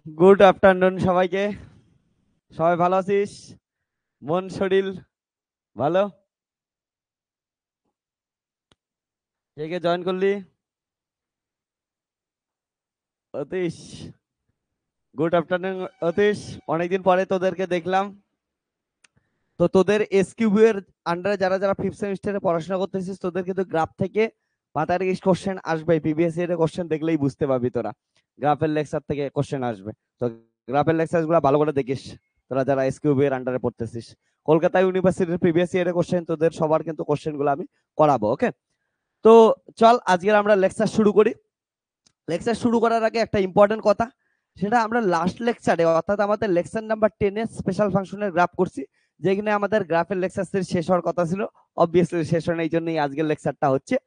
Good afternoon সবাইকে। সবাই ভালো আছিস? মন শরীর ভালো? কে কে জয়েন করলি? Atish, good afternoon. অতীশ, অনেকদিন পরে তোদেরকে দেখলাম। তো তোদের এসকিউবি এর আন্ডারে যারা যারা ফিফথ সেমিস্টারে পড়াশোনা করতেছিস, তোদের কিন্তু গ্রাফ থেকে মাথার কোশ্চেন আসবে। পিবিএসসি এর কোশ্চেন দেখলেই বুঝতে পারবি তোরা, গ্রাফের লেকচার থেকে কোশ্চেন আসবে। তো গ্রাফের লেকচার গুলো ভালো করে দেখিস, তোরা যারা এসকিউবি এর আন্ডারে পড়তেছিস। কলকাতা ইউনিভার্সিটির প্রিভিয়াস ইয়ারের কোশ্চেন তোদের সবার কিন্তু কোশ্চেন গুলো আমি করাবো, ওকে? তো চল আজকের আমরা লেকচার শুরু করি। লেকচার শুরু করার আগে একটা ইম্পর্টেন্ট কথা, সেটা আমরা লাস্ট লেকচারে অর্থাৎ আমাদের লেকচার নাম্বার 10 এর স্পেশাল ফাংশনের গ্রাফ করছি, যেখানে আমাদের গ্রাফের লেকচার সিরিজ শেষ হওয়ার কথা ছিল। অবভিয়াসলি শেষ হয় না, এই জন্যই আজকের লেকচারটা হচ্ছে।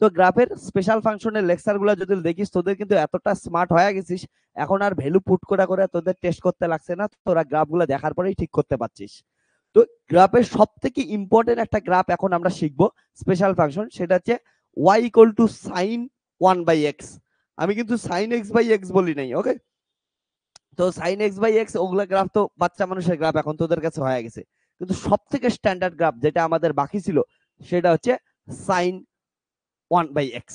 তো গ্রাফের স্পেশাল ফাংশনের লেকচার গুলো যদি দেখিস, তোদের কিন্তু এতটা স্মার্ট হয়ে গেছিস, এখন আর ভ্যালু পুট করে করে তোদের টেস্ট করতে লাগছে না, তোরা গ্রাফ গুলো দেখার পরেই ঠিক করতে পারছিস। তো গ্রাফের সব থেকে ইম্পর্টেন্ট একটা গ্রাফ এখন আমরা শিখবো, স্পেশাল ফাংশন, সেটা হচ্ছে y equal to sine 1/x। আমি কিন্তু সাইন এক্স বাই এক্স বলি নাই, ওকে? তো সাইন এক্স বাই এক্স ওগুলা গ্রাফ তো বাচ্চা মানুষের গ্রাফ এখন তোদের কাছে হয়ে গেছে, কিন্তু সব থেকে স্ট্যান্ডার্ড গ্রাফ যেটা আমাদের বাকি ছিল, সেটা হচ্ছে সাইন 1/x।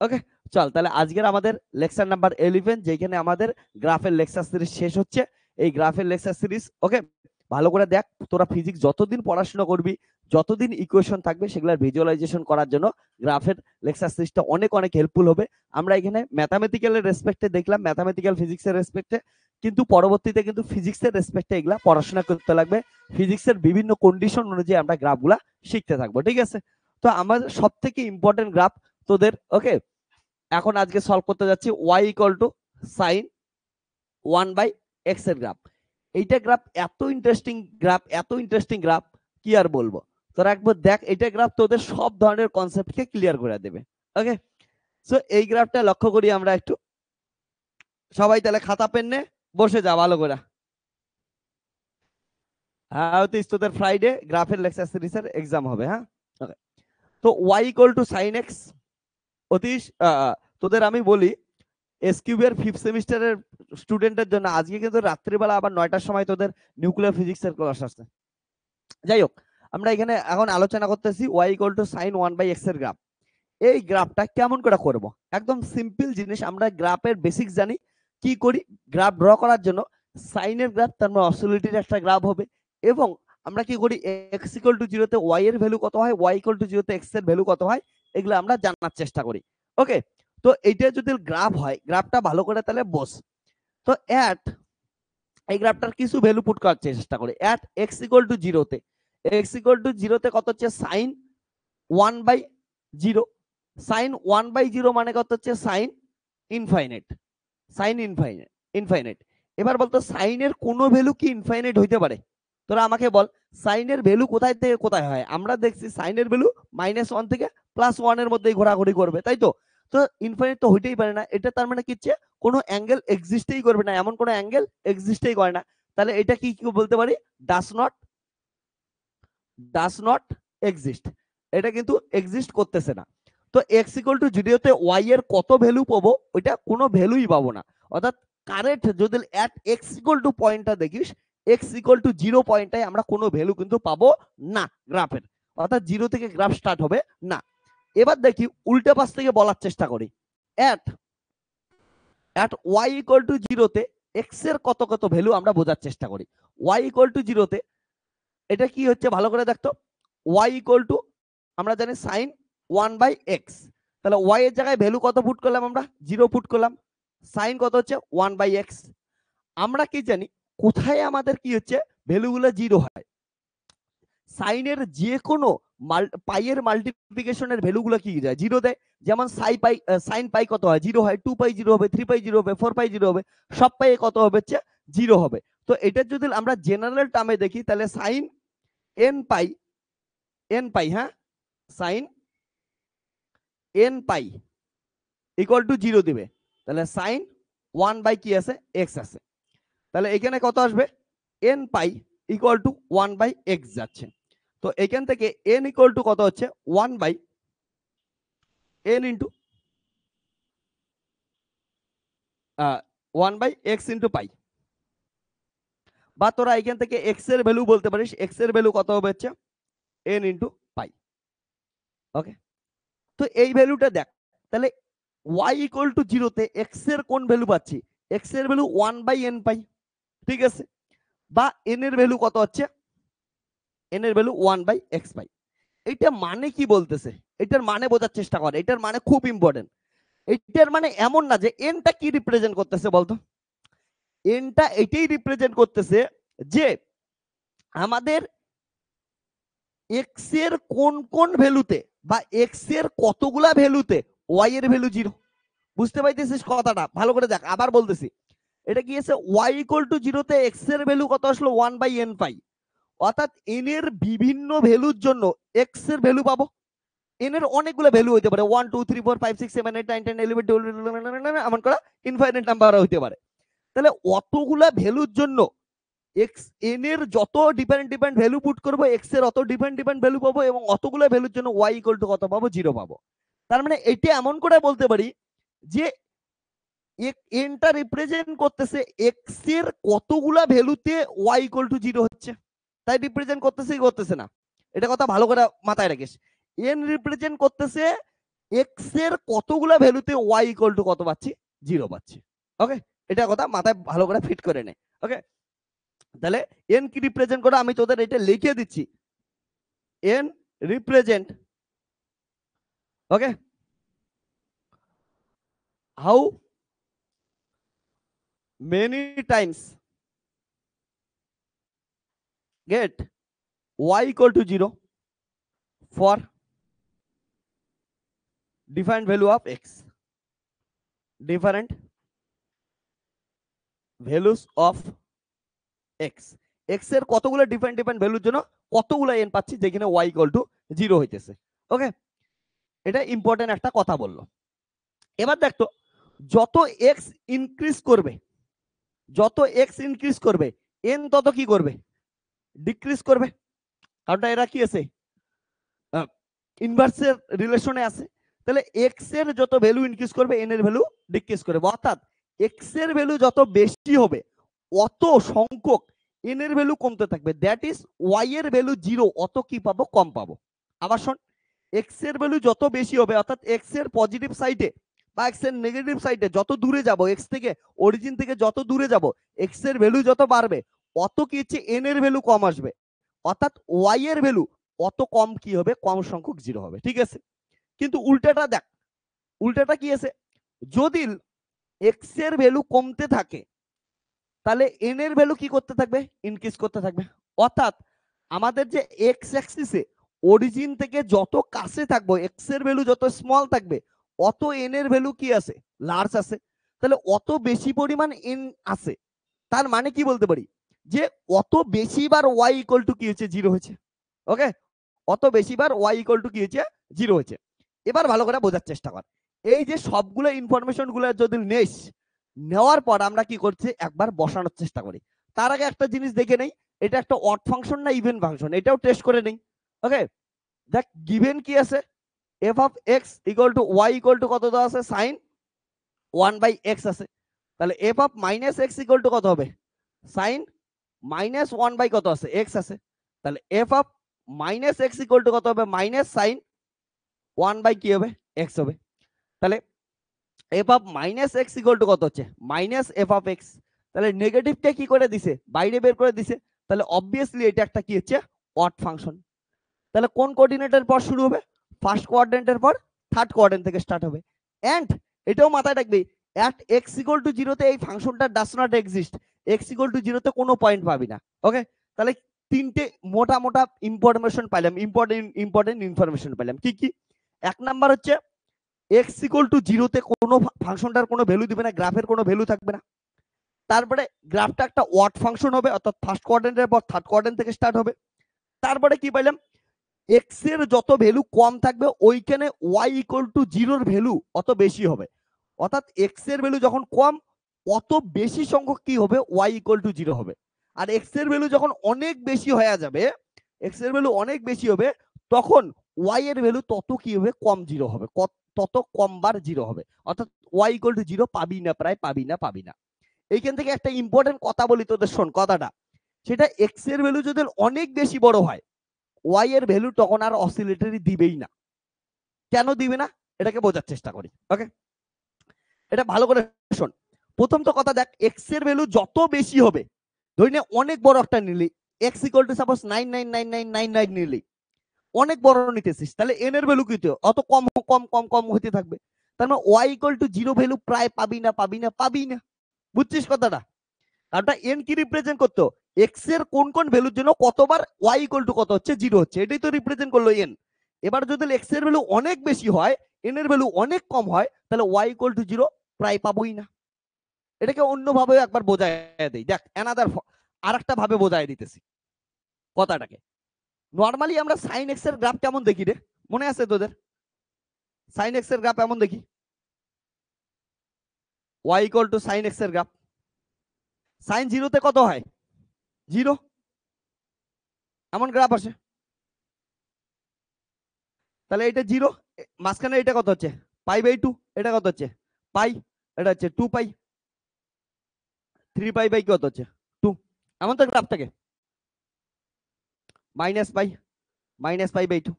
ওকে, চল তাহলে আজকের আমাদের লেকচার নাম্বার 11, যেখানে আমাদের গ্রাফের লেকচার সিরিজ শেষ হচ্ছে। এই গ্রাফের লেকচার সিরিজ, ওকে, ভালো করে দেখ। তোরা ফিজিক্স যতদিন পড়াশোনা করবি, যতদিন ইকুয়েশন থাকবে, সেগুলোর ভিজুয়ালাইজেশন করার জন্য গ্রাফের লেকচার সিরিজটা অনেক অনেক হেল্পফুল হবে। আমরা এখানে ম্যাথামেটিক্যালের রেসপেক্টে দেখলাম, ম্যাথামেটিক্যাল ফিজিক্সের রেসপেক্টে, কিন্তু পরবর্তীতে কিন্তু ফিজিক্সের রেসপেক্টে এগুলা পড়াশোনা করতে লাগবে। ফিজিক্সের বিভিন্ন কন্ডিশন অনুযায়ী আমরা গ্রাফগুলা শিখতে থাকবো, ঠিক আছে? তো আমাদের সব থেকে ইম্পর্টেন্ট গ্রাফ তোদের, ওকে, এখন আজকে সলভ করতে যাচ্ছি y equal to sine 1/x এর গ্রাফ। এইটা গ্রাফ এত ইন্টারেস্টিং গ্রাফ, এত ইন্টারেস্টিং গ্রাফ, কি আর বলবো। তোরা একবার দেখ, এটা গ্রাফ তোদের সব ধরনের কনসেপ্টকে ক্লিয়ার করে দেবে, ওকে? সো এই গ্রাফটা লক্ষ্য করি আমরা একটু। সবাই তাহলে খাতা পেন নে, বসে যা ভালো করে। হ্যাঁ, হয়তো তোদের ফ্রাইডে গ্রাফের লেকচার সিরিজের এক্সাম হবে, হ্যাঁ, ওকে? তো y equal to sine x। Atish, তোদের আমি বলি, এসকিউবি এর ফিফথ সেমিস্টারের স্টুডেন্টের জন্য আজকে কিন্তু রাত্রিবেলা আবার 9টার সময় তোদের নিউক্লিয়ার ফিজিক্সের ক্লাস আসছে। যাই হোক, আমরা এখানে এখন আলোচনা করতেছি y equal to sine 1/x এর গ্রাফ। এই গ্রাফটা কেমন করে করব? একদম সিম্পল জিনিস, আমরা গ্রাফের বেসিক্স জানি। কি করি? গ্রাফ ড্র করার জন্য সাইনের গ্রাফ, তার মানে অসিলিটির একটা গ্রাফ হবে, এবং আমরা কি করি, x ইকুয়াল টু 0 তে y এর ভ্যালু কত হয়, y ইকুয়াল টু 0 তে x এর ভ্যালু কত হয়, এগুলো আমরা জানার চেষ্টা করি, ওকে? তো এইটা যদি গ্রাফ হয়, গ্রাফটা ভালো করে তাহলে বস। তো অ্যাট, এই গ্রাফটার কিছু ভ্যালু পুট করার চেষ্টা করি। অ্যাট x ইকুয়াল টু 0 তে, x ইকুয়াল টু 0 তে কত হচ্ছে, সাইন 1/0। সাইন 1/0 মানে কত হচ্ছে, sine infinite. Sine infinite, infinite. এবার বলতো সাইনের কোনো ভ্যালু কি ইনফাইনাইট হইতে পারে? তোরা আমাকে বল, সাইনের ভ্যালু কোথায় থেকে কোথায় হয়? আমরা দেখছি সাইনের ভ্যালু -1 থেকে +1 এর মধ্যেই ঘোরাঘুরি করবে, তাই তো? তো ইনফাইনাইট তো হইতেই পারে না। এটা তার মানে কি হচ্ছে, কোনো অ্যাঙ্গেল এক্সিস্টই করবে না, এমন কোনো অ্যাঙ্গেল এক্সিস্টই করে না। তাহলে এটা কি কি বলতে পারি? Does not, does not exist. এটা কিন্তু এক্সিস্ট করতেছে না। তো এক্স ইকুয়াল টু 0 তে ওয়াই এর কত ভ্যালু পাবো? ওইটা কোনো ভ্যালুই পাবো না। অর্থাৎ কারেক্ট যদি অ্যাট এক্স ইকুয়াল টু পয়েন্টটা দেখিস, এক্স ইকুয়াল টু 0 পয়েন্টটাই আমরা কোনো ভ্যালু কিন্তু পাবো না গ্রাফের। অর্থাৎ 0 থেকে গ্রাফ স্টার্ট হবে না। এবার দেখি উল্টা পাশ থেকে বলার চেষ্টা করি। At at Y equal to 0 তে এক্স এর কত কত ভ্যালু আমরা বোঝার চেষ্টা করি। ওয়াই ইকুয়াল টু 0 তে এটা কি হচ্ছে ভালো করে দেখতো। y ইকুয়াল টু, আমরা জানি সাইন 1/x। তাহলে y এর জায়গায় ভ্যালু কত পুট করলাম আমরা? 0 পুট করলাম। সাইন কত হচ্ছে? 1/x। আমরা কি জানি কোথায় আমাদের কি হচ্ছে, ভ্যালুগুলো 0 হয়? সাইনের যে কোনো পাইয়ের মাল্টিপ্লিকেশনের ভ্যালুগুলো কি যায়? 0 দেয়। যেমন সাইন পাই কত হয়? 0 হয়। 2 পাই 0 হবে, 3 পাই 0 হবে, 4 পাই 0 হবে, সব পাই কত হবে? হচ্ছে 0 হবে। তো এটা যদি আমরা জেনারেল টার্মে দেখি, তাহলে সাইন এন পাই, এন পাই, হ্যাঁ, sine n pi equal to 0 দিবে। তাহলে সাইন 1 বাই কি আছে, এক্স আছে। তাহলে এখানে কত আসবে? N pi equal to 1/x যাচ্ছে। তো এখান থেকে এন ইকুয়াল টু কত হচ্ছে, 1/n ইন্টু 1/x ইন্টু পাই। বা তোরা এখান থেকে এক্স এর ভ্যালু বলতে পারিস, এক্স এর ভ্যালু কত হবে হচ্ছে এন ইন্টু পাই। ওকে, তো এই ভ্যালুটা দেখ, তাহলে y ইকুয়াল টু জিরোতে এক্স এর কোন ভ্যালু পাচ্ছি, এক্স এর ভ্যালু 1/n পাই, ঠিক আছে, বা n এর ভ্যালু কত হচ্ছে, n এর ভ্যালু 1/x পাই। এটা মানে কি বলতেছে, এটার মানে বোঝার চেষ্টা কর, এটার মানে খুব ইম্পর্টেন্ট। এটার মানে এমন না যে এনটা কি রিপ্রেজেন্ট করতেছে বলতো, এনটা এটাই রিপ্রেজেন্ট করতেছে যে আমাদের এক্স এর কোন কোন ভ্যালুতে বা এক্স এর কতগুলা ভ্যালুতে ওয়াই এর ভ্যালু জিরো। বুঝতে পাইতেছিস কথাটা, ভালো করে দেখ, আবার বলতেছি, এটা কি আছে ওয়াই ইকুয়াল টু জিরোতে এক্স এর ভ্যালু কত আসলো 1/n পাই, অর্থাৎ এন এর বিভিন্ন ভ্যালুর জন্য এক্স এর ভ্যালু পাবো। এন এর অনেকগুলো ভ্যালু হইতে পারে, 1 2 3 4 5 6 7 8 9 10 11 12 এমন করে ইনফাইনাইট নাম্বার হইতে পারে। তাহলে অতগুলা ভ্যালুর জন্য এক্স এন এর যত ডিপেন্ডেন্ট ভ্যালু পুট করবো এক্স এর অত ডিপেন্ডেন্ট ভ্যালু পাবো, এবং অতগুলো ভ্যালুর জন্য ওয়াই ইকুয়াল টু কত পাবো, জিরো পাবো। তার মানে এটা এমন করে বলতে পারি যে এনটা রিপ্রেজেন্ট করতেছে এক্স এর কতগুলা ভ্যালুতে ওয়াই ইকুয়াল টু জিরো হচ্ছে, তাই রিপ্রেজেন্ট করতেছে কি করতেছে না, এটা কথা ভালো করে মাথায় রাখিস। এন রিপ্রেজেন্ট করতেছে এক্স এর কতগুলা ভ্যালুতে ওয়াই ইকুয়াল টু কত পাচ্ছি, জিরো পাচ্ছি। ওকে, এটা কথা মাথায় ভালো করে ফিট করে নে। ওকে, তাহলে এন কি রিপ্রেজেন্ট করে আমি তোদের এটা লিখে দিচ্ছি, N represent, okay, how many times get y equal to 0 for defined value of x, different values of x, x এর কতগুলো ডিফারেন্ট ভ্যালুর জন্য কতগুলো n পাচ্ছি যেখানে y equal to 0 হইতেছে। ওকে, এটা ইম্পর্টেন্ট একটা কথা বললো। এবার দেখতো যত x ইনক্রিজ করবে, যত x ইনক্রিজ করবে n তত কি করবে, ডিক্রিজ করবে, কারণ এরা কি আছে ইনভার্সের রিলেশনে আছে। তাহলে এক্স এর যত ভ্যালু ইনক্রিজ করবে এন এর ভ্যালু ডিক্রিজ করবে, অর্থাৎ এক্স এর ভ্যালু যত বেশি হবে অত সংখ্যক এন এর ভ্যালু কমতে থাকবে, দ্যাট ইজ ওয়াই এর ভ্যালু জিরো, অত কি পাবো, কম পাবো। আবার শোন, এক্স এর ভ্যালু যত বেশি হবে, অর্থাৎ এক্স এর পজিটিভ সাইডে বা এক্স এর নেগেটিভ সাইডে যত দূরে যাব, এক্স থেকে অরিজিন থেকে যত দূরে যাব, এক্স এর ভ্যালু যত বাড়বে অত কি হচ্ছে এন এর ভ্যালু কম আসবে, অর্থাৎ ওয়াই এর ভ্যালু অত কম কি হবে, কম সংখ্যক জিরো হবে, ঠিক আছে। কিন্তু উল্টাটা দেখ, উল্টাটা কি আছে, যদি এক্স এর ভ্যালু কমতে থাকে তাহলে এন এর ভ্যালু কি করতে থাকবে, ইনক্রিজ করতে থাকবে, অর্থাৎ আমাদের যে এক্স অ্যাক্সিসে অরিজিন থেকে যত কাছে থাকবো এক্স এর ভ্যালু যত স্মল থাকবে অত এন এর ভ্যালু কি আছে, লার্জ আছে, তাহলে অত বেশি পরিমাণ এন আছে। তার মানে কি বলতে পারি যে অত বেশিবার ওয়াই ইকুয়াল টু কি হচ্ছে, জিরো হয়েছে। ওকে, অত বেশিবার ওয়াই ইকুয়াল টু কি হয়েছে, জিরো হয়েছে। এবার ভালো করে বোঝার চেষ্টা কর, এই যে সবগুলো ইনফরমেশন গুলো যদি নেস, নেওয়ার পর আমরা কি করছি, একবার বসানোর চেষ্টা করি। তার আগে একটা জিনিস দেখে নেই, এটা একটা অড ফাংশন না ইভেন ফাংশন, এটাও টেস্ট করে নেই। ওকে, দেখ গিভেন কি আছে, F of X equal to Y equal to কত দেওয়া আছে, সাইন 1/x আছে, তাহলে F of minus X equal to কত হবে, সাইন মাইনাস 1 বাই কত আছে, এক্স আছে, তাহলে F of minus X equal to কত হবে, মাইনাস সাইন 1 বাই কি হবে, এক্স হবে। তাহলে F of minus X equal to কত হচ্ছে, মাইনাস এফ অফ এক্স, তাহলে নেগেটিভটা কি করে দিছে, বাইরে বের করে দিছে, তাহলে অবভিয়াসলি এটা একটা কি হচ্ছে, অড ফাংশন। তাহলে কোন কোঅর্ডিনেটের পর শুরু হবে, ফার্স্ট কোঅর্ডিনেটের পর থার্ড কোঅর্ডিনেট থেকে স্টার্ট হবে। এন্ড এটাও মাথায় রাখবি, অ্যাট এক্স ইকুয়াল টু জিরোতে এই ফাংশনটা does not exist, x equal to জিরোতে কোনো পয়েন্ট পাবি না। ওকে, তাহলে তিনটে মোটা মোটা ইনফরমেশন পাইলাম, ইম্পর্টেন্ট ইনফরমেশন পাইলাম। কি কি, এক নাম্বার হচ্ছে এক্স ইকুয়াল টু জিরোতে কোনো ফাংশনটার কোনো ভ্যালু দিবে না, গ্রাফের কোনো ভ্যালু থাকবে না। তারপরে গ্রাফটা একটা ওয়ার্ড ফাংশন হবে, অর্থাৎ ফার্স্ট কোঅর্ডিনেটের পর থার্ড কোঅর্ডিনেট থেকে স্টার্ট হবে। তারপরে কি পাইলাম, এক্স এর যত ভ্যালু কম থাকবে ওইখানে ওয়াই ইকুয়াল টু জিরোর ভ্যালু অত বেশি হবে, অর্থাৎ এক্স এর ভ্যালু যখন কম অত বেশি সংখ্যক কি হবে, ওয়াই ইকুয়াল টু জিরো হবে। আর এক্স এর ভ্যালু যখন অনেক বেশি হয়ে যাবে, এক্স এর ভ্যালু অনেক বেশি হবে, তখন ওয়াই এর ভ্যালু তত কি হবে, কম জিরো হবে, তত কম বার জিরো হবে, অর্থাৎ ওয়াই ইকুয়াল টু জিরো পাবি না, প্রায় পাবি না, পাবি না। এইখান থেকে একটা ইম্পর্টেন্ট কথা বলি তোদের, শোন কথাটা, সেটা এক্স এর ভ্যালু যদি অনেক বেশি বড় হয়, ওয়াই এর ভ্যালু তখন আর অসিলেটরি দিবেই না। কেন দিবে না এটাকে বোঝার চেষ্টা করি। ওকে, এটা ভালো করে শোন। প্রথম তো কথা দেখ, এক্স এর ভ্যালু যত বেশি হবে, ধরে নে অনেক বড় একটা নিলি, এক্স ইকুয়াল টু সাপোজ 9999999 নিলি, অনেক বড় নিতেছিস, তাহলে এন এর ভ্যালু কি হতে অত কম কম কম কম হতে থাকবে। তার মানে ওয়াই ইকুয়াল টু 0 ভ্যালু প্রায় পাবি না পাবি না পাবি না। বুঝছিস কথাটা? কারণটা এন কি রিপ্রেজেন্ট করতো, এক্স এর কোন কোন ভ্যালুর জন্য কতবার ওয়াই ইকুয়াল টু কত হচ্ছে, 0 হচ্ছে, এটাই তো রিপ্রেজেন্ট করলো এন। এবার যদি এক্স এর ভ্যালু অনেক বেশি হয়, এন এর ভ্যালু অনেক কম হয়, তাহলে ওয়াই ইকুয়াল টু 0 প্রায় পাবোই না। এটাকে অন্যভাবে একবার বোঝায় দেই, দেখ অ্যানাদার আরেকটা ভাবে বোঝায় দিতেছি কথাটাকে। নরমালি আমরা সাইন এক্স এর গ্রাফ কেমন দেখি রে, মনে আছে তোদের? সাইন এক্স এর গ্রাফ এমন দেখি, Y equal to sine X এর গ্রাফ, সাইন 0 তে কত হয়, 0, এমন গ্রাফ আসে। তাহলে এটা 0, মাঝখানে এটা কত হচ্ছে, π/2, এটা কত হচ্ছে পাই, এটা হচ্ছে 2π, 3π কত হচ্ছে 2, এমন তো গ্রাফ থাকে, -π/2।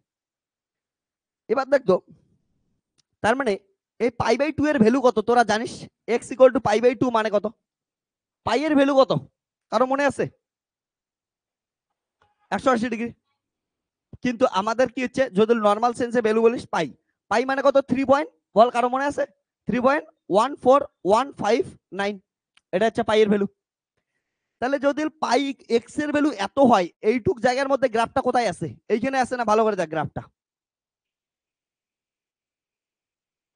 এবার দেখতো, তার মানে এই π/2 এর ভ্যালু কত তোরা জানিস? x ইকুয়াল টু π/2 মানে কত? পাই এর ভ্যালু কত কারো মনে আছে? 180°। কিন্তু আমাদের কি হচ্ছে, যদি নর্মাল সেন্সে ভ্যালু বলিস পাই, পাই মানে কত 3 পয়েন্ট, বল কারো মনে আছে? 3.14159, এটা হচ্ছে পাই এর ভ্যালু। তাহলে যদি পাই এক্স এর ভ্যালু এত হয়, এইটুক জায়গার মধ্যে গ্রাফটা কোথায় আছে? এইখানে আছে না? ভালো করে দেখ গ্রাফটা,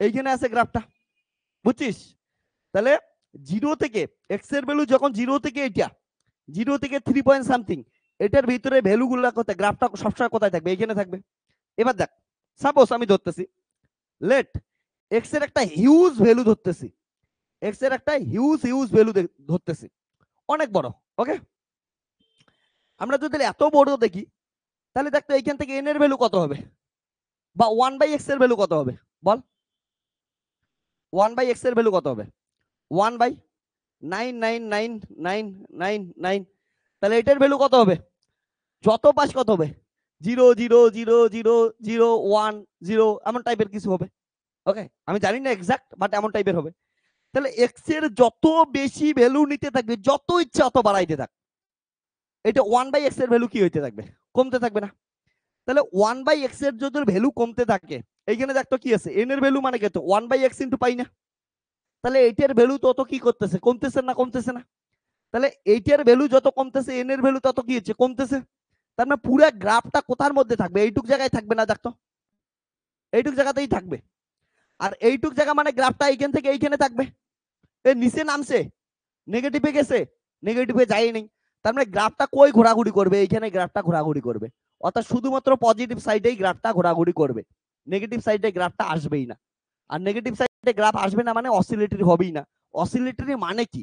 এইখানে আছে গ্রাফটা, বুঝছিস? তাহলে 0 থেকে এক্স এর ভ্যালু যখন 0 থেকে এটা 0 থেকে 3 পয়েন্ট সামথিং, এটার ভিতরে ভ্যালু গুলা কোথায়, গ্রাফটা সবসময় কোথায় থাকবে? এইখানে থাকবে। এবার দেখ, সাপোজ আমি ধরতেছি, লেট এক্স এর একটা হিউজ ভ্যালু ধরতেছি, এক্স এর একটা হিউজ হিউজ ভ্যালু ধরতেছি, অনেক বড়। ওকে, আমরা যদি এত বড় দেখি, তাহলে দেখতো এইখান থেকে এন এর ভ্যালু কত হবে, বা 1/x এর ভ্যালু কত হবে বল? 1/x এর ভ্যালু কত হবে? 1/9999999। তাহলে এটার ভ্যালু কত হবে? যত পাস কত হবে, 0.0000010 এমন টাইপের কিছু হবে। ওকে, আমি জানি না এক্সাক্ট, বাট এমন টাইপের হবে। তাহলে এক্স এর যত বেশি ভ্যালু নিতে থাকবে, যত ইচ্ছা অত বাড়াইতে থাক, এটা 1/x এর ভ্যালু কি হইতে থাকবে? কমতে থাকবে না? তাহলে 1/x এর যদি ভ্যালু কমতে থাকে, এইখানে দেখতো কি আছে, এন এর ভ্যালু মানে কত, 1/x ইন্টু পাই না? তাহলে এইটার ভ্যালু তত কি করতেছে, কমতেছে না কমতেছে না? তাহলে এইটার ভ্যালু যত কমতেছে, এন এর ভ্যালু তত কি হচ্ছে, কমতেছে। তার মানে পুরো গ্রাফটা কোথার মধ্যে থাকবে? এইটুক জায়গায় থাকবে না, দেখতো এইটুক জায়গাতেই থাকবে। আর এইটুক জায়গা মানে গ্রাফটা এইখান থেকে এইখানে থাকবে, এর নিচে নামছে, নেগেটিভে গেছে, নেগেটিভে যায়নি। তার মানে গ্রাফটা কই ঘোরাঘুরি করবে? এইখানে গ্রাফটা ঘোরাঘুরি করবে, অর্থাৎ শুধুমাত্র পজিটিভ সাইডেই গ্রাফটা ঘোরাঘুরি করবে, নেগেটিভ সাইডে গ্রাফটা আসবেই না। আর নেগেটিভ সাইডে গ্রাফ আসবে না মানে অসিলেটরি হবেই না। অসিলেটরি মানে কি?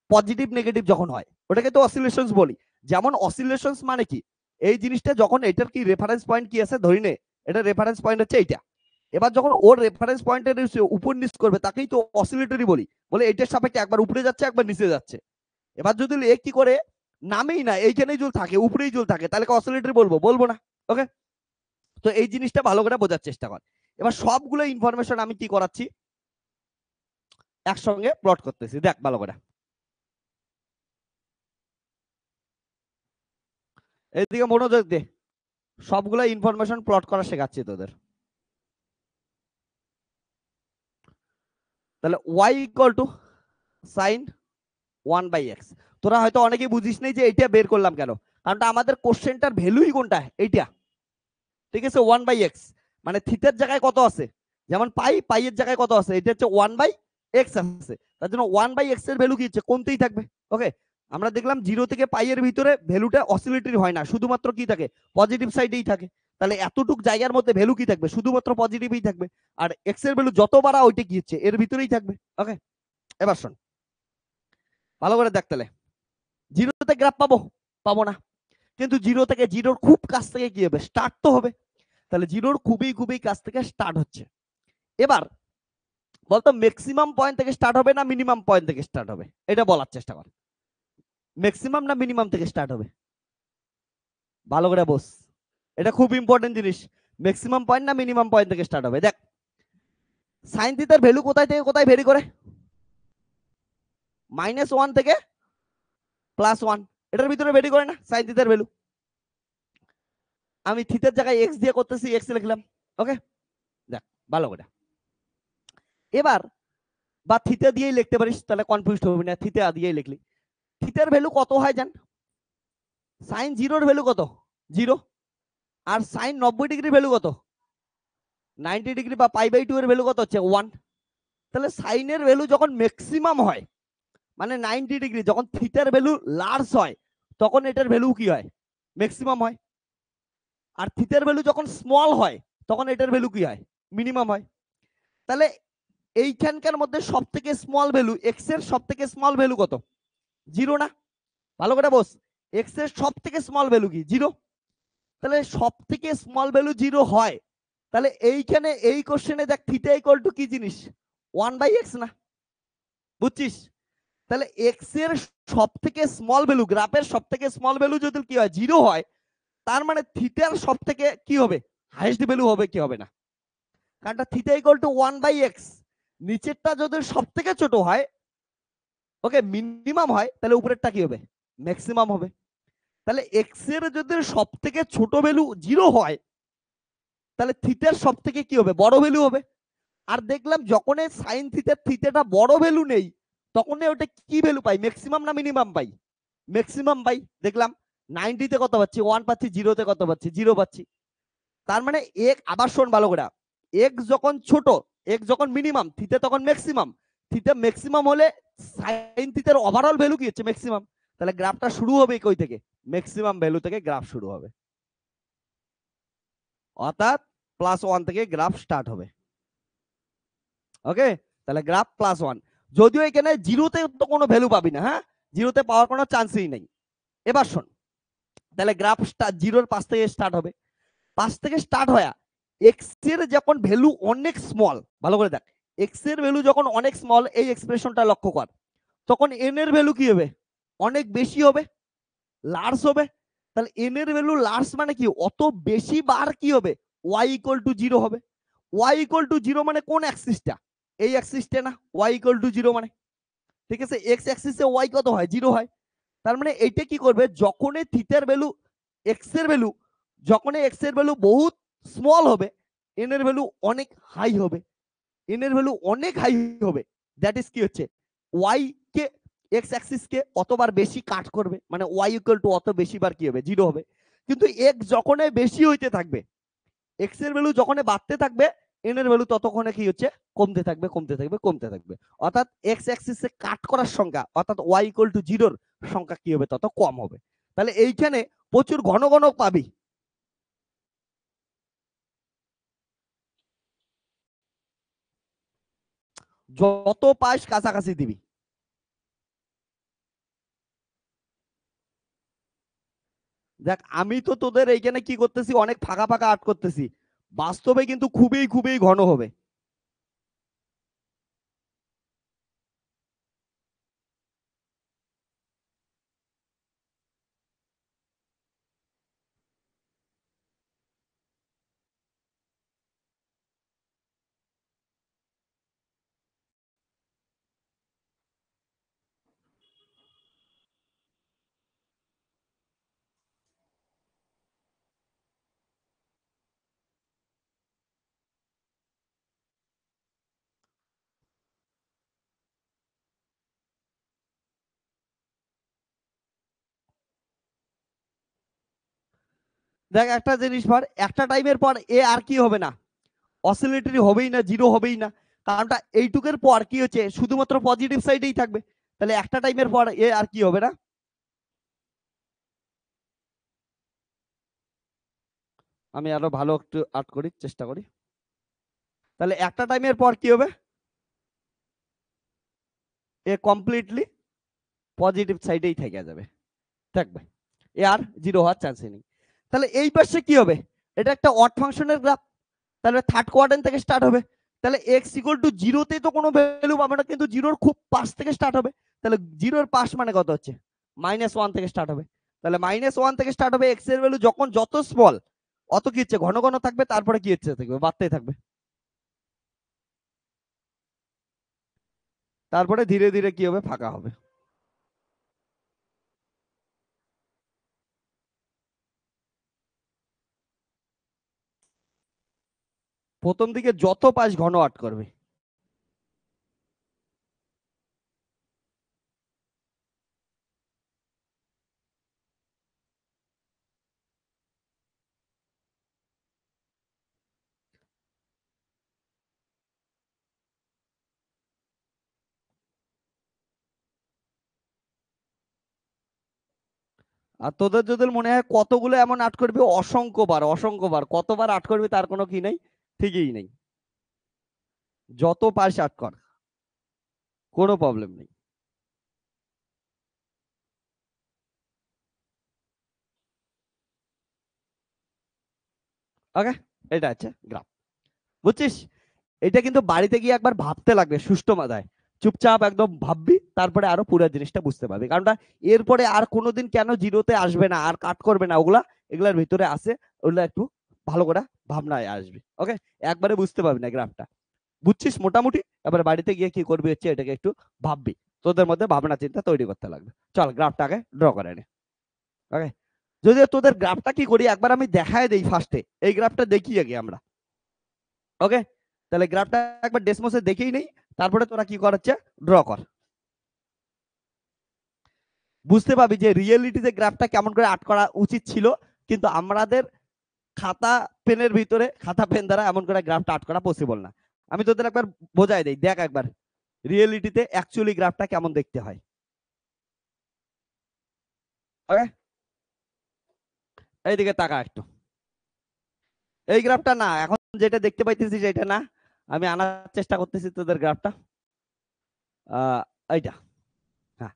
পজিটিভ নেগেটিভ যখন হয় ওটাকে তো অসিলেশনস বলি। যেমন অসিলেশনস মানে কি, এই জিনিসটা যখন এটার কি রেফারেন্স পয়েন্ট কি আছে, ধরি নে এটা রেফারেন্স পয়েন্ট হচ্ছে এইটা, এবার যখন ওর রেফারেন্স পয়েন্টের উপর নিচ করবে তাকেই তো অসিলেটরি বলি, বলে এটার সাপেক্ষে একবার উপরে যাচ্ছে একবার নিচে যাচ্ছে। এবার যদি এ কি করে নামেই না, এইখানেই জল থাকে, উপরেই জল থাকে, তাহলে অসিলেটরি বলবো? বলবো না। ওকে, তো এই জিনিসটা ভালো করে বোঝার চেষ্টা কর। এবার সবগুলো ইনফরমেশন আমি কি করাচ্ছি, একসঙ্গে প্লট করতেছি, দেখ ভালো করে। এইদিকে মনোযোগ দে, সবগুলো ইনফরমেশন প্লট করা শেখাচ্ছি তোদের। তাহলে y equal to sine 1/x। তোরা হয়তো অনেকেই বুঝিস নাই যে এইটা বের করলাম কেন, কারণটা আমাদের কোশ্চেনটার ভ্যালুই কোনটা, এইটা, ঠিক আছে? 1/x মানে থিটার জায়গায় কত আছে, যেমন পাই, পাই এর জায়গায় কত আছে, এটা হচ্ছে 1/x আছে, তার জন্য 1/x এর ভ্যালু কি হচ্ছে, কমতেই থাকবে। ওকে, আমরা দেখলাম 0 থেকে পাই এর ভিতরে ভ্যালুটা অসিলেটরি হয় না, শুধুমাত্র কি থাকে, পজিটিভ সাইডেই থাকে। তাহলে এতটুক জায়গার মধ্যে ভ্যালু কি থাকবে, শুধুমাত্র পজিটিভই থাকবে। আর এক্স এর ভ্যালু যত বাড়া ওইটা কি হচ্ছে, এর ভিতরেই থাকবে। ওকে, এবার শোন ভালো করে দেখ, তাহলে 0 তে গ্রাফ পাবো? পাবো না। কিন্তু 0 থেকে 0-র খুব কাছ থেকে কি হবে, স্টার্ট তো হবে। তাহলে 0-র খুবই খুবই কাছ থেকে স্টার্ট হচ্ছে। এবার বলতো ম্যাক্সিমাম পয়েন্ট থেকে স্টার্ট হবে না মিনিমাম পয়েন্ট থেকে স্টার্ট হবে, এটা বলার চেষ্টা কর। ম্যাক্সিমাম না মিনিমাম থেকে স্টার্ট হবে? ভালো করে বস, এটা খুব ইম্পর্টেন্ট জিনিস। ম্যাক্সিমাম পয়েন্ট না মিনিমাম পয়েন্ট থেকে স্টার্ট হবে? দেখ সাইন থিটার ভ্যালু কোথায় থেকে কোথায় ভেরি করে? -1 থেকে +1, এটার ভিতরে ভেরি করে না সাইন থিটার ভ্যালু? আমি থিটার জায়গায় এক্স দিয়ে করতেছি, এক্স লিখলাম। ওকে, দেখ ভালো করে এবার, বা থিটা দিয়েই লিখতে পারিস, তাহলে কনফিউজ হবি না, থিটা দিয়েই লিখলি। থিটার ভ্যালু কত হয় জান? সাইন 0 এর ভ্যালু কত? 0। আর সাইন 90 ডিগ্রির ভ্যালু কত? 90 ডিগ্রি বা π/2 এর ভ্যালু কত হচ্ছে? 1। তাহলে সাইনের ভ্যালু যখন ম্যাক্সিমাম হয়, মানে 90 ডিগ্রি, যখন থিটার ভ্যালু লার্জ হয়, তখন এটার ভ্যালু কি হয়? ম্যাক্সিমাম হয়। আর থিটার ভ্যালু যখন স্মল হয়, তখন এটার ভ্যালু কি হয়? মিনিমাম হয়। তাহলে এইখানকার মধ্যে সব থেকে স্মল ভ্যালু, এক্স এর সব থেকে স্মল ভ্যালু কত? 0 না? ভালো করে বস, এক্স এর সব থেকে স্মল ভ্যালু কি? 0। তাহলে সব থেকে স্মল ভ্যালু 0 হয়, তাহলে এইখানে এই কোশ্চেনে দেখ থিটা ইকুয়াল টু কি জিনিস? 1/x না? বুঝছিস? তাহলে এক্স এর সব থেকে স্মল ভ্যালু, গ্রাফের সব থেকে স্মল ভ্যালু যদি কি হয়? 0 হয়, তার মানে থিটার সব থেকে কি হবে? হাইয়েস্ট ভ্যালু হবে কি হবে না? কারণ থিটা ইকুয়াল টু 1/x, নিচেরটা যদি সব থেকে ছোট হয়, ওকে মিনিমাম হয়, তাহলে উপরেরটা কি হবে? ম্যাক্সিমাম হবে। তাহলে এক্স এর যদি সব থেকে ছোট ভ্যালু 0 হয়, তাহলে থিটার সব থেকে কি হবে? বড় ভ্যালু হবে। আর দেখলাম যখন সাইন থিটাটা বড় ভ্যালু নেই, তখন ওটা কি ভ্যালু পাই? ম্যাক্সিমাম না মিনিমাম পাই? ম্যাক্সিমাম পাই। দেখলাম 90 তে কত পাচ্ছি? 1 পাচ্ছি, 0 তে কত পাচ্ছি? 0 পাচ্ছি। তার মানে এক, আবার শোন ভালো করে, এক্স যখন ছোট, এক্স যখন মিনিমাম, থিটা তখন ম্যাক্সিমাম। থিটা ম্যাক্সিমাম হলে সাইন থিটার ওভারঅল ভ্যালু কি হচ্ছে? ম্যাক্সিমাম। তাহলে গ্রাফটা শুরু হবে কই থেকে? ম্যাক্সিমাম ভ্যালু থেকে গ্রাফ শুরু হবে, অর্থাৎ +1 থেকে গ্রাফ স্টার্ট হবে। ওকে, তাহলে গ্রাফ +1। যদিও এখানে 0তে তো কোনো ভ্যালু পাবি না, হ্যাঁ, 0তে পাওয়ার কোনো চান্সই নেই। এবার শোন, তাহলে গ্রাফ 0-র পাশ থেকে স্টার্ট হবে। পাশ থেকে স্টার্ট হয়, এক্স এর যখন ভ্যালু অনেক স্মল, ভালো করে দেখ, এক্স এর ভ্যালু যখন অনেক স্মল, এই এক্সপ্রেশনটা লক্ষ্য কর, তখন এন এর ভ্যালু কি হবে? অনেক বেশি হবে, লার্জ হবে। তাহলে এন এর ভ্যালু লার্জ মানে কি? অত বেশি বার কি হবে? ওয়াই ইকুয়াল টু 0 হবে। ওয়াই ইকুয়াল টু 0 মানে কোন অ্যাক্সিসটা? এই অ্যাক্সিসটা না, ওয়াই ইকুয়াল টু 0 মানে, ঠিক আছে, এক্স অ্যাক্সিসে ওয়াই কত হয়? 0 হয়। তার মানে এইটা কি করবে? যখনই থিটার ভ্যালু, এক্স এর ভ্যালু, যখনই এক্স এর ভ্যালু বহুত স্মল হবে, এন এর ভ্যালু অনেক হাই হবে। এন এর ভ্যালু অনেক হাই হবে, দ্যাট ইজ কি হচ্ছে? ওয়াই কে, এক্স অ্যাক্সিস কে অতবার বেশি কাট করবে, মানে ওয়াই ইকুয়াল টু অত বেশি বার কি হবে? 0 হবে। কিন্তু এক্স যখনই বেশি হইতে থাকবে, এক্স এর ভ্যালু যখনই বাড়তে থাকবে, এন এর ভ্যালু ততক্ষণে কি হচ্ছে? কমতে থাকবে, কমতে থাকবে, কমতে থাকবে। অর্থাৎ এক্স অ্যাক্সিসে কাট করার সংখ্যা, অর্থাৎ ওয়াই ইকুয়াল টু 0-র সংখ্যা কি হবে? তত কম হবে। তাহলে এইখানে প্রচুর ঘন ঘন পাবি। যত পাস কাছাকাছি দিবি। দেখ আমি তো তোদের এইখানে কি করতেছি? অনেক ফাঁকা ফাঁকা আর্ট করতেছি, বাস্তবে কিন্তু খুবই খুবই ঘন হবে। দেখ একটা জিনিস ভার, একটা টাইমের পর এ আর কি হবে না? অসিলেটরি হবেই না, 0 হবেই না। কারণটা এইটুকের পর কি হচ্ছে? শুধুমাত্র পজিটিভ সাইডেই থাকবে। তাহলে একটা টাইমের পর এ আর কি হবে না? আমি আরো ভালো একটু আর্ট করি, চেষ্টা করি। তাহলে একটা টাইমের পর কি হবে? এ কমপ্লিটলি পজিটিভ সাইডেই থেকে যাবে, থাকবে, এ আর 0 হওয়ার চান্সই নেই। তাহলে এই পাশে কি হবে? এটা একটা অড ফাংশনের গ্রাফ, তাহলে থার্ড কোয়াড্রেন্ট থেকে স্টার্ট হবে। তাহলে এক্স ইকুয়াল টু 0-তে তো কোনো ভ্যালু পাবে না, কিন্তু 0-র খুব পাশ থেকে স্টার্ট হবে। তাহলে 0-র পাশ মানে কত হচ্ছে? -1 থেকে স্টার্ট হবে। তাহলে -1 থেকে স্টার্ট হবে, এক্স এর ভ্যালু যখন যত স্মল অত কি হচ্ছে ঘন ঘন থাকবে, তারপরে কি হচ্ছে থাকবে বাড়তেই থাকবে, তারপরে ধীরে ধীরে কি হবে ফাঁকা হবে। প্রথম দিকে যত পাশ ঘন আর্ট করবে। আর তোদের যদি মনে হয় কতগুলো এমন আর্ট করবি, অসংখ্যবার অসংখ্যবার কতবার আর্ট করবি তার কোনো কি নেই, ঠিকই নেই, যত পাস আর্ট কর, কোনো প্রবলেম নেই। ওকে, এটা আছে গ্রাফ, বুঝছিস? এটা কিন্তু বাড়িতে গিয়ে একবার ভাবতে লাগবে সুষ্ঠু মাথায়, চুপচাপ একদম ভাববি, তারপরে আরো পুরো জিনিসটা বুঝতে পারবি। কারণটা এরপরে আর কোনোদিন কেন জিরোতে আসবে না আর কাট করবে না, ওগুলা এগুলার ভিতরে আছে, ওগুলা একটু ভালো করে ভাবনায় আসবে। ওকে, একবারে বুঝতে পারবি না গ্রাফটা, বুঝছিস মোটামুটি? এবার বাড়িতে গিয়ে কি করবি হচ্ছে এটাকে একটু ভাববি, তোদের মধ্যে ভাবনা চিন্তা তৈরি করতে লাগবে। চল গ্রাফটাকে ড্র করে নে। ওকে, যদিও তোদের গ্রাফটা কি করি একবার আমি দেখায় দেই ফার্স্টে, এই গ্রাফটা দেখি আগে আমরা। ওকে, তাহলে গ্রাফটা একবার ডেসমোসে দেখেই নেই, তারপরে তোরা কি করাচ্ছে ড্র কর, বুঝতে পারবি যে রিয়েলিটিতে গ্রাফটা কেমন করে আর্ট করা উচিত ছিল, কিন্তু আমাদের খাতা পেনের ভিতরে খাতা পেন দ্বারা এমন করে গ্রাফটা আর্ট করা পসিবল না। আমি তোদের একবার বোঝাই দেই, দেখ একবার রিয়েলিটিতে অ্যাকচুয়ালি গ্রাফটা কেমন দেখতে হয়। ওকে, এইদিকে তাকা একটু, এই গ্রাফটা না, এখন যেটা দেখতে পাইতেছিস এটা না, আমি আনার চেষ্টা করতেছি তোদের গ্রাফটা, এইটা। হ্যাঁ,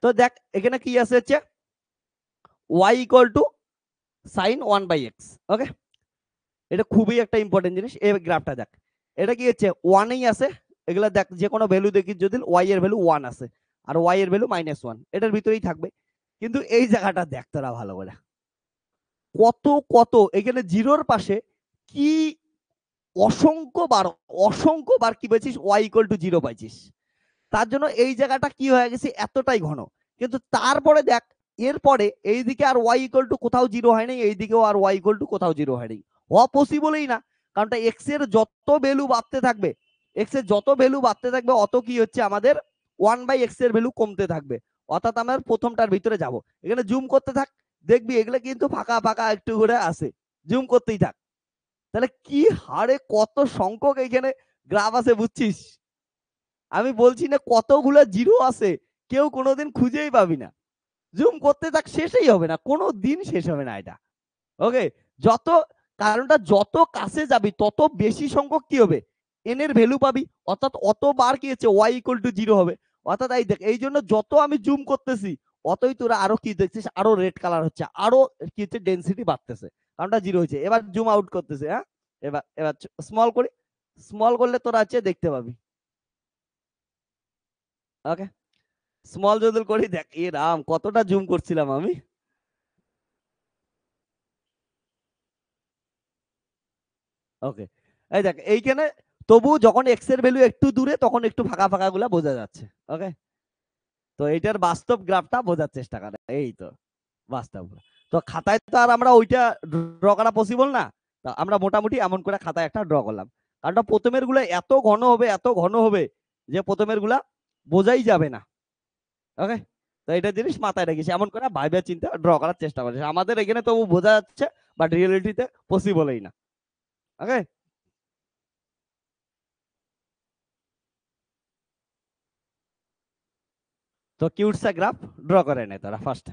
তো দেখ এখানে কি আছে হচ্ছে Y equal to sine 1/x। Okay, এটা খুবই একটা ইম্পর্টেন্ট জিনিস, এই গ্রাফটা দেখ, এটা কি হচ্ছে ওয়ানেই আছে, এগুলা দেখ যে কোনো ভ্যালু দেখি যদি ওয়াই এর ভ্যালু 1 আছে আর ওয়াই এর ভ্যালু -1, এটার ভিতরেই থাকবে। কিন্তু এই জায়গাটা দেখ তোরা ভালো করে, কত কত এখানে জিরোর পাশে কি অসংখ্যবার, অসংখ্যবার কি পেয়েছিস ওয়াই ইকুয়াল টু 0 পাইছিস, তার জন্য এই জায়গাটা কি হয়ে গেছে এতটাই ঘন। কিন্তু তারপরে দেখ এরপরে এইদিকে আর ওয়াই ইকুয়াল টু কোথাও জিরো হয় নাই, এইদিকেও আর ওয়াই ইকুয়াল টু কোথাও জিরো হয় নাই, হওয়া পসিবলই না। কারণটা এক্স এর যত ভ্যালু বাড়তে থাকবে, এক্স এর যত ভ্যালু বাড়তে থাকবে অত কি হচ্ছে আমাদের 1/x এর ভ্যালু কমতে থাকবে। অর্থাৎ আমরা প্রথমটার ভিতরে যাব, এখানে জুম করতে থাক, দেখবি এগুলো কিন্তু ফাঁকা ফাঁকা একটু করে আছে, জুম করতেই থাক, তাহলে কি হারে কত সংখ্যক এখানে গ্রাফ আছে বুঝছিস? আমি বলছি না কতগুলো জিরো আছে, কেউ কোনোদিন খুঁজেই পাবি না, জুম করতে থাক শেষই হবে না, কোনো দিন শেষ হবে না এটা। ওকে, যত কারণটা যত কাছে যাবি তত বেশি সংখ্যক কি হবে এন এর ভ্যালু পাবি, অর্থাৎ অতবার কি হচ্ছে ওয়াই ইকুয়াল টু 0 হবে। অর্থাৎ এই দেখ এই জন্য যত আমি জুম করতেছি অতই তোরা আরো কি দেখছিস, আরো রেড কালার হচ্ছে, আরো কি হচ্ছে ডেনসিটি বাড়তেছে, কারণটা 0 হয়েছে। এবার জুম আউট করতেছে, হ্যাঁ, এবার এবার স্মল করি, স্মল করলে তোরা হচ্ছে দেখতে পাবি। ওকে, স্মল যদি করি দেখ এ রাম কতটা জুম করছিলাম আমি। ওকে, এই দেখ এইখানে তবু যখন এক্স এর ভ্যালু একটু দূরে তখন একটু ফাঁকা ফাঁকা গুলা বোঝা যাচ্ছে। ওকে, তো এটার বাস্তব গ্রাফটা বোঝার চেষ্টা করে, এই তো বাস্তব। তো খাতায় তো আর আমরা ওইটা ড্র করা পসিবল না, তা আমরা মোটামুটি এমন করে খাতায় একটা ড্র করলাম। কারণ প্রথমের গুলো এত ঘন হবে এত ঘন হবে যে প্রথমের গুলা বোঝাই যাবে না। ওকে, তো এটা জিনিস মাথায় রেখেছি, এমন করে ভাইবে চিন্তা ড্র করার চেষ্টা করেছি, আমাদের এখানে তবু বোঝা যাচ্ছে বাট রিয়েলিটিতে পসিবলই না। ওকে, তো কিউটসা গ্রাফ ড্র করে নে তোরা ফার্স্ট।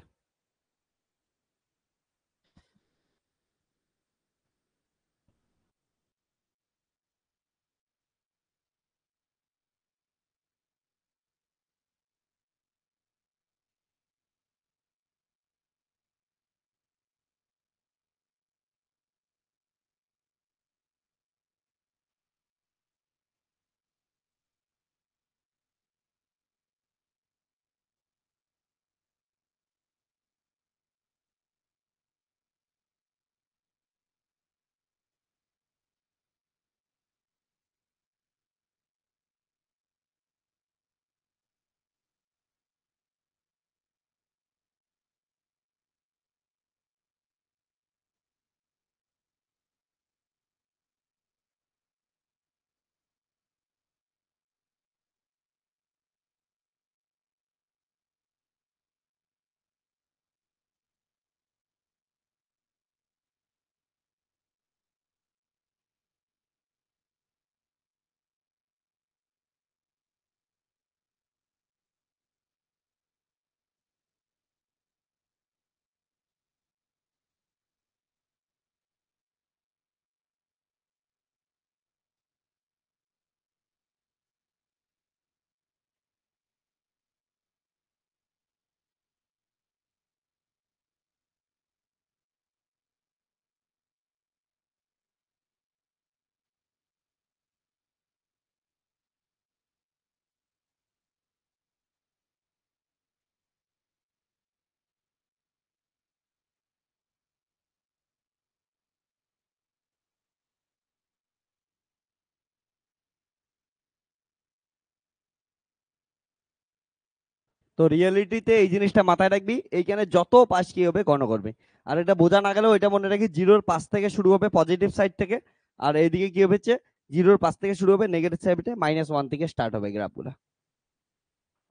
তো রিয়েলিটিতে এই জিনিসটা মাথায় রাখবি, এইখানে যত পাস কি হবে গণ করবে। আর এটা বোঝা না গেলেও এটা মনে রাখি, জিরোর পাশ থেকে শুরু হবে পজিটিভ সাইড থেকে, আর এইদিকে কি হচ্ছে, জিরোর পাশ থেকে শুরু হবে নেগেটিভ সাইডে, -1 থেকে স্টার্ট হবে গ্রাফগুলো।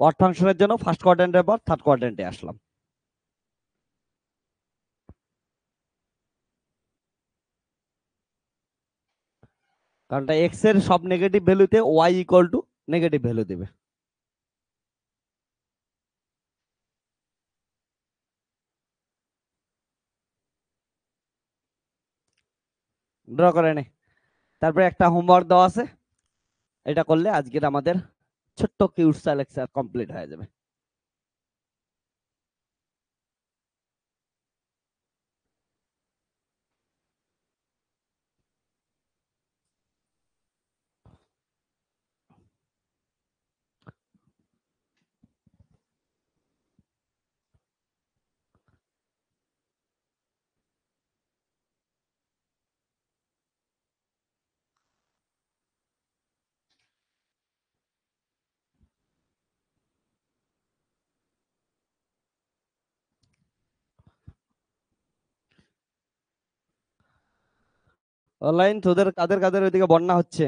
অড ফাংশনের জন্য ফার্স্ট কোয়াড্রেন্টের পর থার্ড কোয়াড্রেন্টে আসলাম। কারণ এক্স এর সব নেগেটিভ ভ্যালুতে Y equal to negative value দেবে। ড্র করে নে। তারপরে একটা হোমওয়ার্ক দেওয়া আছে, এটা করলে আজকের আমাদের ছোট্ট কিউট লেকচার কমপ্লিট হয়ে যাবে। অনলাইন তোদের কাদের কাদের ওইদিকে বন্যা হচ্ছে?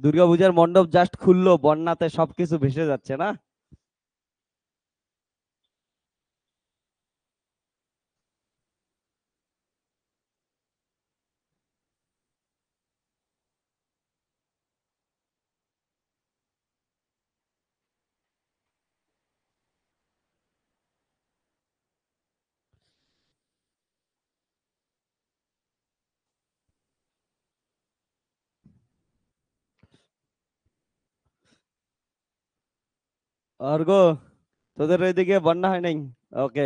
দুর্গাপূজার মণ্ডপ জাস্ট খুললো, বন্যাতে সবকিছু ভেসে যাচ্ছে না? অর্গ, তোদের ওইদিকে বন্যা হয় নাই? ওকে,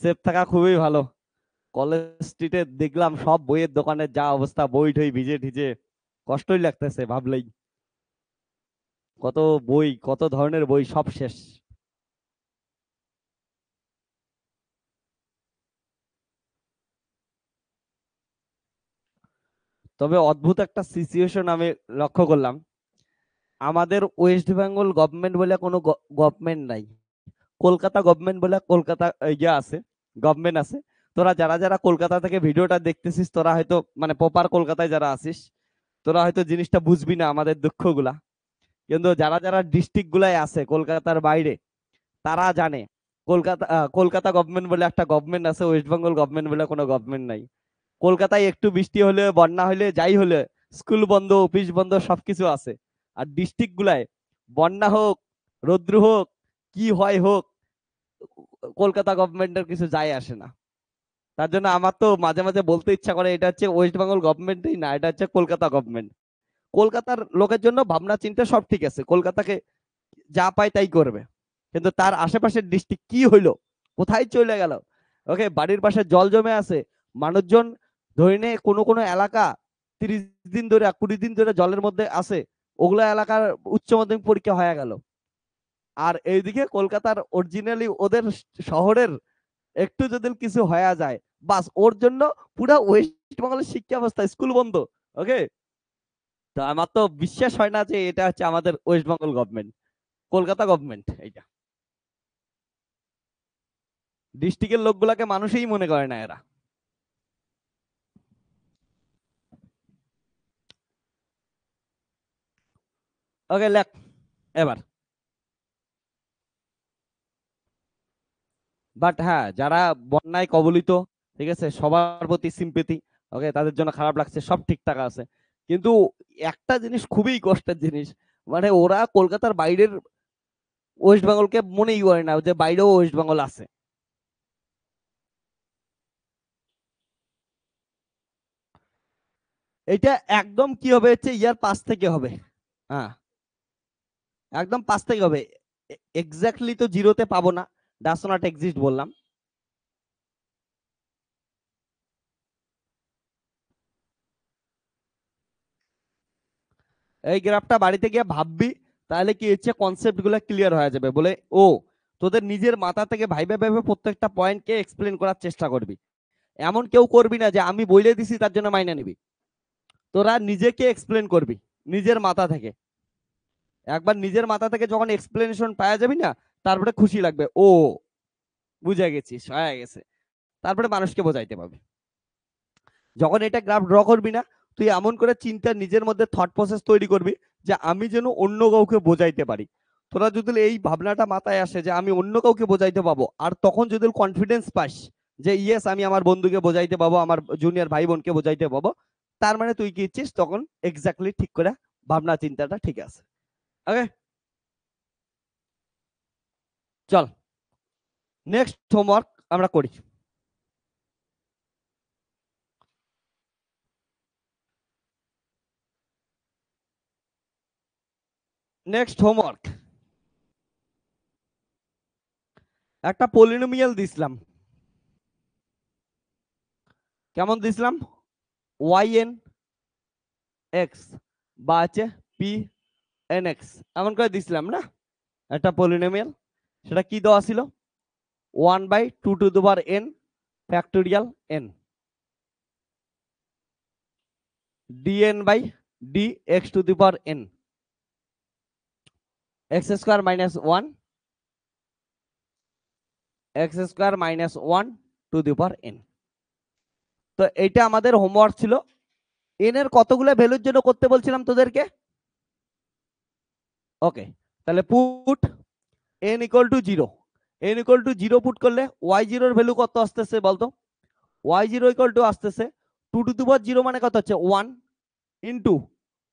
সেফ থাকা খুবই ভালো। কলেজ স্ট্রিটে দেখলাম সব বইয়ের দোকানে যা অবস্থা, বই টই ভিজে ঠিজে, কষ্টই লাগতেছে ভাবলেই। কত বই, কত ধরনের বই, সব শেষ। তবে অদ্ভুত একটা সিচুয়েশন আমি লক্ষ্য করলাম, আমাদের ওয়েস্ট বেঙ্গল গভর্নমেন্ট বলে কোনো গভর্নমেন্ট নাই। কলকাতা গভর্নমেন্ট বলে কলকাতা ইয়ে আছে, গভর্নমেন্ট আছে। তোরা যারা যারা কলকাতা থেকে ভিডিওটা দেখতেছিস, তোরা হয়তো মানে প্রপার কলকাতায় যারা আছিস, তোরা হয়তো জিনিসটা বুঝবি না আমাদের দুঃখগুলা। কিন্তু যারা যারা ডিস্ট্রিক্ট গুলাই আছে কলকাতার বাইরে, তারা জানে কলকাতা গভর্নমেন্ট বলে একটা গভর্নমেন্ট আছে, ওয়েস্ট বেঙ্গল গভর্নমেন্ট বলে কোনো গভর্নমেন্ট নাই। কলকাতায় একটু বৃষ্টি হলে, বন্যা হলে, যাই হলে, স্কুল বন্ধ, অফিস বন্ধ, সবকিছু আছে। আর ডিস্ট্রিক্ট গুলায় বন্যা হোক, রৌদ্র হোক, কি হয় হোক, কলকাতা গভর্নমেন্টের কিছু যায় আসে না। তার জন্য আমার তো মাঝে মাঝে বলতে ইচ্ছা করে, এটা হচ্ছে ওয়েস্ট বেঙ্গল গভর্নমেন্টই না, এটা হচ্ছে কলকাতা গভর্নমেন্ট। কলকাতার লোকের জন্য ভাবনা চিন্তা সব ঠিক আছে, কলকাতাকে যা পায় তাই করবে। কিন্তু তার আশেপাশের ডিস্ট্রিক্ট কি হইলো, কোথায় চলে গেল, ওকে, বাড়ির পাশে জল জমে আছে, মানুষজন ধরে নে কোনো কোনো এলাকা 30 দিন ধরে, 20 দিন ধরে জলের মধ্যে আছে, ওগুলা এলাকার উচ্চ মাধ্যমিক পরীক্ষা হয়ে গেল। আর এইদিকে কলকাতার অরিজিনালি ওদের শহরের একটু যদি কিছু হয়ে যায়, বাস ওর জন্য পুরো ওয়েস্ট বেঙ্গলের শিক্ষা ব্যবস্থা স্কুল বন্ধ। ওকে, তো আমার তো বিশ্বাস হয় না যে এটা হচ্ছে আমাদের West Bengal government, Kolkata government এইটা। ডিস্ট্রিক্টের লোকগুলাকে মানুষই মনে করে না এরা। ওকে, লেখ এবার। বাট হ্যাঁ, যারা বন্যায় কবলিত, ঠিক আছে, সবার প্রতি সিম্পেথি। ওকে, তাদের জন্য খারাপ লাগছে, সব ঠিকঠাক আছে। কিন্তু একটা জিনিস খুবই কষ্টের জিনিস, মানে ওরা কলকাতার বাইরের ওয়েস্ট বেঙ্গলকে মনেই করে না যে বাইরেও ওয়েস্ট বেঙ্গল আছে। এটা একদম কি হবে হচ্ছে ইয়ার 5 থেকে হবে। হ্যাঁ, একদম 5 থেকে হবে। এক্স্যাক্টলি তো জিরোতে পাবো না, ডাস নট এক্সিস্ট বললাম। এই গ্রাফটা বাড়িতে গিয়ে ভাববি, তাহলে কি হচ্ছে কনসেপ্ট গুলো ক্লিয়ার হয়ে যাবে। বলে ও, তোদের নিজের মাথা থেকে ভাইবে ভাইবে প্রত্যেকটা পয়েন্টকে এক্সপ্লেন করার চেষ্টা করবি। এমন কেউ করবি না যে আমি বলে দিছি তার জন্য মাইনে নিবি। তোরা নিজেকে এক্সপ্লেন করবি নিজের মাথা থেকে। একবার নিজের মাথা থেকে যখন এক্সপ্লেনেশন পাওয়া যাবি না, তারপরে খুশি লাগবে, ও বুঝে গেছিস, হয়ে গেছে, তারপরে মানুষকে বোঝাইতে পারবে। যখন এটা গ্রাফ ড্র করবি না, তুই এমন করে চিন্তা নিজের মধ্যে থট প্রসেস তৈরি করবি যে আমি যেন অন্য কাউকে বোঝাইতে পারি। তোরা যদি এই ভাবনাটা মাথায় আসে যে আমি অন্য কাউকে বোঝাইতে পাবো, আর তখন যদি কনফিডেন্স পাস যে ইয়েস আমি আমার বন্ধুকে বোঝাইতে পাবো, আমার জুনিয়র ভাই বোনকে বোঝাইতে পাবো, তার মানে তুই কি ইচ্ছিস তখন এক্স্যাক্টলি ঠিক করে ভাবনা চিন্তাটা ঠিক আছে। ওকে, চল নেক্সট হোমওয়ার্ক আমরা করি। নেক্সট হোমওয়ার্ক, একটা পলিনোমিয়াল দিছিলাম। কেমন দিছিলাম? ওয়াই এন এক্স বা আছে পি এন এক্স, এমন করে দিছিলাম না একটা পলিনোমিয়াল। সেটা কি দেওয়া ছিল? 1/2 factorial N dn by dx to the power n x square minus 1 x square minus 1 to the power n। তো এইটা আমাদের হোমওয়ার্ক ছিল। n এর কতগুলো ভ্যালুর জন্য করতে বলছিলাম তোদেরকে? ওকে, তাহলে put n equal to 0, n equal to 0 put করলে y0 এর ভ্যালু কত আসতেছে বলতো? y0 ইকুয়াল টু আসতেছে 2 টু দি পাওয়ার 0 মানে কত হচ্ছে 1 ইনটু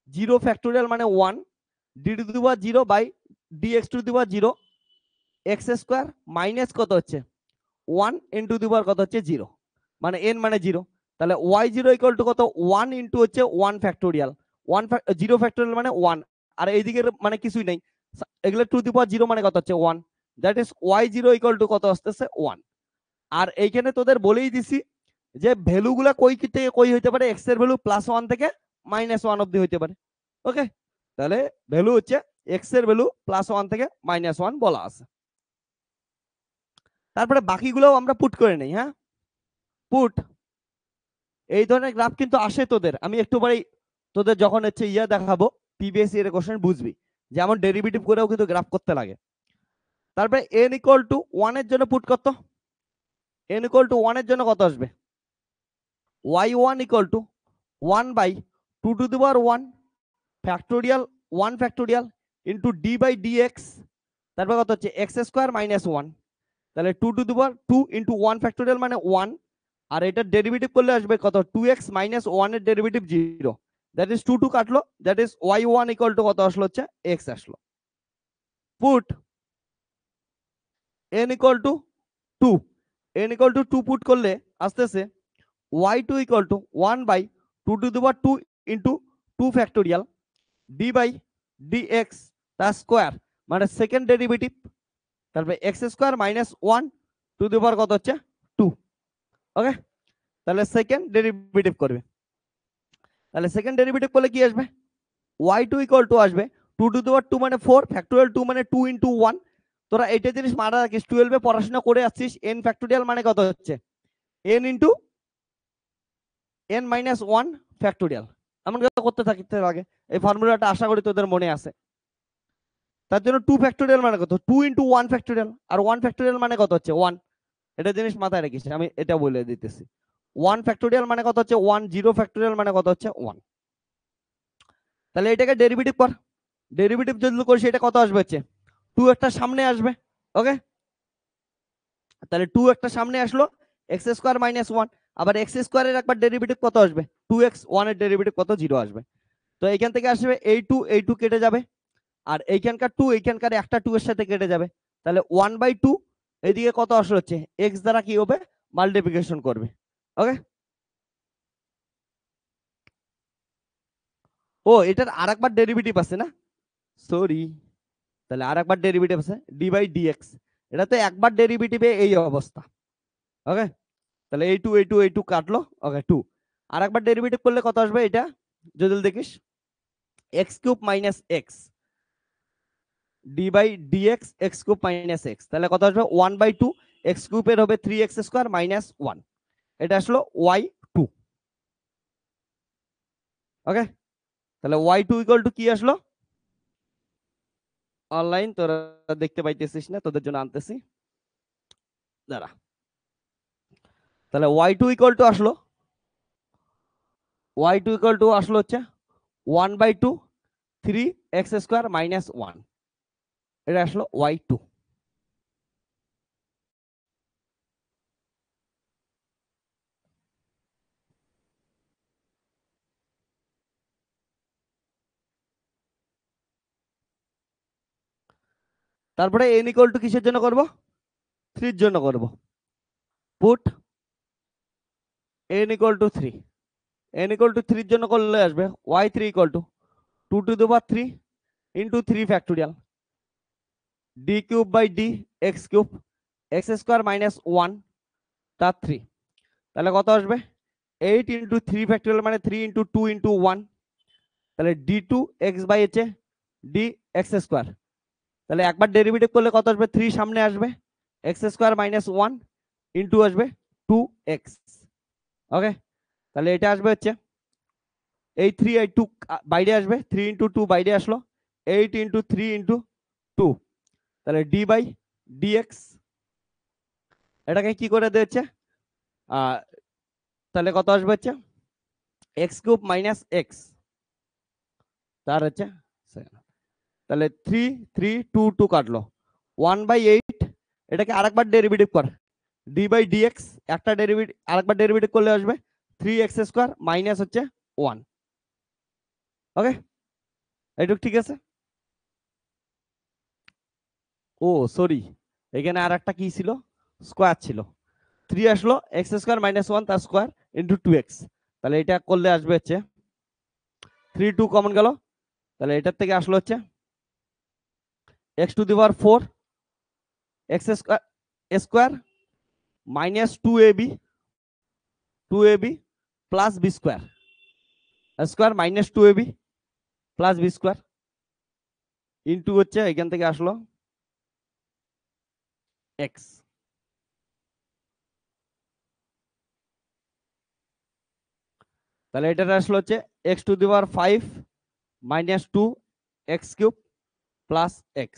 0 ফ্যাক্টোরিয়াল মানে 1 d to the power 0 by dx to the power 0 x square minus কত হচ্ছে 1 ইনটু দি পাওয়ার কত হচ্ছে 0, মানে n মানে 0। তাহলে y0 ইকুয়াল টু কত 1 ইনটু হচ্ছে 1 ফ্যাক্টোরিয়াল, 0 ফ্যাক্টোরিয়াল মানে 1, আর এইদিকে মানে কিছুই নাই, এগুলো টু দি পাওয়ার 0 মানে কত হচ্ছে 1, that is y0 equal to কত আসতেছে 1। আর এইখানে তোদের বলেই দিছি যে ভ্যালুগুলা কই থেকে কই হইতে পারে, x এর ভ্যালু +1 থেকে -1 অবধি হইতে পারে। ওকে, তাহলে ভ্যালু হচ্ছে x এর ভ্যালু +1 থেকে -1 বলা আছে। তারপরে বাকিগুলোও আমরা পুট করে নেই। হ্যাঁ, পুট এই ধরনের গ্রাফ কিন্তু আসে তোদের, আমি একটু পরেই তোদের যখন হচ্ছে দেখাবো পিবিএসসি এর কোশ্চেন বুঝবি, যেমন ডেরিভেটিভ করেও কিন্তু গ্রাফ করতে লাগে। তারপরে n ইকুয়াল টু 1 এর জন্য পুট কত, n ইকুয়াল টু 1 এর জন্য কত আসবে? y1 equal to 1/2 to the power 1 factorial 1 factorial into d by dx, তারপর কত হচ্ছে x স্কয়ার মাইনাস 1, তাহলে 2 two the power 2 into 1 factorial মানে 1, আর এটা ডেরিভেটিভ করলে আসবে কত 2x মাইনাস 1 এর ডেরিভেটিভ 0, দ্যাট ইজ 2 2 কাটলো, that is y1 equal to কত আসলো হচ্ছে x আসলো। Put n equal to 2, n equal to 2 put করলে আসতেছে y2 equal to 1/2 to the power 2 into 2 factorial d by dx তার স্কয়ার মানে সেকেন্ড ডেরিভেটিভ, তারপরে x square minus 1 to the power কত হচ্ছে 2। ওকে, তাহলে সেকেন্ড ডেরিভেটিভ করবে, তাহলে সেকেন্ড ডেরিভেটিভ করলে কি আসবে? y2 ইকুয়াল টু আসবে 2 টু দি পাওয়ার 2 মানে 4 ফ্যাক্টোরিয়াল 2 মানে 2 ইনটু 1। তোরা এইটা জিনিস মাথা রাখিস, 12 এ পড়াশোনা করে আসছিস, n ফ্যাক্টোরিয়াল মানে কত হচ্ছে n into n minus 1 factorial, এমন করতে থাকতে লাগে। এই ফর্মুলাটা আশা করি তোদের মনে আছে। তার জন্য 2 ফ্যাক্টোরিয়াল মানে কত 2 ইনটু 1 ফ্যাক্টোরিয়াল, আর 1 ফ্যাক্টোরিয়াল মানে কত হচ্ছে 1, এটা জিনিস মাথায় রাখিস, আমি এটা বলে দিতেছি। 1 ফ্যাক্টোরিয়াল মানে কত হচ্ছে 1, 0 ফ্যাক্টোরিয়াল মানে কত হচ্ছে 1। তাহলে এটাকে ডেরিভেটিভ কর, ডেরিভেটিভ যদি করি সেটা কত আসবে হচ্ছে 2 একটা সামনে আসবে। ওকে, তাহলে 2 একটা সামনে আসলো, x স্কয়ার মাইনাস 1, আবার x স্কয়ারের একবার ডেরিভেটিভ কত আসবে 2x, 1 এর ডেরিভেটিভ কত 0 আসবে। তো এইখান থেকে আসবে এই 2 কেটে যাবে, আর এইখানকার 2 এইখানকার একটা 2 এর সাথে কেটে যাবে, তাহলে 1/2 এদিকে কত আসলে হচ্ছে x দ্বারা কি হবে মাল্টিপ্লিকেশন করবে। ওকে, ও এটার আরেকবার ডেরিভেটিভ আছে না, সরি, তাহলে আরেকবার ডেরিভেটিভ আছে d বাই dx, এটা তো একবার ডেরিভেটিভে এই অবস্থা। ওকে, তাহলে এই টু কাটলো, ওকে 2, আরেকবার ডেরিভেটিভ করলে কত আসবে এটা যদি দেখিস x cube minus x d by dx x cube minus x, তাহলে কত আসবে 1/2 x কিউবের হবে 3x স্কয়ার মাইনাস 1, এটা আসলো y2। ওকে, তাহলে y2 ইকুয়াল টু কি আসলো অনলাইন, তোরা দেখতে পাইতেছিস না, তোদের জন্য আনতেছি, দাঁড়া। তাহলে y2 আসলো, y2 আসলো হচ্ছে 1/2 3x² - 1, এটা আসলো y2। তারপরে n = কিসের জন্য করব, 3 এর জন্য করব। পুট n = 3, n = 3 এর জন্য করলে আসবে y3 = 2^3 * 3 factorial d³ / x³ x² - 1 তার 3, তাহলে কত আসবে 8 * 3 ফ্যাক্টোরিয়াল মানে 3 * 2 * 1, তাহলে d2x/h dx²। তাহলে একবার ডেরিভেটিভ করলে কত আসবে, 3 সামনে আসবে, x² - 1 ইনটু আসবে 2x। ওকে, তাহলে এটা আসবে হচ্ছে এই 3 এই 2 বাইরে আসবে, 3 * 2 বাইরে আসলো, 8 * 3 * 2, তাহলে d/dx এটাকে কি করে দিয়েছে, তাহলে কত আসবে হচ্ছে x³ - x তার হচ্ছে, তাহলে 3 3 2 2 কাটলো 1/8, এটাকে আরেকবার ডেরিভেটিভ কর, d/dx একটা ডেরিভেটিভ আরেকবার ডেরিভেটিভ করলে আসবে 3x² - হচ্ছে 1। ওকে, এইটুক ঠিক আছে। ও সরি, এখানে আর একটা কি ছিল, স্কোয়ার ছিল, 3 আসলো, x² - 1 তার স্কোয়ার ইন্টু 2x, তাহলে এটা করলে আসবে হচ্ছে 3 2 কমন গেল, তাহলে এটার থেকে আসলো হচ্ছে x⁴ x² -2ab 2ab plus b square square -2ab plus b square into হচ্ছে এখান থেকে আসলো x, তাহলে এটা আসলো হচ্ছে x⁵ - 2 x³ প্লাস x,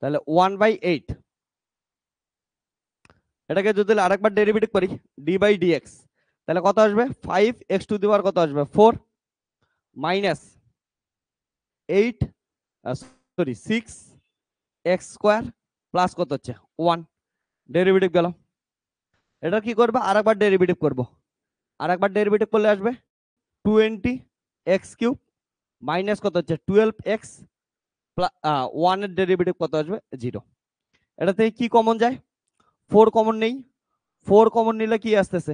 তাহলে 1/8, এটাকে যদি আরেকবার ডেরিভেটিভ করি d/dx, তাহলে কত আসবে 5x⁴ কত আসবে 4 মাইনাস 8 সরি 6x² প্লাস কত হচ্ছে 1, ডেরিভেটিভ গেল। এটা কি করবে, আরেকবার ডেরিভেটিভ করব, আরেকবার ডেরিভেটিভ করলে আসবে 20x³ মাইনাস কত হচ্ছে 12x 1 এর ডেরিভেটিভ কত আসবে 0। এটা থেকে কি কমন যায়, 4 কমন নেই, 4 কমন নিলে কি আসতেছে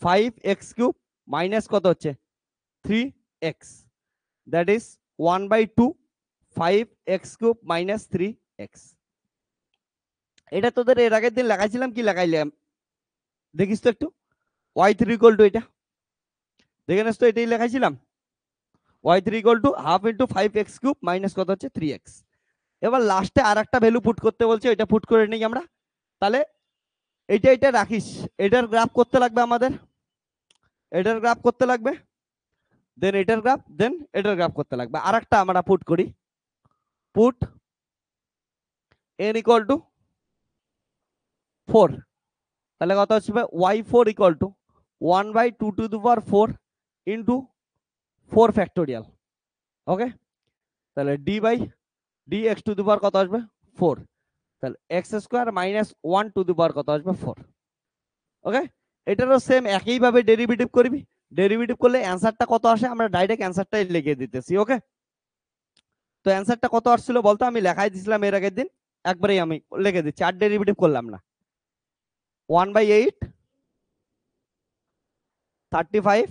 5x³ মাইনাস কত হচ্ছে 3x, that is 1/2 5x³ - 3x। এটা তোদের এর আগের দিন লেখাইছিলাম, কি লেখাইলাম দেখিস তো একটু, y3 = এটা দেখে নিস তো, এটাই লেখাইছিলাম y3 = half into 5x³ minus কত হচ্ছে 3x। এবার লাস্টে আর একটা ভ্যালু পুট করতে বলছে, এটা পুট করে নেই আমরা। তাহলে এটা রাখিস, এটার গ্রাফ করতে লাগবে আমাদের, এটার গ্রাফ করতে লাগবে, দেন এটার গ্রাফ, দেন এটার গ্রাফ করতে লাগবে। আর একটা আমরা পুট করি, পুট n = 4, তাহলে কত আসবে y4 = 1/2 ইন্টু 4 ফ্যাক্টোরিয়াল। ওকে, তাহলে d/dx² কত আসবে 4, তাহলে x² - 1 কত আসবে 4। ওকে, এটারও সেম একই ভাবে ডেরিভেটিভ করবি, ডেরিভেটিভ করলে অ্যানসারটা কত আসে আমরা ডাইরেক্ট অ্যানসারটাই লিখে দিতেছি। ওকে, তো অ্যানসারটা কত আসছিল বলতো, আমি লেখাই দিছিলাম এর আগের দিন, একবারেই আমি লিখে দিচ্ছি, আর ডেরিভেটিভ করলাম না। 1/8 35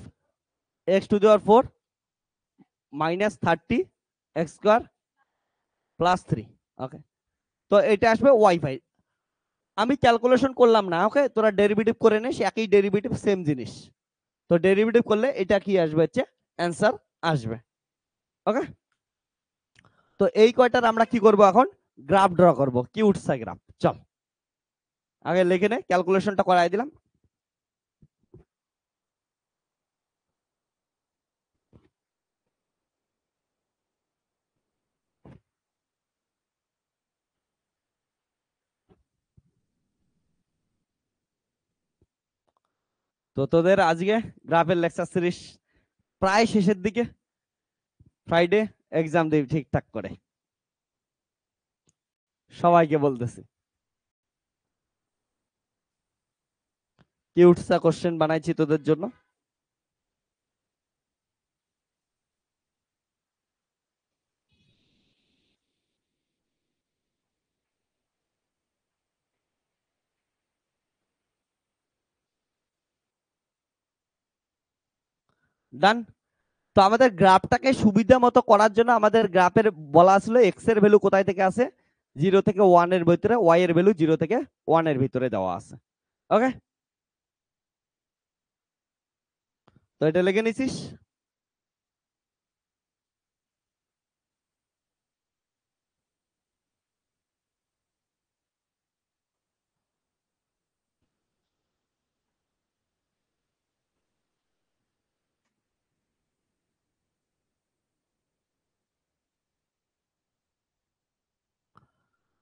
x⁴ -30 x² + 3। ওকে, তো এটা আসবে y5, আমি ক্যালকুলেশন করলাম না। ওকে, তোরা ডেরিভেটিভ করে নিস, একই ডেরিভেটিভ সেম জিনিস, তো ডেরিভেটিভ করলে এটা কি আসবে হচ্ছে অ্যান্সার আসবে। ওকে, তো এই কয়টার আমরা কি করব এখন, গ্রাফ ড্র করব, কি উঠছে গ্রাফ, চল আগে লিখে নে, ক্যালকুলেশনটা করাই দিলাম। তো তোদের আজকে গ্রাফের লেকচার সিরিজ প্রায় শেষের দিকে, ফ্রাইডে এক্সাম দিবি ঠিকঠাক করে, সবাইকে বলতেছি। কি উঠছা কোশ্চেন বানাইছি তোদের জন্য। ডান। তো আমাদের গ্রাফটাকে সুবিধা মতো করার জন্য আমাদের গ্রাফের বলা ছিল এক্স এর ভ্যালু কোথায় থেকে আসে, 0 থেকে 1 এর ভিতরে, ওয়াই এর ভ্যালু 0 থেকে 1 এর ভিতরে দেওয়া আছে। ওকে, তো এটা লিখে নিছিস।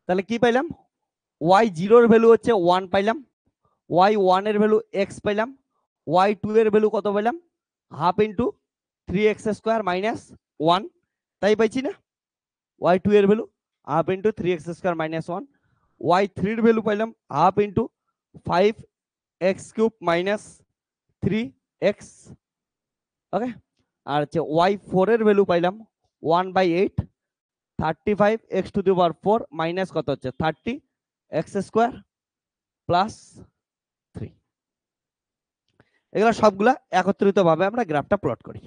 তাহলে কি পাইলাম, ওয়াই 0 এর ভ্যালু হচ্ছে 1 পাইলাম, ওয়াই 1 এর ভ্যালু এক্স পাইলাম, ওয়াই 2 এর ভ্যালু কত পাইলাম, half into 3x square minus 1, তাই পাইছি না। ওয়াই 2 এর value half into 3x square minus 1, Y 3 এর ভ্যালু পাইলাম half into 5x cube minus 3x। Okay, আর হচ্ছে ওয়াই 4 এর ভ্যালু পাইলাম 1/8, 35x two the power 4 minus কত হচ্ছে 30x স্কোয়ার প্লাস 3। এগুলো সবগুলা একত্রিত ভাবে আমরা গ্রাফটা প্লট করি।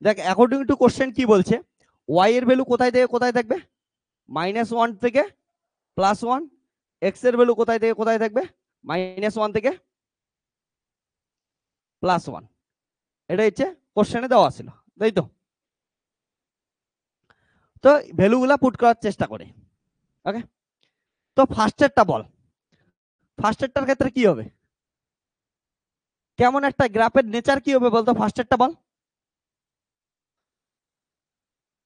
দেখ, অ্যাকর্ডিং টু কোশ্চেন কি বলছে, ওয়াই এর ভ্যালু কোথায় থেকে কোথায় থাকবে, -1 থেকে +1, এক্স এর ভ্যালু কোথায় থেকে কোথায় থাকবে, -1 থেকে +1। এটা হচ্ছে কোশ্চেনে দেওয়া ছিল, তাই তো। তো ভ্যালুগুলা পুট করার চেষ্টা করে। ওকে, তো ফার্স্টেরটা বল, ফার্স্টেরটার ক্ষেত্রে কি হবে, কেমন একটা গ্রাফের নেচার কি হবে বলতো, ফার্স্টেরটা বল।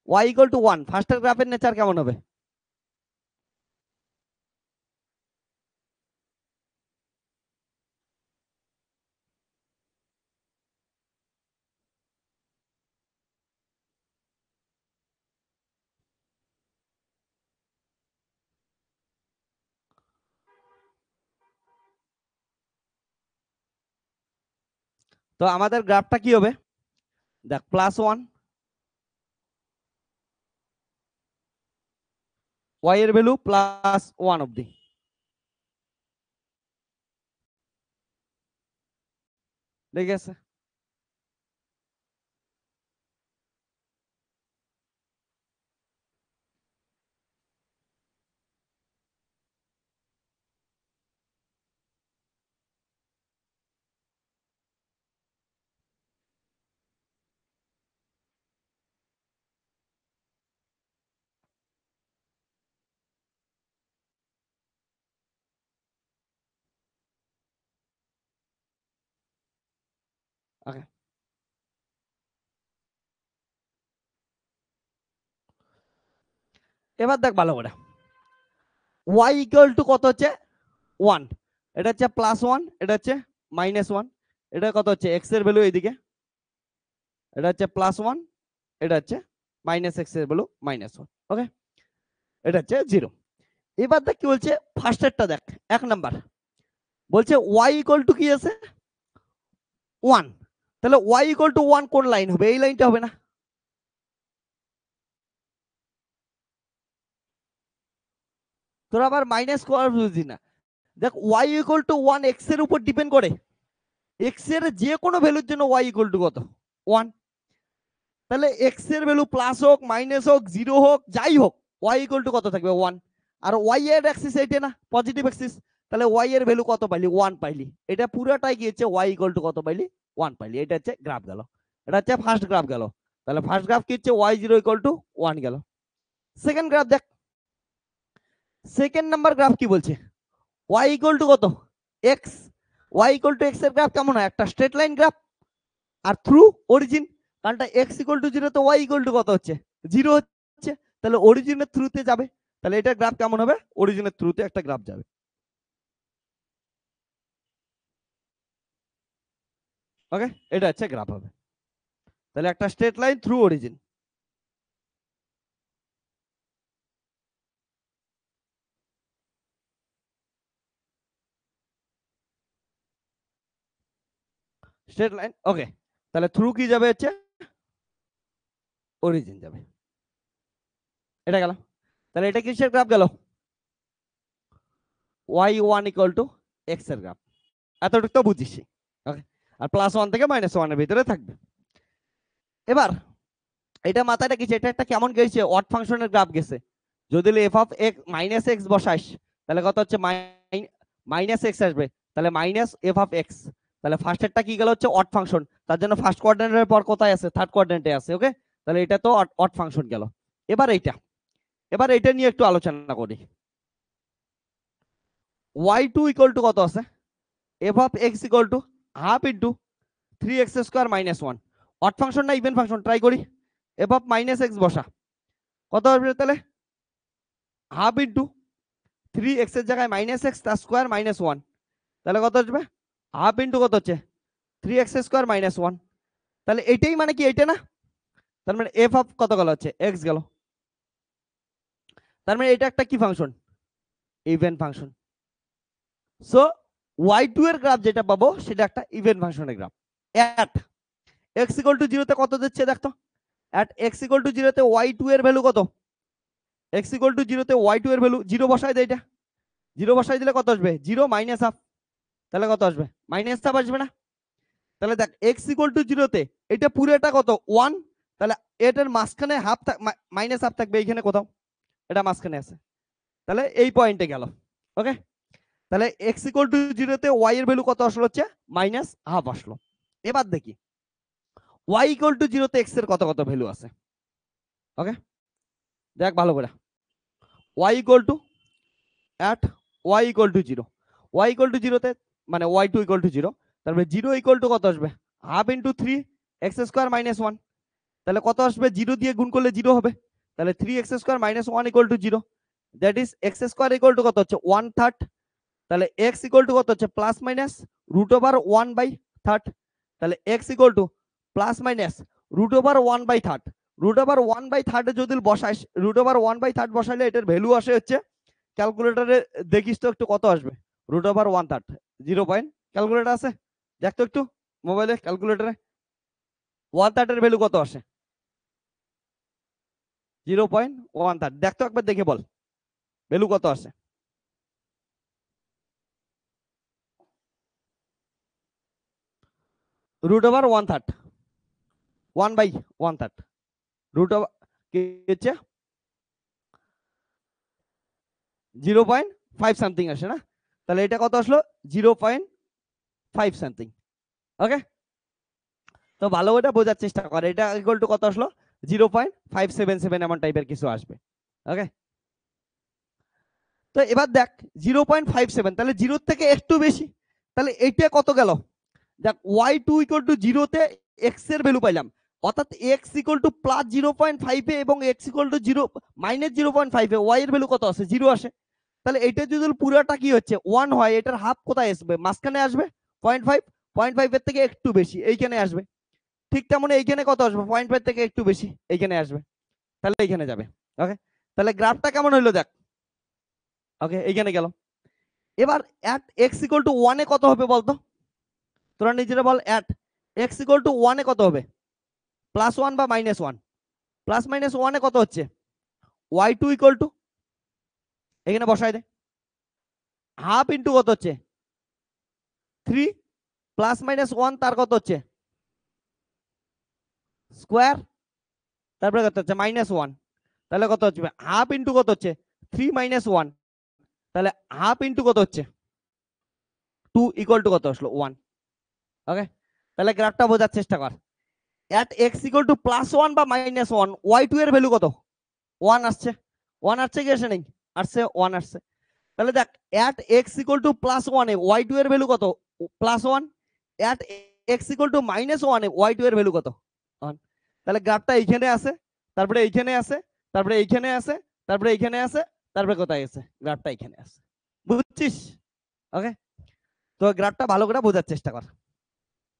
y ইকুয়াল টু 1, ফার্স্টের গ্রাফের নেচার কেমন হবে। তো আমাদের গ্রাফটা কি হবে, দেখ +1, y এর ভ্যালু +1 অবধি, ঠিক আছে। ওকে, এবার দেখ ভালো করে, y ইকুয়াল টু কত হচ্ছে 1, এটা হচ্ছে +1, এটা হচ্ছে -1, এটা কত হচ্ছে x এর ভ্যালু এইদিকে, এটা হচ্ছে +1, এটা হচ্ছে -x এর ভ্যালু -1। ওকে, এটা হচ্ছে 0। এবার দেখ কি বলছে, ফার্স্টেরটা দেখ, 1 নাম্বার বলছে y ইকুয়াল টু কি আছে 1, তাহলে y ইকুয়াল টু 1 কোন লাইন হবে, এই লাইনটা হবে না। তোরা আবার মাইনাস করার বুঝি না। দেখ y ইকুয়াল টু 1 x এর উপর ডিপেন্ড করে, x এর যে কোনো ভ্যালুর জন্য y ইকুয়াল টু কত 1, তাহলে x এর ভ্যালু প্লাস হোক মাইনাস হোক 0 হোক যাই হোক y ইকুয়াল টু কত থাকবে 1। আর y এর অ্যাক্সিস এইটা না, পজিটিভ অ্যাক্সিস, তাহলে y এর ভ্যালু কত পাইলি 1 পাইলি, এটা পুরোটাই কি হচ্ছে y ইকুয়াল টু কত পাইলি 1 পাইলি। এটা হচ্ছে গ্রাফ গেল, এটা হচ্ছে ফার্স্ট গ্রাফ গেল। তাহলে ফার্স্ট গ্রাফ কি হচ্ছে y0 ইকুয়াল টু 1 গেল। সেকেন্ড গ্রাফ দেখ, সেকেন্ড নাম্বার গ্রাফ কি বলছে, y ইকুয়াল টু কত x, y equal two x এর গ্রাফ কেমন হয়, একটা স্ট্রেট লাইন গ্রাফ। আর থ্রু অরিজিন, কারণটা x ইকুয়াল টু 0 তে y ইকুয়াল টু কত হচ্ছে 0 হচ্ছে, তাহলে অরিজিনের থ্রুতে যাবে। তাহলে এটা গ্রাফ কেমন হবে, অরিজিনের থ্রুতে একটা গ্রাফ যাবে। ওকে, এটা হচ্ছে গ্রাফ হবে। তাহলে একটা straight line through origin. Straight line, okay. তাহলে থ্রু কি যাবে হচ্ছে অরিজিন যাবে, এটা গেল। তাহলে এটা কিসের গ্রাফ গেল, y1 ইকুয়াল টু x এর গ্রাফ। এতটুকু তো বুঝিস। ওকে, আর +1 থেকে -1 এর ভিতরে থাকবে। এবার এটা মাথায় রাখিস, এটা একটা কেমন গেছে, অড ফাংশনের গ্রাফ গেছে। যদি f of x minus x বসাইস, তাহলে কত হচ্ছে মাইনাস x আসবে, তাহলে মাইনাস f অফ x। তাহলে ফার্স্টেরটা কি গেল হচ্ছে অড ফাংশন, তার জন্য ফার্স্ট কোয়াড্রেন্টের পর কোথায় আছে, থার্ড কোয়াড্রেন্টে আছে। ওকে, তাহলে এটা তো অড ফাংশন গেল। এবার এটা নিয়ে একটু আলোচনা করি। y2 ইকুয়াল টু কত আছে, f of x equal to half into 3x square minus 1। Odd function না ইভেন ফাংশন, ট্রাই করি। f অফ মাইনাস x বসা, কত আসবে তাহলে হাফ ইন্টু 3x এর জায়গায় -x তার স্কোয়ার -1, তাহলে কত আসবে হাফ ইন্টু কত হচ্ছে 3x স্কোয়ার -1। তাহলে এটাই মানে কি, এটা না, তার মানে f অফ কত গেল হচ্ছে x গেল। তার মানে এটা একটা কি function, even function. So y2 এর গ্রাফ যেটা পাবো সেটা একটা ইভেন ফাংশনের graph. At x equal to 0 তে কত দিচ্ছে দেখতো, এট x ইকুয়াল টু 0 তে y2 এর ভ্যালু কত, x ইকুয়াল টু 0 তে y2 এর ভ্যালু 0 বসাই দেয়, এটা 0 বসাই দিলে কত আসবে 0 মাইনাস হাফ, তাহলে কত আসবে মাইনাস হাফ আসবে না। তাহলে দেখ x ইকুয়াল টু 0 তে এটা পুরোটা কত 1, তাহলে এটার মাঝখানে হাফ মাইনাস হাফ থাকবে এইখানে কোথাও, এটা মাঝখানে আছে, তাহলে এই পয়েন্টে গেল। ওকে, তাহলে x ইকুয়াল টু 0 তে y এর ভ্যালু কত আসলো হচ্ছে মাইনাস হাফ আসলো। এবার দেখি y ইকুয়াল টু 0 তে x এর কত কত ভ্যালু আছে। ওকে, দেখ ভালো করে, y equal two at y equal to 0, y equal to 0 তে মানে y2 ইকুয়াল টু 0, তারপরে 0 ইকুয়াল টু কত আসবে হাফ ইন্টু 3x স্কোয়ার -1, তাহলে কত আসবে 0 দিয়ে গুণ করলে 0 হবে, তাহলে 3x square -1 equal to 0, that is x square equal to কত হচ্ছে 1/3। তাহলে x ইকুয়াল টু কত হচ্ছে প্লাস মাইনাস √1/3, তাহলে x equal to plus minus √1/3। √1/3 যদি বসাইস, √1/3 বসাইলে এটার ভ্যালু আসে হচ্ছে, ক্যালকুলেটরে দেখিস তো একটু কত আসবে, √1/3 0 পয়েন্ট, ক্যালকুলেটর আছে দেখ তো একটু মোবাইলে, ক্যালকুলেটরে 1/3 এর ভ্যালু কত আসে 0.1/3, দেখ তো একবার দেখে বল ভ্যালু কত আসে। √1/3 1/1/3 রুট ওভার কি হচ্ছে 0.5 সামথিং আসে না, তাহলে এটা কত আসলো 0.5 সামথিং। ওকে, তো ভালো করে বোঝার চেষ্টা করে, এটা ইকুয়াল টু কত আসলো 0.577 এমন টাইপের কিছু আসবে। ওকে, তো এবার দেখ 0.57, তাহলে 0 থেকে একটু বেশি, তাহলে এইটা কত গেল, দেখ y2 ইকুয়াল টু 0 তে x এর ভ্যালু পাইলাম, অর্থাৎ x ইকুয়াল টু প্লাস 0.5 এ এবং x equal to 0 minus 0.5 A y এর ভ্যালু কত আছে 0 আসে। তাহলে এটা যদি পুরোটা কি হচ্ছে 1 হয়, এটার হাফ কোথায় আসবে মাঝখানে আসবে 0.5, 0.5 এর থেকে একটু বেশি এইখানে আসবে। ঠিক তেমন এইখানে কত আসবে 0.5 থেকে একটু বেশি এইখানে আসবে, তাহলে এইখানে যাবে। ওকে, তাহলে গ্রাফটা কেমন হলো দেখ। ওকে, এইখানে গেল। এবার এট x ইকুয়াল টু 1 এ কত হবে বলতো, তোরা নিজেরা বল, এট x ইকুয়াল টু 1 এ কত হবে, +1 বা -1, +-1 এ কত হচ্ছে y2 ইকুয়াল টু, এখানে বসাই দে, হাফ ইন্টু কত হচ্ছে 3 +-1 তার কত হচ্ছে স্কোয়ার, তারপরে কত হচ্ছে -1, তাহলে কত হচ্ছে হাফ ইন্টু কত হচ্ছে 3 - 1, তাহলে হাফ ইন্টু কত হচ্ছে 2 ইকুয়াল টু কত আসলো 1। ওকে, তাহলে গ্রাফটা বোঝার চেষ্টা কর, এট x ইকুয়াল টু +1 বা -1 y2 এর ভ্যালু কত 1 আসছে, 1 আসছে কি আসে নেই, আসছে 1 আসছে। তাহলে দেখ এট x equal to +1 A y2 এর ভ্যালু কত +1, এট x equal to -1 A y2 এর ভ্যালু কত 1। তাহলে গ্রাফটা এইখানে আছে, তারপরে এইখানে আছে, তারপরে এইখানে আছে, তারপরে এইখানে আছে, তারপরে কোথায় আছে, গ্রাফটা এইখানে আছে। বুঝছিস? ওকে, তো গ্রাফটা ভালো করে বোঝার চেষ্টা কর।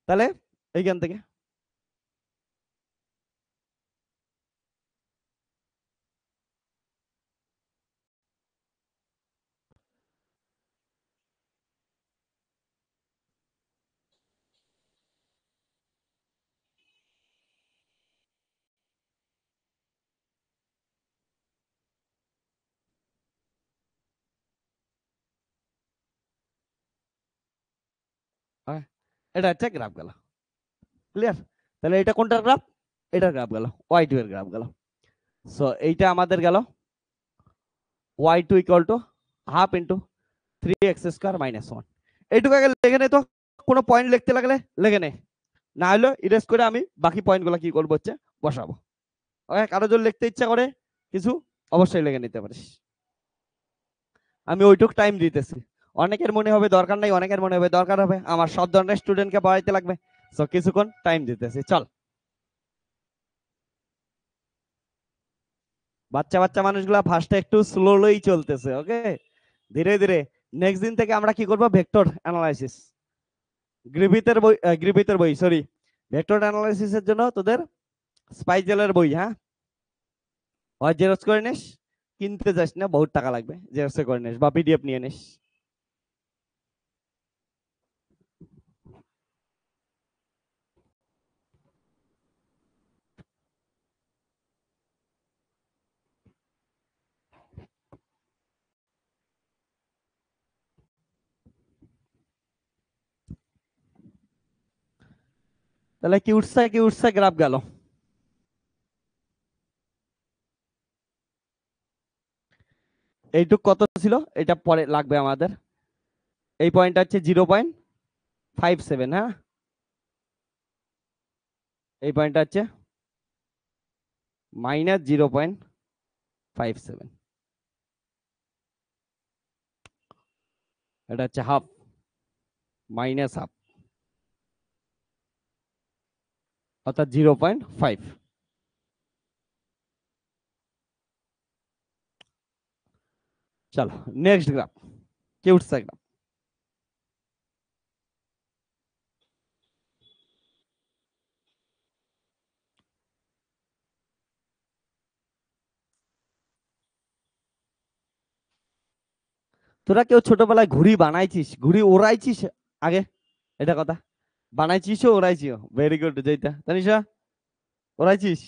তাহলে এইখান থেকে এটা হচ্ছে গ্রাফ গেল। ক্লিয়ার? তাহলে এটা কোনটার গ্রাফ? এটার গ্রাফ গেল, y2 এর গ্রাফ গেল। সো এইটা আমাদের গেল y2 equal to half into 3x square minus 1। এইটুকু আগে লেখে নে, তো কোনো পয়েন্ট লিখতে লাগলে লেখে নে, না হলে ইরেজ করে আমি বাকি পয়েন্টগুলো কি করবো হচ্ছে বসাবো। ওকে, কারো যদি লিখতে ইচ্ছা করে কিছু অবশ্যই লিখে নিতে পারিস, আমি ওইটুক টাইম দিতেছি। অনেকের মনে হবে দরকার নাই, অনেকের মনে হবে দরকার হবে, আমার সব ধরনের স্টুডেন্টকে পড়াইতে লাগবে, সো কিছুক্ষণ টাইম দিতেছি। চল, বাচ্চা বাচ্চা মানুষগুলা ফার্স্টে একটু স্লোলি চলতেছে, ওকে, ধীরে ধীরে। নেক্সট দিন থেকে আমরা কি করব, ভেক্টর অ্যানালাইসিস, গ্রিফিথের বই সরি, ভেক্টর অ্যানালাইসিসের জন্য তোদের স্পাইজেলের বই, হ্যাঁ, হয় জেরক্স করে নিস, কিনতে যাস না, বহুত টাকা লাগবে, জেরক্স করে নিস বা পিডিএফ নিয়ে নিস। তাহলে কি উঠছে গ্রাফ গেল। এইটুক কত ছিল, এটা পরে লাগবে আমাদের। এই পয়েন্টটা হচ্ছে 0.57, হ্যাঁ, এই পয়েন্টটা হচ্ছে -0.57, এটা হচ্ছে হাফ, মাইনাস হাফ, অর্থাৎ 0.5। চলো নেক্সট গ্রাফ, কি উঠছে গ্রাফ। তোরা কেউ ছোটবেলায় ঘুড়ি বানাইছিস, ঘুড়ি ওড়াইছিস আগে, এটা কথা, বানাইছিস ওড়াইছিও, ভেরি গুড জয়িতা, তানিশা ওড়াইছিস?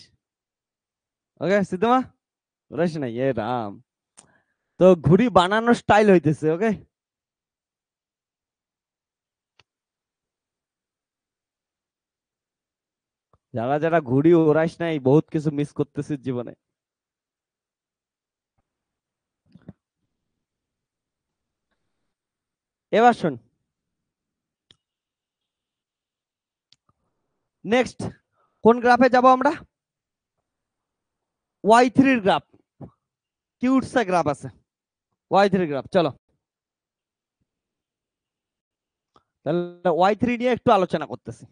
ওকে সিদ্ধমা, ওড়াইছ নাই, এ রাম। তো ঘুড়ি বানানোর স্টাইল হইতেছে, ওকে, যারা যারা ঘুড়ি ওড়াইস নাই বহুত কিছু মিস করতেছিস জীবনে। এবার শোন, নেক্সট কোন গ্রাফে যাব আমরা, y3 এর গ্রাফ, কিউটসা গ্রাফ আছে, y3 গ্রাফ। চলো তাহলে y3 নিয়ে একটু আলোচনা করতেছি।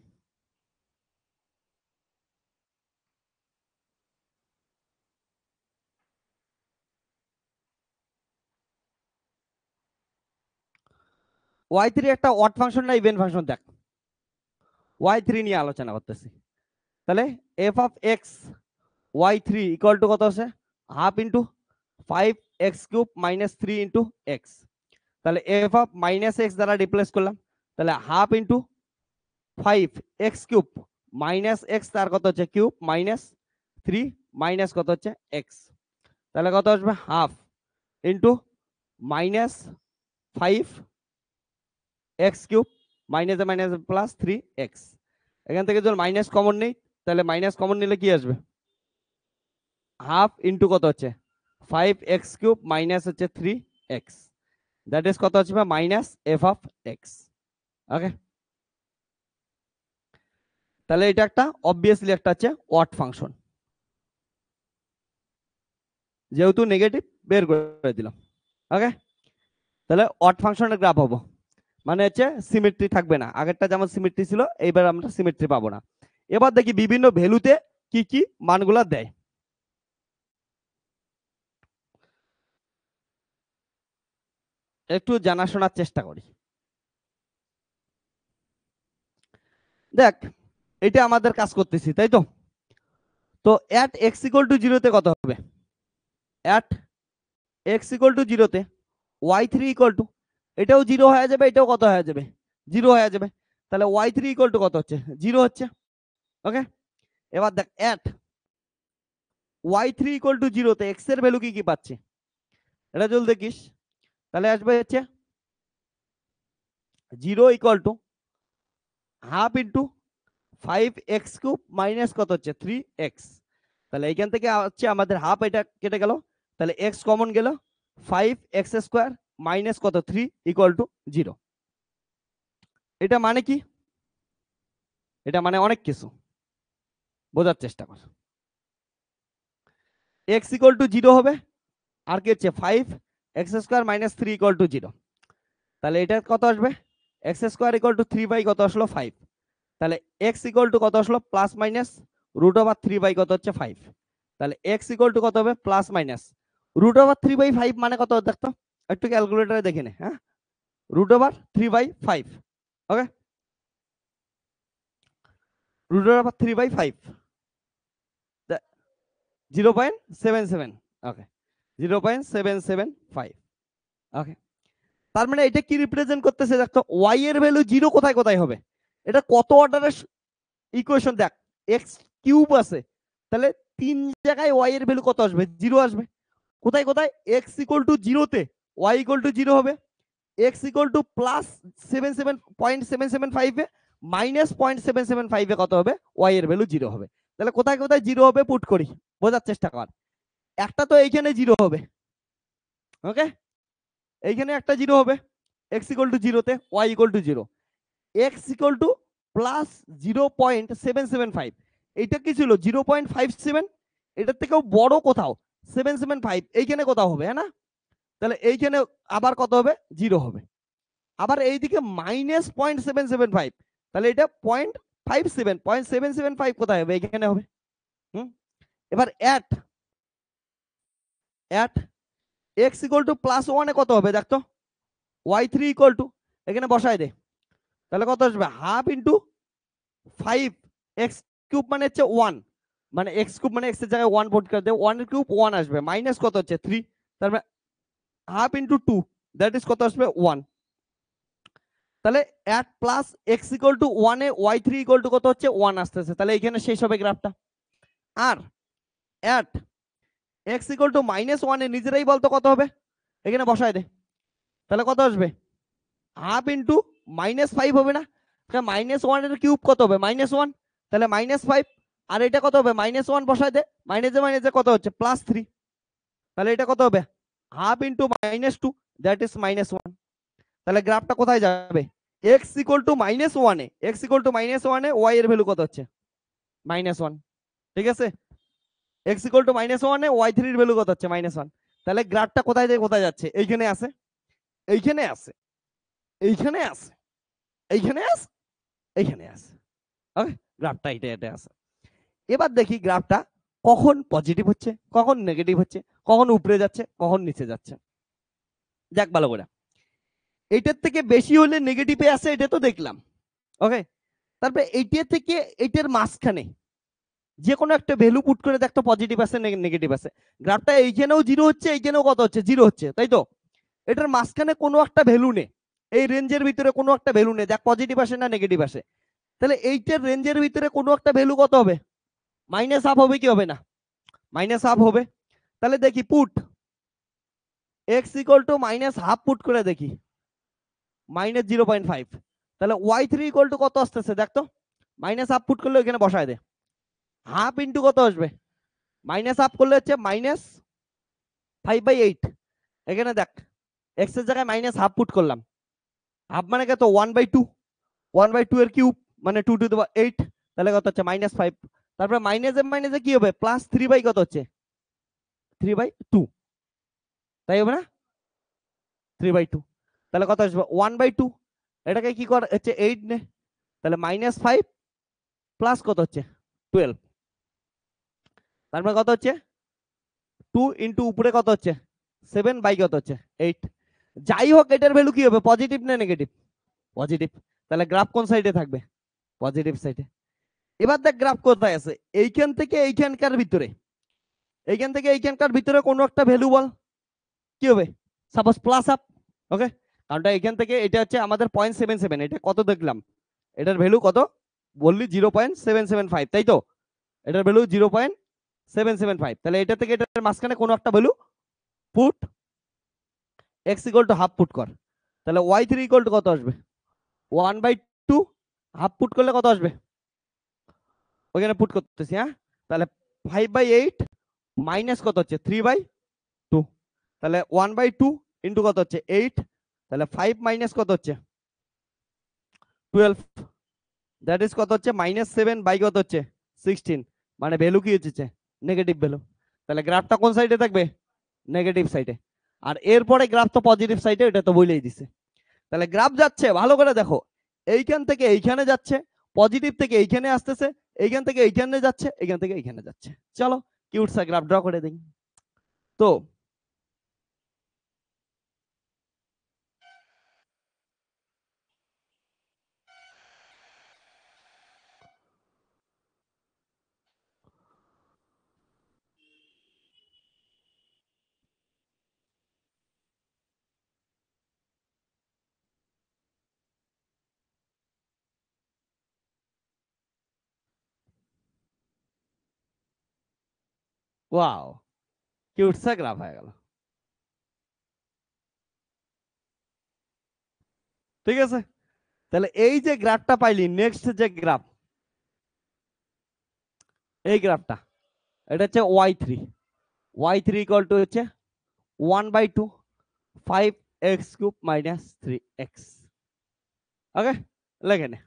y3 একটা অড ফাংশন না ইভেন ফাংশন, দেখ y3 নিয়ে আলোচনা করতেছি। তাহলে f of x y3 equal to কত আছে, half into 5x³ minus 3 into x. তাহলে f অফ মাইনাস এক্স দ্বারা রিপ্লেস করলাম, তাহলে half into 5x³ minus x, তার কত হচ্ছে কিউব, মাইনাস 3 মাইনাস কত হচ্ছে এক্স, তাহলে কত আসবে half into minus 5x³ minus minus plus 3x। এখান থেকে যদি মাইনাস কমন নেই, তাহলে মাইনাস কমন নিলে কি আসবে, হাফ ইন্টু কত হচ্ছে 5x³ মাইনাস হচ্ছে 3x, দ্যাট ইজ কত হচ্ছে মাইনাস f অফ x। ওকে, তাহলে এটা একটা অবভিয়াসলি একটা হচ্ছে অড ফাংশন, যেহেতু নেগেটিভ বের করে দিলাম। ওকে, তাহলে অড ফাংশনের গ্রাফ হবো। মানে হচ্ছে সিমেট্রি থাকবে না, আগেরটা যেমন সিমেট্রি ছিল এইবার আমরা সিমেট্রি পাবো না। এবার দেখি বিভিন্ন ভ্যালুতে কি কি মানগুলা দেয়। একটু জানাশোনার চেষ্টা করি। দেখ, এটা আমাদের কাজ করতেছি তাই তো। তো অ্যাট এক্স ইকুয়াল টু জিরোতে কত হবে? অ্যাট এক্স ইকুয়াল টু জিরোতে ওয়াই থ্রি ইকুয়াল টু, এটাও জিরো হয়ে যাবে, এটাও কত হয়ে যাবে? জিরো হয়ে যাবে। তাহলে ওয়াই থ্রি ইকুয়াল টু কত হচ্ছে? জিরো হচ্ছে। ওকে, এবার দেখ at Y three equal to জিরোতে এক্স এর ভ্যালু কি কি পাচ্ছে, এটা যদি দেখিস তাহলে আসবে হচ্ছে zero equal to half into five X cube minus কত হচ্ছে? Three X. তাহলে এইখান থেকে হচ্ছে আমাদের হাফ, এটা কেটে গেল, তাহলে এক্স কমন গেল, ফাইভ এক্স স্কোয়ার মাইনাস কত? Three equal to zero. এটা মানে কি? এটা মানে অনেক কিছু, বোঝার চেষ্টা কর। এক্স ইকুয়াল টু জিরো হবে, আর কি হচ্ছে? Five X square minus three equal to zero. তাহলে এটা কত আসবে? X square equal to three by কত আসলো? ফাইভ। তাহলে এক্স ইকুয়াল টু কত আসলো? Plus minus root over three by কত হচ্ছে? ফাইভ। তাহলে এক্স ইকুয়াল টু কত হবে? Plus minus root over three by five মানে কত দেখতো, একটু ক্যালকুলেটারে দেখে নে। হ্যাঁ, root over three by five. Okay, root over three by five, 0.77। Okay, 0.775। Okay, তার মানে এটা কি রিপ্রেজেন্ট করতেছে দেখতো? ওয়াই এর ভ্যালু জিরো কোথায় কোথায় হবে? এটা কত অর্ডারের ইকুয়েশন দেখ, এক্স কিউব আছে, তাহলে তিন জায়গায় ওয়াই এর ভ্যালু কত আসবে? জিরো আসবে। কোথায় কোথায়? এক্স ইকুয়াল টু জিরোতে ওয়াই ইকুয়াল টু জিরো হবে, X equal to plus 77.775 A minus 0.775 এ কত হবে? ওয়াই এর ভ্যালু জিরো হবে। তাহলে কোথায় কোথায় জিরো হবে পুট করি, বোঝার চেষ্টা কর। একটা তো এইখানে জিরো হবে। ওকে, এইখানে একটা জিরো হবে, এক্স ইকুয়াল টু জিরোতে Y equal to zero, X equal to plus 0.775, এইটা কি ছিল? 0.57, এটার থেকেও বড় কোথাও 775 এইখানে কোথাও হবে, হ্যাঁ না? তাহলে এইখানে আবার কত হবে? জিরো হবে। আবার এইদিকে মাইনাস 0.775, তাহলে এটা 0.57, 0.775 কোথায় হবে? এখানে হবে। এবার at x equal to plus ওয়ানে কত হবে দেখতো? ওয়াই থ্রি ইকুয়াল টু, এখানে বসাই দে, তাহলে কত আসবে? Half into five X cube মানে হচ্ছে ওয়ান, মানে এক্স কিউব মানে এক্স এর জায়গায় ওয়ান পুট করে দে, ওয়ান এর কিউব ওয়ান আসবে, মাইনাস কত হচ্ছে? থ্রি, তারপরে half into two, that is কত আসবে? ওয়ান। তাহলে at plus x equal to ওয়ানে ওয়াই থ্রি ইকুয়াল টু কত হচ্ছে? ওয়ান আসতেছে, তাহলে এখানে শেষ হবে গ্রাফটা। আর at x equal to minus ওয়ানে নিজেরাই বলতো কত হবে, এখানে বসায় দে, তাহলে কত আসবে? হাফ ইন্টু মাইনাস ফাইভ হবে না? মাইনাস ওয়ান এর কিউব কত হবে? মাইনাস ওয়ান, তাহলে মাইনাস ফাইভ, আর এটা কত হবে? মাইনাস ওয়ান বসায় দে, মাইনাসে মাইনাসে কত হচ্ছে? প্লাস থ্রি, তাহলে এটা কত হবে? Half into minus two, that is minus one. তাহলে গ্রাফটা কোথায় যাবে? এক্স ইকুয়াল টু মাইনাস ওয়ানে, এক্স ইকুয়াল টু মাইনাস ওয়ানে ওয়াই এর ভ্যালু কত হচ্ছে? Minus one. ঠিক আছে, এক্স ইকুয়াল টু মাইনাস ওয়ানে ওয়াই থ্রির ভ্যালু কত হচ্ছে? Minus one. তাহলে গ্রাফটা কোথায় যায় কোথায় যাচ্ছে? এইখানে আছে, এইখানে আছে, এইখানে আছে, এইখানে আছে, এইখানে আছে। ওকে, গ্রাফটা এটা এটা আছে। এবার দেখি গ্রাফটা কখন পজিটিভ হচ্ছে, কখন নেগেটিভ হচ্ছে, কখন উপরে যাচ্ছে, কখন নিচে যাচ্ছে। যাক ভালো করে, এইটার থেকে বেশি হলে নেগেটিভে আসে, এটা তো দেখলাম। ওকে, তারপরে এইটার থেকে এইটার মাঝখানে যে কোনো একটা ভ্যালু পুট করে দেখতো পজিটিভ আছে নেগেটিভ আছে। গ্রাফটা এইখানেও জিরো হচ্ছে, এইখানেও কত হচ্ছে? জিরো হচ্ছে, তাই তো? এটার মাঝখানে কোনো একটা ভ্যালু নেই, এই রেঞ্জের ভিতরে কোনো একটা ভ্যালু নেই, দেখ পজিটিভ আসে না নেগেটিভ আসে। তাহলে এইটার রেঞ্জের ভিতরে কোনো একটা ভ্যালু কত হবে? মাইনাস হাফ হবে কি হবে না? মাইনাস হাফ হবে। তাহলে দেখি put x equal to minus half put করে দেখি, মাইনাস 0.5। তাহলে ওয়াই থ্রি ইকুয়াল টু কত আসতেছে দেখতো? মাইনাস হাফ পুট করলে এখানে বসায় দে, হাফ ইন্টু কত আসবে? মাইনাস হাফ করলে হচ্ছে মাইনাস 5/8। এখানে দেখ এক্স এর জায়গায় মাইনাস হাফ পুট করলাম, হাফ মানে কত? 1/2, 1/2 এর কিউব মানে 2 টু দি পাওয়ার 8, তাহলে কত হচ্ছে? -5। তারপরে মাইনাসে মাইনাসে কি হবে? প্লাস 3 কত হচ্ছে? 3/2, তাই হবে না? 3/2, তাহলে কত আসবে? 1/2। এটাকে কি কর হচ্ছে 8 নে, তাহলে -5 প্লাস কত হচ্ছে 12, তার মানে কত হচ্ছে 2 ইনটু উপরে কত হচ্ছে 7 বাই কত হচ্ছে 8। যাই হোক এটার ভ্যালু কি হবে, পজিটিভ না নেগেটিভ? পজিটিভ। তাহলে গ্রাফ কোন সাইডে থাকবে, পজিটিভ সাইডে। এবার দেখ গ্রাফ কোথায় আছে, এইখান থেকে এইখানকার ভিতরে, এইখান থেকে এইখানকার ভিতরে কোনো একটা ভ্যালু বল, কি হবে, সাপোজ প্লাস আপ। ওকে, কারণটা এখান থেকে এটা হচ্ছে আমাদের 0.77, এটা কত দেখলাম, এটার ভ্যালু কত বললি 0.775, তাই তো? এটার ভ্যালু 0.775, তাহলে এটা থেকে এটার মাঝখানে কোনো একটা value put x equal to half put কর, তাহলে y3 ইকুয়াল টু কত আসবে 1/2, হাফ পুট করলে কত আসবে, ওইখানে পুট করতেছি, হ্যাঁ। তাহলে 5/8 মাইনাস কত হচ্ছে 3/2, তাহলে 1/2 ইন্টু কত হচ্ছে 8, তাহলে 5 মাইনাস কত হচ্ছে 12, দ্যাট ইজ কত হচ্ছে -7 বাই কত হচ্ছে 16, মানে ভ্যালু কি হচ্ছে নেগেটিভ ভ্যালু। তাহলে গ্রাফটা কোন সাইডে থাকবে, নেগেটিভ সাইডে। আর এরপরে গ্রাফ তো পজিটিভ সাইডে, এটা তো বলেই দিছে। তাহলে গ্রাফ যাচ্ছে ভালো করে দেখো, এইখান থেকে এইখানে যাচ্ছে, পজিটিভ থেকে এইখানে আসতেছে, এইখান থেকে এইখানে যাচ্ছে, এইখান থেকে এইখানে যাচ্ছে। চলো কিউট সা গ্রাফ ড্র করে দিই। তো ওয়াও, কিউট সা গ্রাফ হয়ে গেল। ঠিক আছে, তাহলে এই যে গ্রাফটা পাইলি, নেক্সট যে গ্রাফ, এই গ্রাফটা, এটা হচ্ছে y3 ইকুয়াল টু হচ্ছে 1/2 5x³ - 3x। ওকে, লেখে নে।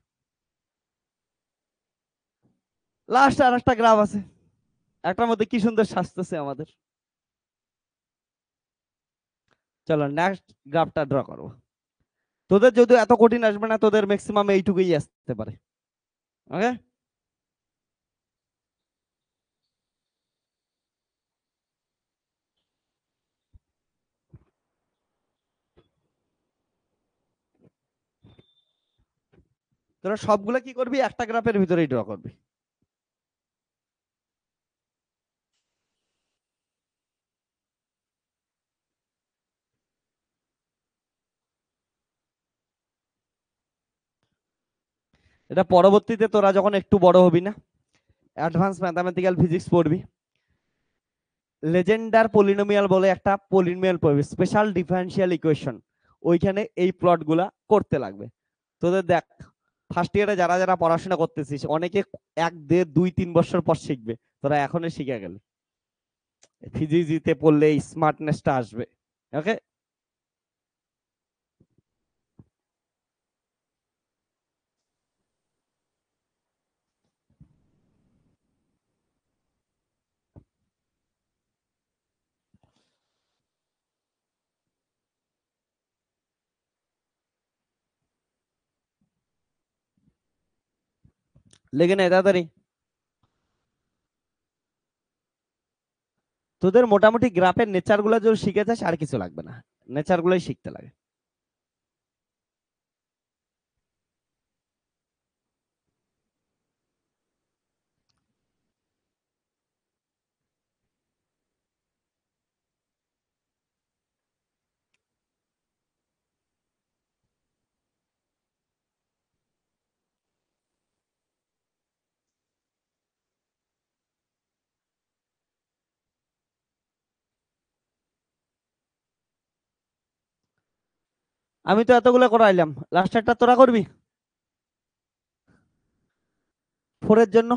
লাস্ট আর একটা গ্রাফ আছে, একটার মধ্যে কি সুন্দর সাজতেছে আমাদের। চলো নেক্সট গ্রাফটা ড্র করবো। তোদের যদিও এত কঠিন আসবে না, তোদের ম্যাক্সিমাম এইটুকুই আসতে পারে। ওকে, তোরা সবগুলো কি করবি, একটা গ্রাফের ভিতরেই ড্র করবি। এটা পরবর্তীতে তোরা যখন একটু বড় হবি না, অ্যাডভান্স ম্যাথামেটিক্যাল ফিজিক্স পড়বি, লেজেন্ডার পলিনোমিয়াল বলে একটা পলিনোমিয়াল পড়বি, স্পেশাল ডিফারেন্সিয়াল ইকুয়েশন, ওইখানে এই প্লট গুলা করতে লাগবে। তোদের দেখ ফার্স্ট ইয়ারে যারা যারা পড়াশোনা করতেছিস, অনেকে 1, 1, 2, 3 বছর পর শিখবে, তোরা এখনই শিখে গেলে, ফিজিক্সিতে পড়লে এই স্মার্টনেসটা আসবে। ওকে, লেগে নে তাড়াতাড়ি। তোদের মোটামুটি গ্রাফের নেচার গুলো যদি শিখে যাস আর কিছু লাগবে না, নেচার গুলোই শিখতে লাগে। আমি তো এতগুলো করাইলাম, লাস্ট একটা তোরা করবি 4 এর জন্য।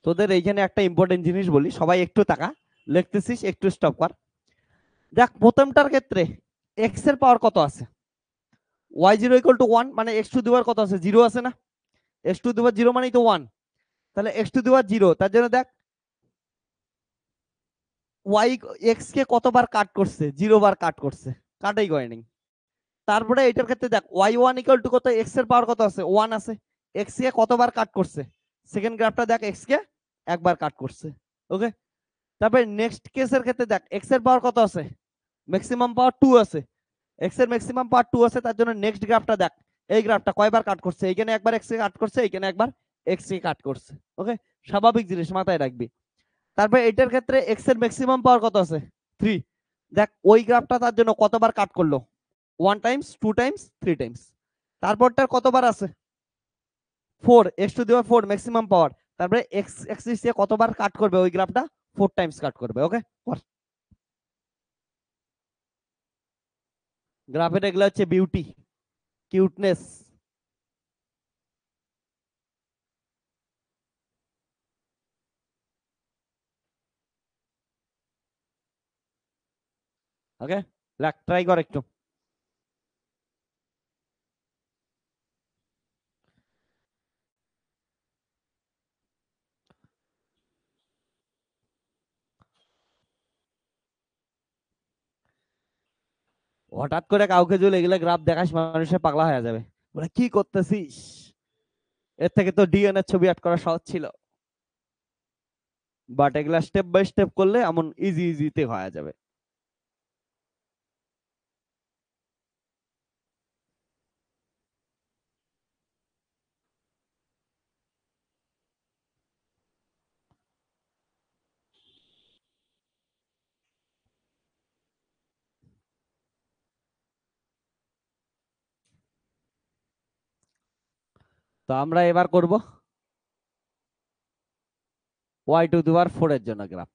তোদের এইখানে একটা ইম্পর্টেন্ট জিনিস বলি, সবাই একটু তাকা, লিখতেছিস একটু স্টপ কর। দেখ প্রথমটার ক্ষেত্রে x এর পাওয়ার কত আছে, y0 ইকুয়াল টু 1, মানে x টু দি পাওয়ার কত আছে, 0 আছে না, x টু দি পাওয়ার 0 মানেই তো 1, তাহলে x টু দি পাওয়ার 0, তার জন্য দেখ y x কে কতবার কাট করছে, 0 বার কাট করছে, কাটাই করেনি। তারপরে এটার ক্ষেত্রে দেখ y1 ইকুয়াল টু কত, x এর পাওয়ার কত আছে, 1 আছে, x কে কতবার কাট করছে, সেকেন্ড গ্রাফটা দেখ x কে একবার কাট করছে। ওকে, তারপরে নেক্সট কেসের ক্ষেত্রে দেখ x এর পাওয়ার কত আছে, ম্যাক্সিমাম পাওয়ার 2 আছে, x এর ম্যাক্সিমাম পাওয়ার 2 আছে, তার জন্য নেক্সট গ্রাফটা দেখ এই গ্রাফটা কয়বার কাট করছে, এইখানে একবার x কে কাট করছে, এইখানে একবার x কে কাট করছে। ওকে, স্বাভাবিক জিনিস মাথায় রাখবি। তারপরে এটার ক্ষেত্রে x এর ম্যাক্সিমাম পাওয়ার কত আছে, 3, দেখ ওই গ্রাফটা তার জন্য কতবার কাট করলো, 1 টাইমস, 2 টাইমস, 3 টাইমস। তারপরটার কতবার আছে, 4, x two the power 4 maximum power, তারপরে x অ্যাক্সিস দিয়ে কতবার কাট করবে ওই গ্রাফটা, 4 টাইমস কাট করবে। ওকে, গ্রাফের এগুলো হচ্ছে বিউটি, কিউটনেস। ওকে, লাগ ট্রাই কর একটু। হঠাৎ করে কাউকে যদি এগুলা গ্রাফ দেখাস মানুষের পাগলা হয়ে যাবে, বলে কি করতেছিস, এর থেকে তো ডিএনএ ছবি আট করা সহজ ছিল। বাট এগুলা স্টেপ বাই স্টেপ করলে এমন ইজি ইজিতে হয়ে যাবে। তো আমরা এবার করব y টু দি পাওয়ার 4 এর জন্য গ্রাফ।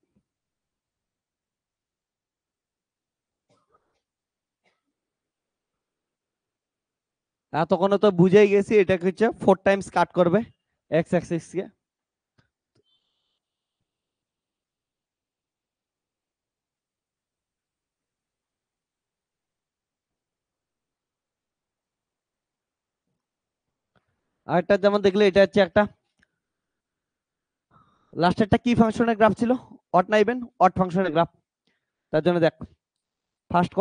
এতক্ষণ তো বুঝেই গেছি এটা হচ্ছে 4 টাইমস কাট করবে এক্স অ্যাক্সিস কে। আরেকটা যেমন দেখলে এটা হচ্ছে একটা লাস্টেরটা কি ফাংশনের গ্রাফ ছিল, অড না ইভেন, অড ফাংশনের গ্রাফ। তার জন্য দেখ ফার্স্ট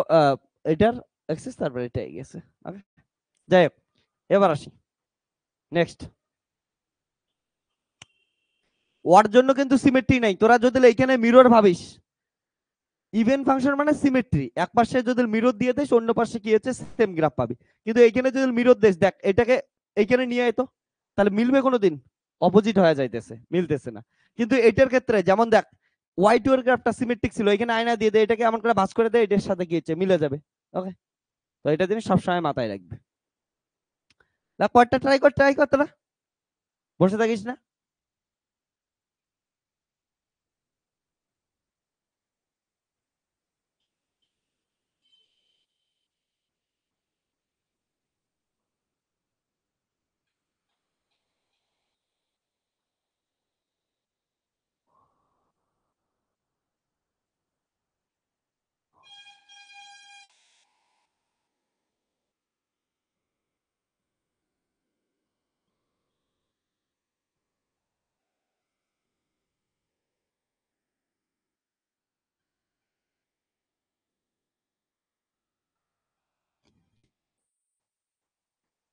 এটার অ্যাক্সিস, তারপর এটা গেছে। ওকে, যাই হোক, এবার আসি নেক্সট। ওর জন্য কিন্তু সিমেট্রি নাই, তোরা যদি এইখানে মিরর ভাবিস, ইভেন ফাংশন মানে সিমেট্রি, এক পাশে যদি মিরর দিয়ে দেস অন্য পাশে কি হচ্ছে সেম গ্রাফ পাবি। কিন্তু এইখানে যদি মিরর দেস, দেখ এটাকে এইখানে নিয়ে আয় তো, তাহলে মিলবে কোনোদিন, অপোজিট হয়ে যাইতেছে, মিলতেছে না। কিন্তু এটার ক্ষেত্রে যেমন দেখ ওয়াই টু এর গ্রাফটা সিমেট্রিক ছিল, এখানে আয়না দিয়ে দেয়, এটাকে এমন করে ভাঁজ করে দেয়, এটার সাথে কি হচ্ছে মিলে যাবে। ওকে, তো এটা জিনিস সবসময় মাথায় রাখবে। দেখ কয়েকটা ট্রাই কর, ট্রাই কর, তোরা বসে থাকিস না।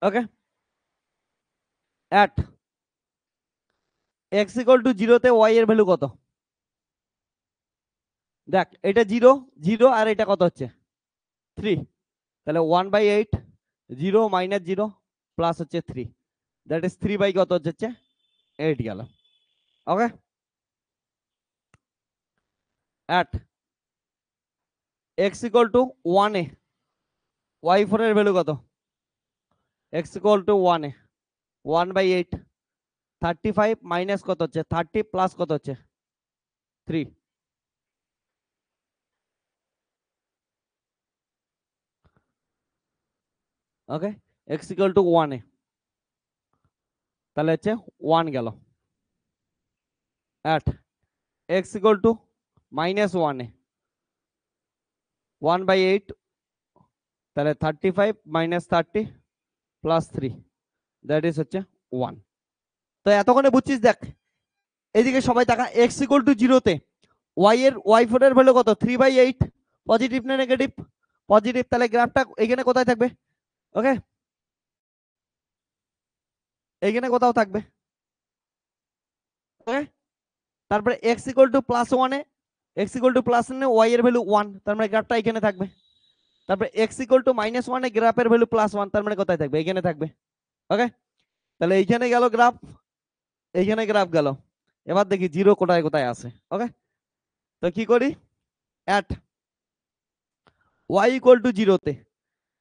ওকে, অ্যাট এক্স ইকুয়াল টু 0 তে ওয়াই এর ভ্যালু কত, দেখ এটা 0 0 আর এটা কত হচ্ছে 3, তাহলে 1/8, 0 মাইনাস 0 প্লাস হচ্ছে 3, দ্যাট ইজ 3 বাই কত হচ্ছে 8 গেল। Okay, at x equal to 1 এ y4 এর ভ্যালু কত, x ইকুয়াল টু 1 এ 1/8, 35 মাইনাস কত হচ্ছে 30 প্লাস কত হচ্ছে 3। ওকে, x ইকুয়াল টু 1 এ, তাহলে হচ্ছে 1 গেল। অ্যাট x ইকুয়াল টু -1 এ 1/8 তাহলে 35 - 30 + 3 দ্যাট ইজ হচ্ছে 1। তো এতক্ষণে বুঝছিস? দেখ এদিকে সবাই দেখা, x = 0 তে y4 এর ভ্যালু কত? 3/8। পজিটিভ না নেগেটিভ? পজিটিভ। তাহলে গ্রাফটা এখানে কোথায় থাকবে? ওকে, এইখানে কোথাও থাকবে। ওকে, তারপরে x = +1 এ y এর ভ্যালু 1, তার মানে গ্রাফটা এখানে থাকবে। তারপরে x = -1 এ গ্রাফের ভ্যালু +1, তার মানে কোথায় থাকবে? এখানে থাকবে। ওকে, তাহলে এইখানে গেল গ্রাফ, এইখানে গ্রাফ গেল। এবার দেখি জিরো কোথায় কোথায় আছে। ওকে, তো কি করি? অ্যাট y = 0 তে,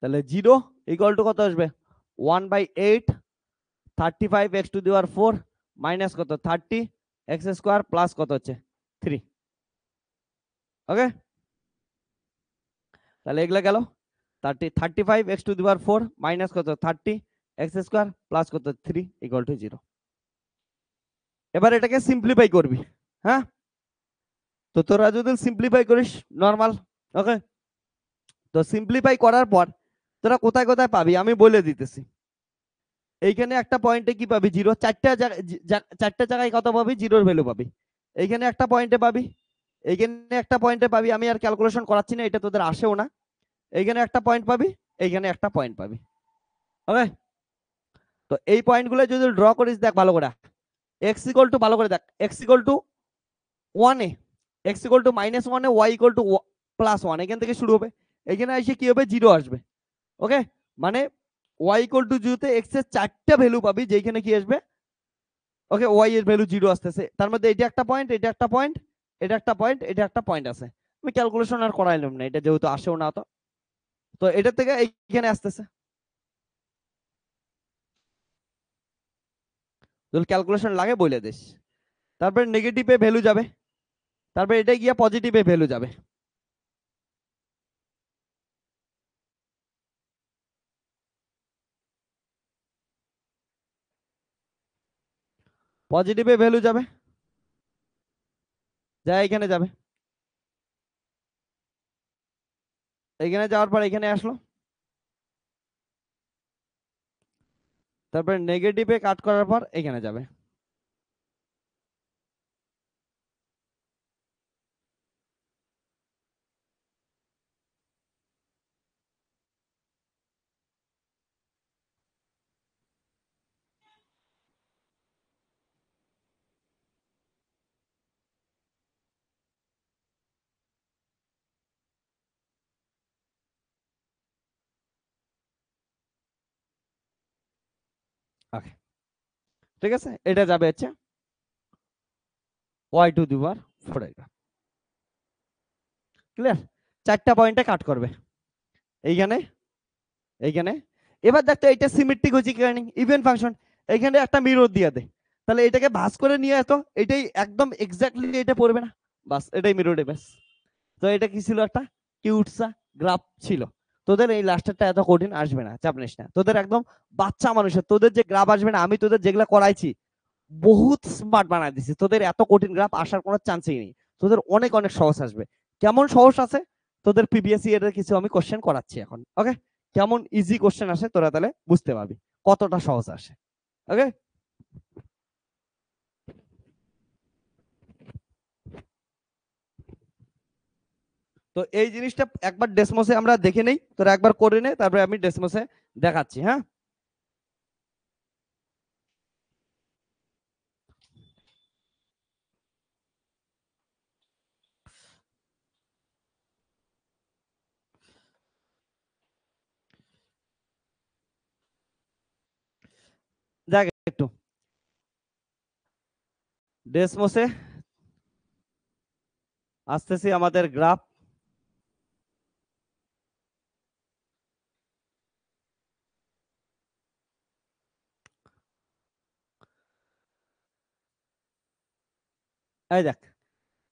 তাহলে 0 = কত আসবে? 1/8 35x⁴ মাইনাস কত 30 x² প্লাস কত হচ্ছে 3। ওকে, তাহলে এগুলা গেল 35x⁴ মাইনাস কত 30 x² প্লাস কত 3 = 0। এবার এটাকে সিম্পলিফাই করবি। হ্যাঁ, তো তোরা যদি সিম্পলিফাই করিস নরমাল। ওকে, তো সিম্পলিফাই করার পর তোরা কোথায় কোথায় পাবি আমি বলে দিতেছি। এইখানে একটা পয়েন্টে কি পাবি? 0। চারটা জায়গায় কত পাবি? জিরোর ভ্যালু পাবি। এইখানে একটা পয়েন্টে পাবি, এইখানে একটা পয়েন্টে পাবি। আমি আর ক্যালকুলেশন করাচ্ছি না, এটা তোদের আসেও না। এইখানে একটা পয়েন্ট পাবি, এইখানে একটা পয়েন্ট পাবি। ওকে, তো এই পয়েন্টগুলো যদি ড্র করিস, দেখ ভালো করে x = ভালো করে দেখ, x = 1 এ x = -1 এ y = +1, এখান থেকে শুরু হবে। এখানে এসে কি হবে? 0 আসবে। ওকে, মানে y = 0 তে x এর চারটা ভ্যালু পাবি, যেখানে কি আসবে? ওকে, y এর ভ্যালু 0 আসতেছে। তার মধ্যে এটা একটা পয়েন্ট, এটা একটা পয়েন্ট, এটা একটা পয়েন্ট, এটা একটা পয়েন্ট আছে। আমি ক্যালকুলেশন আর করাইলাম না, এটা যেহেতু আসেও না। তো তো এটা থেকে এইখানে আসতেছে। যদি ক্যালকুলেশন লাগে বলে দিস। তারপরে নেগেটিভে ভ্যালু যাবে, তারপরে এটা গিয়ে পজিটিভে ভ্যালু যাবে। পজিটিভে ভ্যালু যাবে, যা এখানে যাবে। এখানে যাওয়ার পর এখানে আসলো, তারপরে নেগেটিভে কাট করার পর এখানে যাবে। ওকে, ঠিক আছে, এটা যাবে হচ্ছে y⁴ এর। ক্লিয়ার? চারটা পয়েন্টে কাট করবে, এইখানে, এইখানে। এবার দেখতো এটা সিমেট্রিক হচ্ছে কি ইভেন ফাংশন। এখানে একটা মিরর দিয়ে দে, তাহলে এটাকে ভাঁজ করে নিয়ে আসতো, এটাই একদম এক্স্যাক্টলি এটা পড়বে না? বাস, এটাই মিরর ইমেজ। তো এটা কি ছিল? একটা কিউটসা গ্রাফ ছিল। তোদের এই লাস্টেরটা এত কঠিন আসবে না, চাপ নিস না। তোদের একদম বাচ্চা মানুষের, তোদের যে গ্রাফ আসবে না, আমি তোদের যেগুলা করাইছি বহুত স্মার্ট বানাই দিছি। তোদের এত কঠিন গ্রাফ আসার কোনো চান্সই নেই। তোদের অনেক অনেক সহজ আসবে। কেমন সহজ আছে? তোদের প্রিভিয়াস ইয়ারের কিছু আমি কোশ্চেন করাচ্ছি এখন। ওকে, কেমন ইজি কোশ্চেন আসে তোরা তাহলে বুঝতে পারবি কতটা সহজ আসে। ওকে, তো এই জিনিসটা একবার ডেসমোসে আমরা দেখে নেই, তোরা একবার করে নে, তারপরে আমি ডেসমোসে দেখাচ্ছি। হ্যাঁ, দেখ একটু ডেসমোসে আসতেছি, আমাদের গ্রাফ। এই দেখ,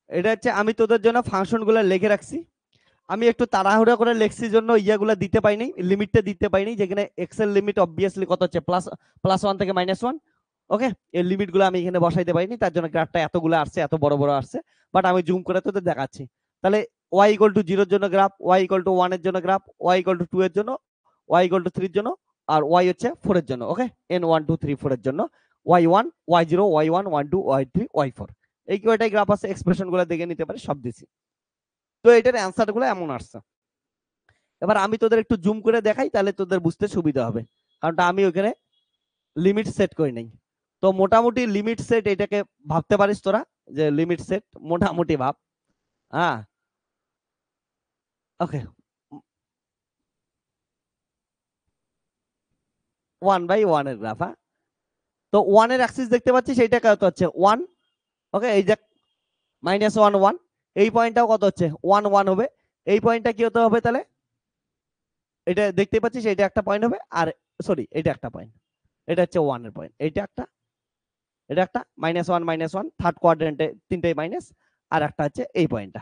এটা হচ্ছে আমি তোদের জন্য ফাংশন গুলো লিখে রাখছি। আমি একটু তাড়াহুড়া করে লেখছি জন্য ইয়াগুলা দিতে পাইনি, লিমিটটা দিতে পাইনি। যেখানে এক্স এর লিমিট অবভিয়াসলি কত হচ্ছে? +1 থেকে -1। ওকে, এই লিমিট গুলো আমি এখানে বসাইতে পারিনি, তার জন্য গ্রাফটা এতগুলো আসছে, এত বড় বড় আসছে। বাট আমি জুম করে তোদের দেখাচ্ছি। তাহলে ওয়াই ইকুয়াল টু 0 এর জন্য গ্রাফ, ওয়াই ইকুয়াল টু 1 এর জন্য গ্রাফ, ওয়াই ইকুয়াল টু 2 এর জন্য, ওয়াই ইকুয়াল টু 3 এর জন্য, আর ওয়াই হচ্ছে 4 এর জন্য। ওকে, n 1 2 3 4 এর জন্য y1 y0 y1 y2 y3 y4 এই কয়টাই গ্রাফ আছে, এক্সপ্রেশন গুলো দেখে নিতে পারে, সব দিছি। তো এটার অ্যান্সার গুলো এমন আসছে। এবার আমি তোদের একটু জুম করে দেখাই, তাহলে তোদের বুঝতে সুবিধা হবে, কারণ আমি ওখানে লিমিট সেট করি নাই। তো মোটামুটি লিমিট সেট এটাকে ভাবতে পারিস তোরা, যে লিমিট সেট মোটামুটি ভাব। হ্যাঁ, ওকে, 1/1 এর গ্রাফ। হ্যাঁ, তো 1 এর অ্যাক্সিস দেখতে পাচ্ছিস, এইটা কত হচ্ছে 1। ওকে, এই যে -1 1, এই পয়েন্টটাও কত হচ্ছে 1 1 হবে। এই পয়েন্টটা কি হতে হবে তাহলে, এটা দেখতে পাচ্ছিস, এটা একটা পয়েন্ট হবে, আর সরি এটা একটা পয়েন্ট, এটা হচ্ছে 1 এর পয়েন্ট, এইটা একটা, এটা একটা -1 -1 থার্ড কোয়াড্রেন্টে তিনটাই মাইনাস, আর একটা হচ্ছে এই পয়েন্টটা।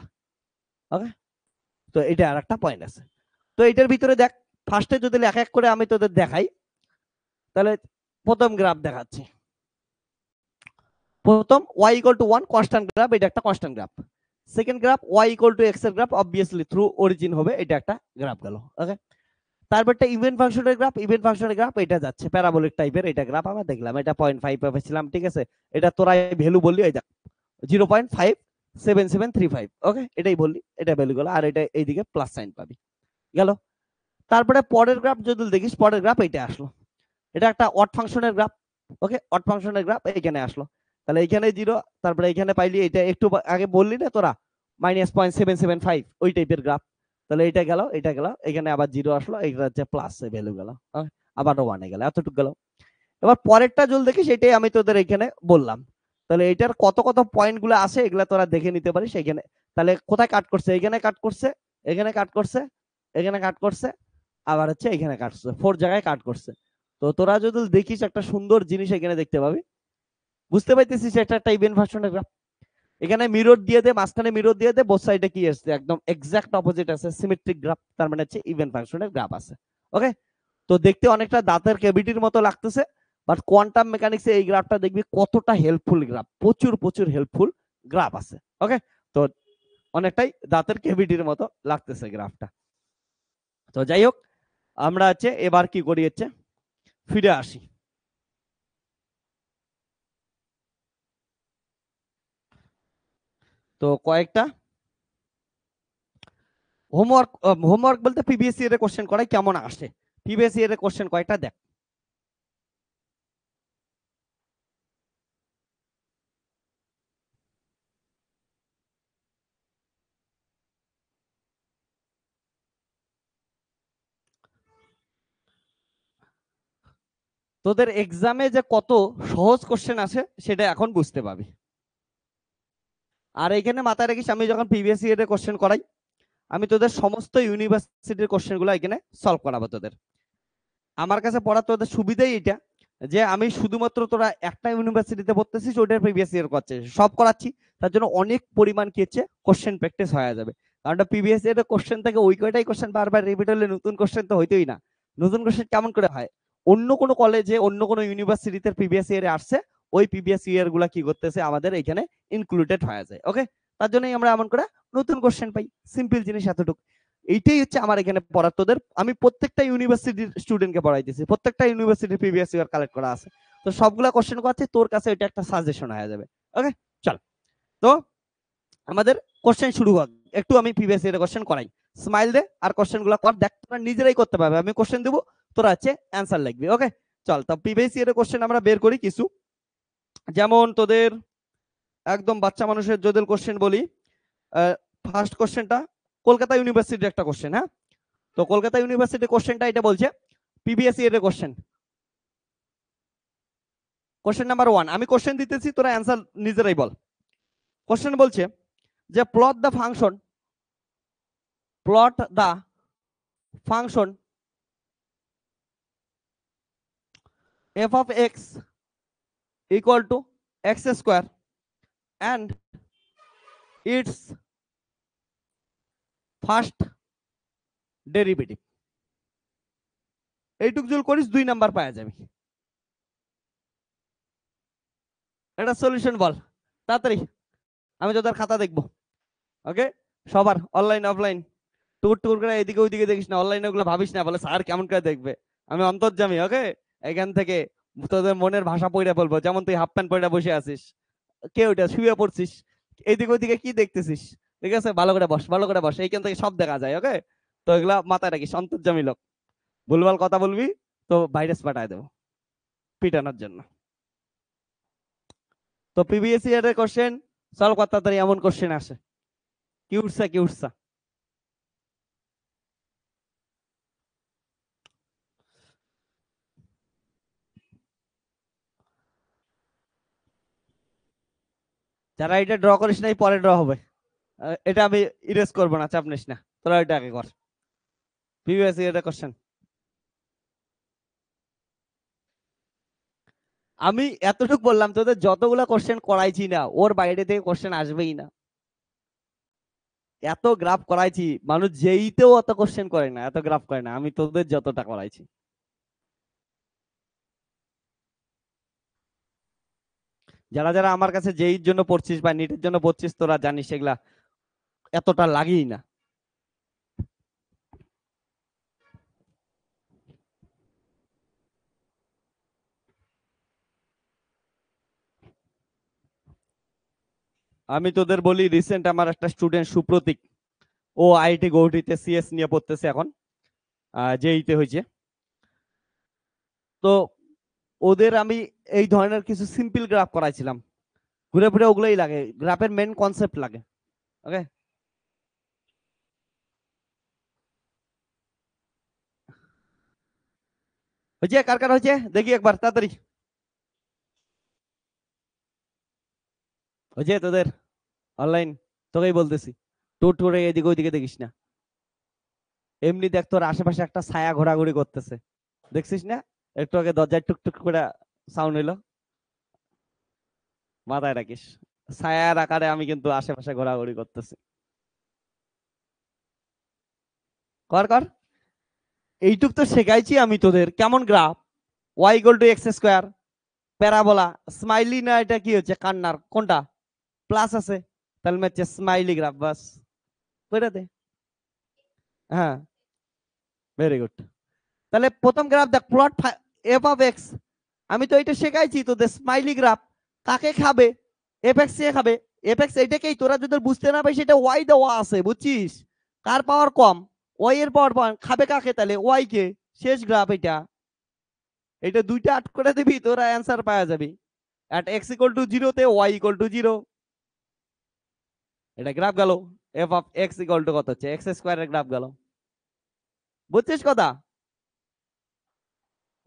ওকে, তো এটা আর একটা পয়েন্ট আছে। তো এটার ভিতরে দেখ, ফার্স্টে যদি এক এক করে আমি তোদের দেখাই, তাহলে প্রথম গ্রাফ দেখাচ্ছি। প্রথম y equal to 1 constant graph, এটা একটা constant graph. Second graph y equal two x এর গ্রাফ, অবভিয়াসলি থ্রু অরিজিন হবে, এটা একটা গ্রাফ গেল। ওকে, তারপরটা ইভেন্ট ফাংশনের গ্রাফ, ইভেন্ট ফাংশনের গ্রাফ এটা যাচ্ছে প্যারাবোলিক টাইপের, এটা গ্রাফ আমরা দেখলাম, এটা 0.5 পেয়েছিলাম, ঠিক আছে। এটা তোরা ভ্যালু বললি, এই দেখ 0.57735। ওকে, এটাই বললি, এটা ভ্যালু গেল, আর এটা এইদিকে প্লাস সাইন পাবি, গেল। তারপরে পরের গ্রাফ যদি দেখিস, পরের গ্রাফ এইটা আসলো, এটা একটা অড ফাংশনের গ্রাফ। ওকে, অড ফাংশনের গ্রাফ এইখানে আসলো, তাহলে এইখানে 0, তারপরে এইখানে পাইলি, এটা একটু আগে বললি না তোরা -0.775, ওই টাইপের গ্রাফ। তাহলে এটা গেল, এটা গেল, এখানে আবার 0 আসলো, এটা হচ্ছে প্লাস ভ্যালু গেল, আবার 1 এ গেল, এতটুকু গেল। এবার পরেরটা যদি দেখি, সেটাই আমি তোদের এখানে বললাম। তাহলে এটার কত কত পয়েন্ট গুলো আছে, এগুলা তোরা দেখে নিতে পারিস এখানে। তাহলে কোথায় কাট করছে, এখানে কাট করছে, এখানে কাট করছে, এখানে কাট করছে, আবার হচ্ছে এখানে কাট করছে, 4 জায়গায় কাট করছে। তো তোরা যদি দেখিস, একটা সুন্দর জিনিস এখানে দেখতে পাবি, বুঝতে পাইতেছিস এটা একটা ইভেন্ট ফাংশনের গ্রাফ। এখানে মিরর দিয়ে দে, মাঝখানে মিরর দিয়ে দে, বোথ সাইডে কি আসছে, একদম এক্সাক্ট অপোজিট আছে, সিমেট্রিক গ্রাফ, তার মানে হচ্ছে ইভেন্ট ফাংশনের গ্রাফ আছে। ওকে, তো দেখতে অনেকটা দাঁতের ক্যাভিটির মতো লাগতেছে, বাট কোয়ান্টাম মেকানিক্সে এই গ্রাফটা দেখবি কতটা হেল্পফুল গ্রাফ, প্রচুর প্রচুর হেল্পফুল গ্রাফ আছে। ওকে, তো অনেকটাই দাঁতের ক্যাভিটির মতো লাগতেছে গ্রাফটা। তো যাই হোক, আমরা হচ্ছে এবার কি করি, হচ্ছে ফিরে আসি। তো কয়েকটা হোমওয়ার্ক, হোমওয়ার্ক বলতে প্রিভিয়াস ইয়ারের কোশ্চেন করাই, কেমন আসে প্রিভিয়াস ইয়ারের কোশ্চেন কয়েকটা দেখ। তোদের এক্সামে যে কত সহজ কোশ্চেন আছে, সেটা এখন বুঝতে পারবি। আর এখানে মাথায় রাখিস, আমি যখন প্রিভিয়াস ইয়ারের কোশ্চেন করাই, আমি তোদের সমস্ত ইউনিভার্সিটির কোশ্চেন গুলো এখানে সলভ করাবো তোদের। আমার কাছে পড়ার তোদের সুবিধাই এটা, যে আমি শুধুমাত্র তোরা একটা ইউনিভার্সিটিতে পড়তেছিস, ওইটার প্রিভিয়াস ইয়ার করছে সব করাচ্ছি, তার জন্য অনেক পরিমাণ কি হচ্ছে কোশ্চেন প্র্যাকটিস হয়ে যাবে। কারণ প্রিভিয়াস ইয়ারের কোশ্চেন থেকে ওই কয়টাই কোশ্চেন বারবার রিপিট হলে নতুন কোশ্চেন তো হইতোই না। নতুন কোশ্চেন কেমন করে হয়, অন্য কোনো কলেজে অন্য কোনো ইউনিভার্সিটিতে প্রিভিয়াস ইয়ারে আসছে, ওই প্রিভিয়াস ইয়ার গুলা কি করতেছে আমাদের এখানে ইনক্লুডেড হয়ে যায়। ওকে, তার জন্যই আমরা এমন করে নতুন কোশ্চেন পাই, সিম্পল জিনিস এতটুকু। এইটাই হচ্ছে আমার এখানে পড়ার। তোদের আমি প্রত্যেকটা ইউনিভার্সিটির স্টুডেন্টকে পড়াইতেছি, প্রত্যেকটা ইউনিভার্সিটির প্রিভিয়াস ইয়ার কালেক্ট করা আছে, তো সবগুলা কোশ্চেন করছে, তোর কাছে এটা একটা সাজেশন হয়ে যাবে। ওকে, চল, তো আমাদের কোশ্চেন শুরু হোক। একটু আমি প্রিভিয়াস ইয়ারের কোশ্চেন করাই, স্মাইল দে আর কোশ্চেন গুলো কর, দেখ তোরা নিজেরাই করতে পারবে, আমি কোশ্চেন দেবো, তোরা হচ্ছে অ্যান্সার লিখবি। ওকে, চল, তো প্রিভিয়াস ইয়ারের কোশ্চেন আমরা বের করি কিছু। যেমন তোদের একদম বাচ্চা মানুষের যদি কোশ্চেন বলি, ফার্স্ট কোশ্চেনটা কলকাতা ইউনিভার্সিটির একটা কোশ্চেন। হ্যাঁ, তো কলকাতা ইউনিভার্সিটি কোশ্চেনটা এটা বলছে, প্রিভিয়াস ইয়ারের কোশ্চেন, কোশ্চেন নাম্বার 1। আমি কোশ্চেন দিতেছি, তোরা অ্যান্সার নিজেরাই বল। কোশ্চেন বলছে যে plot the function f of x equal to x square and its first derivative. এইটুক জুল করিস, 2 নাম্বার পাওয়া যাবে। এটা সলিউশন বল তাড়াতাড়ি, আমি তোদের খাতা দেখবো। ওকে, সবার অনলাইন অফলাইন টুর টুর করে এদিকে ওইদিকে দেখিস না, অনলাইনে ওগুলো ভাবিস না, বলে স্যার কেমন করে দেখবে। আমি অন্তর্যামী, ওকে। এখান থেকে তোদের মনের ভাষা পড়ে বলবো, যেমন তুই হাফ প্যান্ট পরে বসে আছিস, কে ওইটা শুয়ে পড়ছিস, এদিকে ওইদিকে কি দেখতেছিস, ঠিক আছে, ভালো করে বস, ভালো করে বস, এইখান থেকে সব দেখা যায়, ওকে। তো এগুলা মাথায় রাখিস, অন্তর্যামী লোক, ভুলভাল কথা বলবি তো ভাইরাস পাঠায় দেবো পিটানোর জন্য। তো পিবিএসসি এর কোশ্চেন সলভ করতে তাড়াতাড়ি, এমন কোশ্চেন আসে, কি উঠছে কি উঠছে। যারা এটা ড্র করিস নাই, পরে ড্র হবে, এটা আমি ইরেজ করবো না, চাপ নিস না, তোরা এটা আগে কর। পিবিএসসি এটা কোশ্চেন, আমি এতটুকু বললাম তোদের, যতগুলা কোশ্চেন করাইছি না, ওর বাইরে থেকে কোশ্চেন আসবেই না। এত গ্রাফ করাইছি, মানুষ যেইতেও অত কোশ্চেন করে না, এত গ্রাফ করে না, আমি তোদের যতটা করাইছি। যারা যারা আমার কাছে যেইর জন্য পড়ছিস বা নিটের জন্য পড়ছিস, তোরা জানিস এগুলা এতটা লাগেই না। আমি তোদের বলি, রিসেন্ট আমার একটা স্টুডেন্ট সুপ্রতীক, ও আইআইটি গৌহাটিতে সিএস নিয়ে পড়তেছে এখন, জেইতে হয়েছে। তো ওদের আমি এই ধরনের কিছু সিম্পল গ্রাফ করাইছিলাম, ঘুরে ফিরে ওগুলোই লাগে, গ্রাফের মেন কনসেপ্ট লাগে, ওকে। হয়েছে, কার কার হয়েছে দেখি একবার তাড়াতাড়ি, হয়েছে তোদের অনলাইন, তোকেই বলতেছি, টুর টুরে এদিকে ওইদিকে দেখিস না, এমনি দেখ তোর আশেপাশে একটা ছায়া ঘোরাঘুরি করতেছে, দেখছিস না, একটু আগে দরজায় টুকটুক করে সাউন্ড হইলো, মাথায় রাখিস, ছায়ার আকারে আমি কিন্তু আশেপাশে ঘোরাঘুরি করতেছি, কর কর। এইটুক তো শেখাইছি আমি তোদের, কেমন graph, Y equal to X square, parabola, smiley, না এটা কি হচ্ছে কান্নার কোনটা, প্লাস আছে, তাহলে হচ্ছে স্মাইলি গ্রাফ, বাস করে দে। হ্যাঁ, ভেরি গুড। তাহলে প্রথম গ্রাফ দেখ, প্লট এফ অফ এক্স, আমি তো এটা শেখাইছি তোদের, স্মাইলি গ্রাফ কাকে খাবে, এফ এক্স এ খাবে, এফ এক্স এটাকেই, তোরা যদি বুঝতে না পারিস, এটা ওয়াই দেওয়া আছে, বুঝছিস, কার পাওয়ার কম, ওয়াই এর পাওয়ার খাবে কাকে, তাহলে ওয়াই কে, শেষ গ্রাফ এটা, এটা দুইটা আট করে দিবি, তোরা অ্যান্সার পাওয়া যাবি, এট এক্স ইকুয়াল টু জিরো তে ওয়াই ইকুয়াল টু জিরো, এটা গ্রাফ গেল, F of X equal to কত হচ্ছে, এক্স স্কোয়ারের গ্রাফ গেল, বুঝছিস কথা।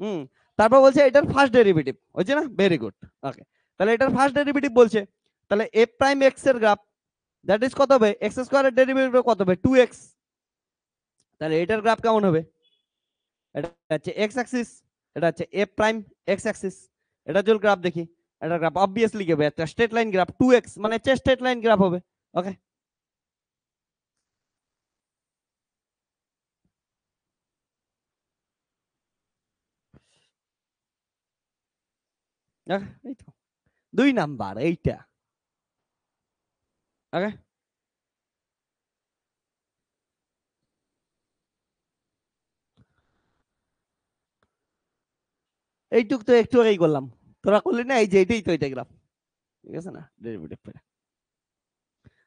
হুম। তারপর বলছে এটার ফার্স্ট ডেরিভেটিভ হচ্ছে না, ভেরি গুড, ওকে। তাহলে এটার ফার্স্ট ডেরিভেটিভ বলছে, তাহলে এফ প্রাইম এক্স এর গ্রাফ, দ্যাট ইজ কত হবে, এক্স স্কোয়ারের ডেরিভেটিভ কত হবে, 2x, তাহলে এটার গ্রাফ কেমন হবে, এটা হচ্ছে এক্স অ্যাক্সিস, এটা হচ্ছে এফ প্রাইম এক্স অ্যাক্সিস, এটা যদি গ্রাফ দেখি, এটা গ্রাফ অবভিয়াসলি কি হবে, একটা স্ট্রেট লাইন গ্রাফ, 2x মানে হচ্ছে স্ট্রেট লাইন গ্রাফ হবে, ওকে। এই তো 2 নাম্বার এইটা, ওকে। এইটুক তো একটু আগেই করলাম, তোরা করলি না, এই যে এইটাই তো, এটা গ্রাফ, ঠিক আছে না, ডেরিভেটিভ।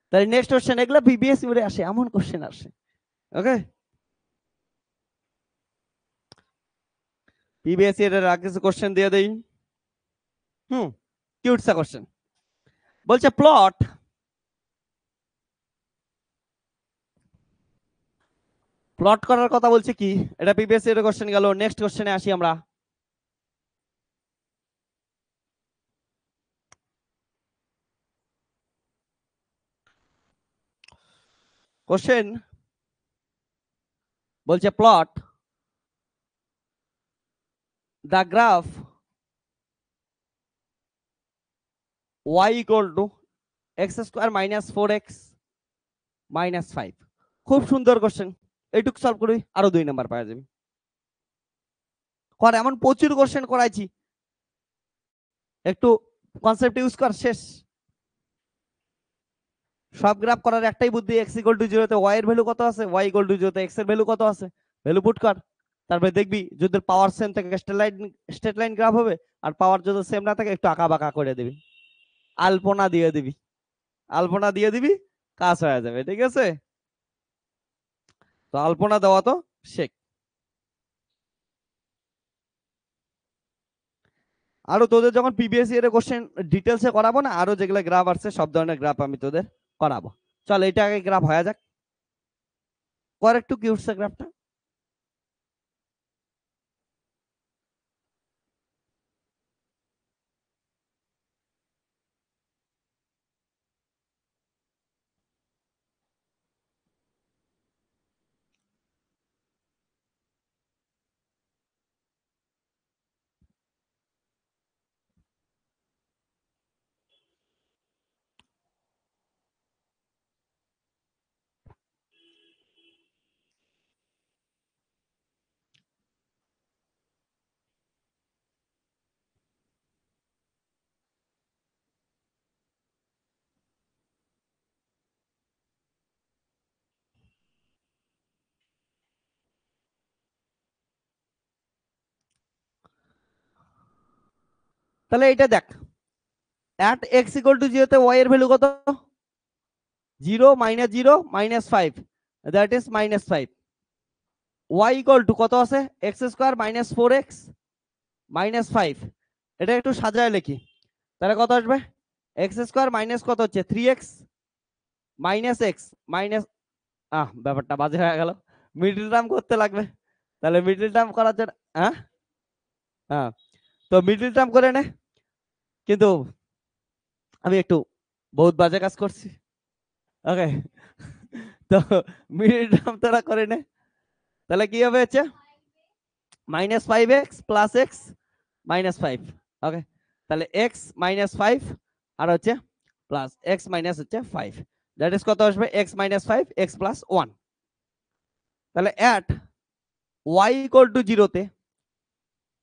তাহলে নেক্সট কোশ্চেন, এগুলো বিবিএস এ আসে, এমন কোশ্চেন আসে, ওকে। বিবিএস এর আগে কিছু কোশ্চেন দিয়ে দেই। হুম, কিউট সা কোশ্চেন, বলছে প্লট প্লট করার কথা বলছে কি, এটা বিবিএস এর কোশ্চেন গেল, নেক্সট কোশ্চেনে আসি আমরা। কোশ্চেন বলছে plot the graph y equal to X square minus 4x minus 5। খুব সুন্দর কোশ্চেন, এইটুকু সলভ করি, আরো 2 নাম্বার পাওয়া যাবে, কর, এমন প্রচুর কোশ্চেন করাইছি, একটু কনসেপ্ট ইউজ কর, শেষ। সব গ্রাফ করার একটাই বুদ্ধি, x ইকুয়াল টু 0 তে y এর ভ্যালু কত আছে, y ইকুয়াল টু 0 তে x এর ভ্যালু কত আছে, ভ্যালু পুট কর। তারপরে দেখবি যদি পাওয়ার সেম থাকে স্ট্রেট লাইন গ্রাফ হবে, আর পাওয়ার যদি সেম না থাকে একটু আঁকা বাঁকা করে দিবি, আলপনা দিয়ে দিবি, আলপনা দিয়ে দিবি, কাজ হয়ে যাবে। ঠিক আছে, তো আলপনা দেওয়া তো শেখ। আরো তোদের যখন প্রিভিয়াস ইয়ারে কোশ্চেন ডিটেলসে করাবো না, আরো যেগুলো গ্রাফ আছে সব ধরনের গ্রাফ আমি তোদের করাবো। চল এটা আগে গ্রাফ হয়ে যাক, কর একটু কি উঠছে গ্রাফটা। তাহলে এটা দেখ, at x equal to 0 তে y এর ভ্যালু কত, 0 minus 0 minus 5, that is minus 5। y equal to কত আছে, x square minus 4x minus 5। এটা একটু সাজায় লিখি, তাহলে কত আসবে, x স্কয়ার মাইনাস কত হচ্ছে 3x মাইনাস x মাইনাস, ব্যাপারটা বাজে হয়ে গেল, মিডল টার্ম করতে লাগবে। তাহলে মিডল টার্ম করার জন্য হ্যাঁ হ্যাঁ, তো মিডল টার্ম করে নে, কিন্তু আমি একটু বহুত বাজে কাজ করছি। ওকে, তো মিডল টার্ম তোরা করে নে, তাহলে কি হবে হচ্ছে -5x + x -5। ওকে, তাহলে x -5 আর হচ্ছে প্লাস x মাইনাস হচ্ছে 5, দ্যাট ইজ কত আসবে, x -5 x + 1। তাহলে at y = 0 তে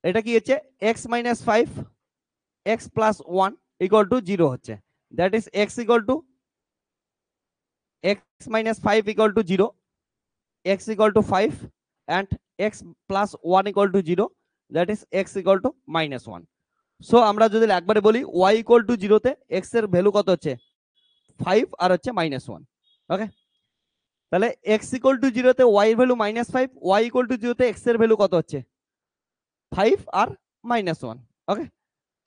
এটা কি হচ্ছে, x -5 x + 1 = 0 হচ্ছে, that is x = x -5 = 0, x = 5 and x + 1 = 0, that is x = -1। So আমরা যদি একবারে বলি y = 0 তে x এর ভ্যালু কত হচ্ছে 5 আর হচ্ছে -1। ওকে, তাহলে x = 0 তে y এর ভ্যালু -5, y = 0 তে x এর ভ্যালু কত হচ্ছে 5 আর -1। ওকে,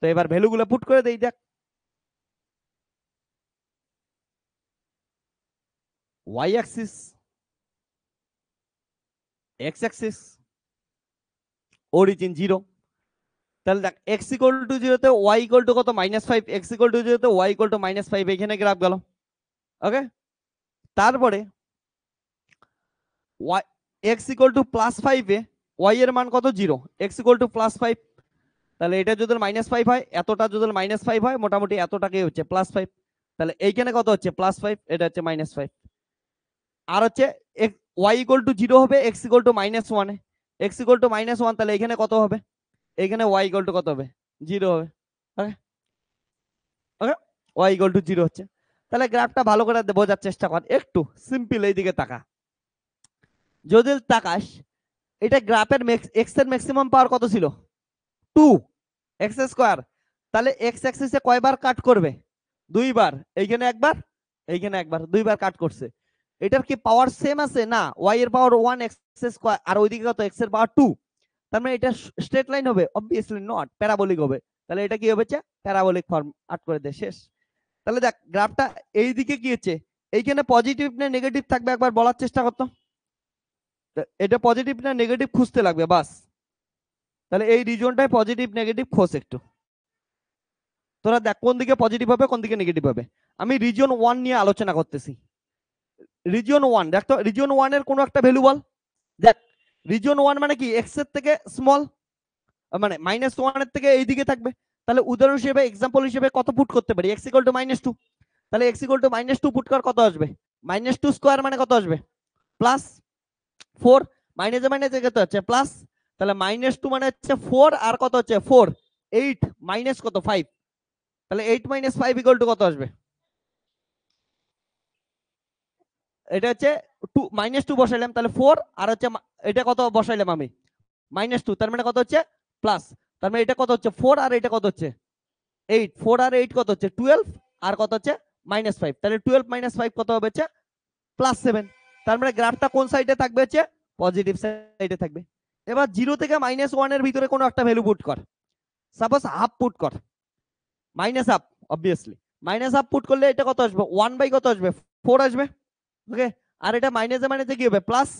তো এবার ভ্যালুগুলো পুট করে দেই, দেখ y Axis, x Axis, origin 0। তাহলে দেখ x = 0 তে y = কত -5, x = 0 তে y = -5, এখানে গ্রাফ গেল। ওকে, তারপরে y x = +5 এ y এর মান কত 0, x = +5, তাহলে এটা যদি -5 হয়, এতটা যদি -5 হয়, মোটামুটি এতটাকে হচ্ছে +5, তাহলে এইখানে কত হচ্ছে +5, এটা হচ্ছে -5। আর হচ্ছে y = 0 হবে, x = -1 এ, x = -1, তাহলে এখানে কত হবে, এখানে y = কত হবে 0 হবে। ওকে ওকে, y = 0 হচ্ছে। তাহলে গ্রাফটা ভালো করে বোঝার চেষ্টা কর, একটু সিম্পল এইদিকে তাকা, যদি তাকাস এটা গ্রাফের x এর ম্যাক্সিমাম পাওয়ার কত ছিল 2 x², তাহলে x অ্যাক্সিসে কয়বার কাট করবে, দুইবার, এইখানে একবার, এইখানে একবার, দুইবার কাট করছে। এটার কি পাওয়ার সেম আছে, না y এর পাওয়ার 1 x² আর ওইদিকে কত x এর পাওয়ার 2, তার মানে এটা স্ট্রেট লাইন হবে, অবভিয়াসলি নট, প্যারাবোলিক হবে। তাহলে এটা কি হবে, প্যারাবোলিক ফর্ম, আট করে দে, শেষ। তাহলে দেখ গ্রাফটা এইদিকে কি হচ্ছে, এইখানে পজিটিভ না নেগেটিভ থাকবে একবার বলার চেষ্টা করতো, এটা পজিটিভ না নেগেটিভ খুঁজতে লাগবে বাস। তাহলে এই রিজনটায় পজিটিভ নেগেটিভ খোঁজ একটু, তোরা দেখ কোন দিকে পজিটিভ হবে কোন দিকে নেগেটিভ হবে। আমি রিজন 1 নিয়ে আলোচনা করতেছি। রিজন 1 দেখ তো, রিজন 1 এর কোন একটা ভ্যালু বল, দেখ রিজন 1 মানে কি x এর থেকে স্মল, মানে -1 এর থেকে এইদিকে থাকবে। তাহলে উদাহরণ হিসেবে এক্সাম্পল হিসেবে কত পুট করতে পারি, x = -2, তাহলে x = -2 পুট কর, কত আসবে, -2² মানে কত আসবে +4, মাইনাসে মাইনাসে কত হচ্ছে প্লাস, তাহলে -2 মানে হচ্ছে 4 আর কত হচ্ছে 4 8 মাইনাস কত 5, তাহলে 8 - 5 = কত আসবে এটা হচ্ছে -2 বসাইলাম, তাহলে 4 আর হচ্ছে এটা কত বসাইলাম আমি -2, তার মানে কত হচ্ছে প্লাস, তার মানে এটা কত হচ্ছে 4 আর এটা কত হচ্ছে 8, 4 আর 8 কত হচ্ছে 12 আর কত হচ্ছে -5, তাহলে 12 - 5 কত হবে হচ্ছে +7। তার মানে গ্রাফটা কোন সাইডে থাকবে হচ্ছে পজিটিভ সাইডে থাকবে। এবার 0 থেকে -1 এর ভিতরে কোনো একটা ভ্যালু পুট কর, সাপোজ হাফ পুট কর, minus half, obviously minus half put করলে এটা কত আসবে 1 বাই কত আসবে 4 আসবে, ওকে। আর এটা মাইনাসে মাইনাসে কি হবে প্লাস,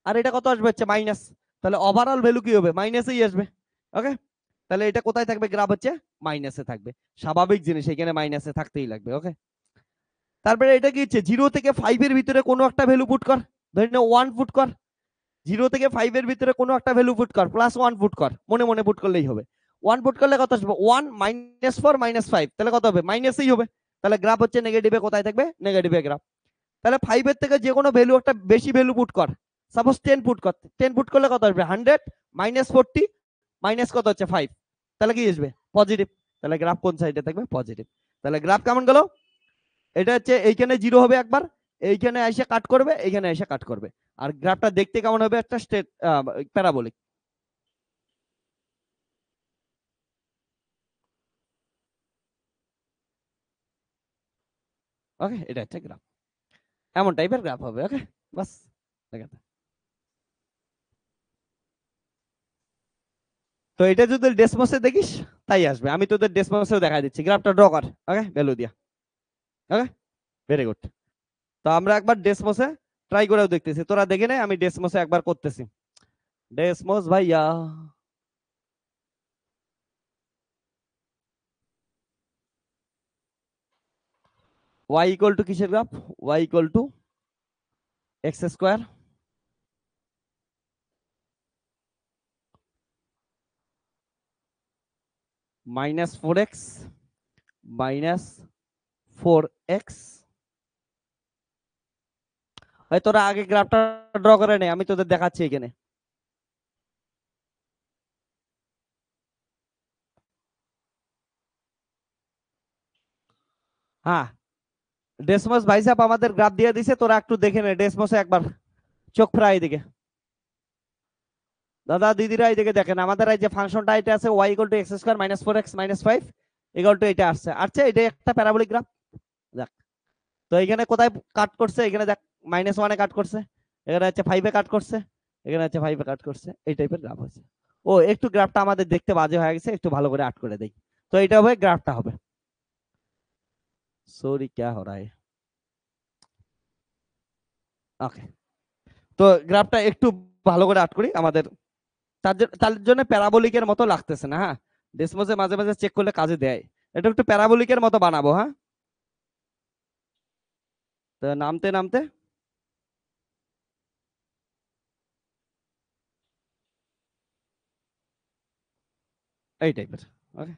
আর এটা কত আসবে হচ্ছে মাইনাস, তাহলে ওভারঅল ভ্যালু কি হবে মাইনাসেই আসবে, ওকে। তাহলে এটা কোথায় থাকবে গ্রাফ হচ্ছে মাইনাসে থাকবে, স্বাভাবিক জিনিস এখানে মাইনাসে থাকতেই লাগবে, ওকে। তারপরে এটা কি হচ্ছে 0 থেকে 5 এর ভিতরে কোনো একটা ভ্যালু পুট কর, ধরে নাও 1 পুট কর, 0 থেকে 5 এর ভিতরে কোনো একটা ভ্যালু পুট কর, +1 পুট কর, মনে মনে পুট করলেই হবে। 1 পুট করলে কত আসবে 1 -4 -5, তাহলে কত হবে মাইনাসই হবে, তাহলে গ্রাফ হচ্ছে নেগেটিভে কোথায় থাকবে নেগেটিভে গ্রাফ। তাহলে 5 এর থেকে যে কোনো ভ্যালু একটা বেশি ভ্যালু পুট কর, সাপোজ 10 পুট কর, 10 পুট করলে কত আসবে 100 -40 মাইনাস কত হচ্ছে 5, তাহলে কি আসবে পজিটিভ, তাহলে গ্রাফ কোন সাইডে থাকবে পজিটিভ। তাহলে গ্রাফ কেমন গেল, এটা হচ্ছে এইখানে 0 হবে একবার, এইখানে এসে কাট করবে, এইখানে এসে কাট করবে, আর গ্রাফটা দেখতে কেমন হবে একটা স্ট্রেট প্যারাবোলিক। ওকে, এটা হচ্ছে গ্রাফ, এমন টাইপের গ্রাফ হবে, ওকে। বাস দেখাতে। তো এটা যদি ডেসমসে দেখিস তাই আসবে, আমি তোদের ডেসমসেও দেখা দিচ্ছি, গ্রাফটা ড্র কর, ওকে, ভ্যালু দিয়া, ওকে, ভেরি গুড। তো আমরা একবার ডেসমসে ট্রাই করেও দেখতেছি, তোরা দেখে নে, আমি ডেসমসে একবার করতেছি। ডেসমস ভাইয়া, y ইকুয়াল টু কিসের graph, y equal two x² -4x -4x। তোরা আগে গ্রাফটা ড্র করে নে, আমি তোদের দেখাচ্ছি এখানে। হ্যাঁ, ডেসমস ভাইসাব আমাদের গ্রাফ দিয়ে দিছে, তোরা একটু দেখে নে ডেসমসে একবার চোখ ফ্রাই দিকে, দাদা দিদিরা এইদিকে দেখেন, আমাদের এই যে ফাংশনটা এটা আছে y equal two x square -4x -5 equal to এটা আসছে, এটা একটা প্যারাবোলিক গ্রাফ। দেখ তো এখানে কোথায় কাট করছে, এখানে দেখ -1 এ কাট করছে, এখানে হচ্ছে 5 এ কাট করছে, এখানে হচ্ছে 5 এ কাট করছে, এই টাইপের গ্রাফ হচ্ছে। ও একটু গ্রাফটা আমাদের দেখতে বাজে হয়ে গেছে, একটু ভালো করে আর্ট করে দেই। তো এটা হবে গ্রাফটা হবে, সরি क्या हो रहा है, ওকে। তো গ্রাফটা একটু ভালো করে আর্ট করি, আমাদের তার জন্য প্যারাবোলিকের মতো লাগতেছে না, হ্যাঁ, ডেসমসে মাঝে মাঝে চেক করলে কাজে দেয়, এটা একটু প্যারাবোলিকের মতো বানাবো, হ্যাঁ। তো নামতে নামতে এই টাইপের, ওকে,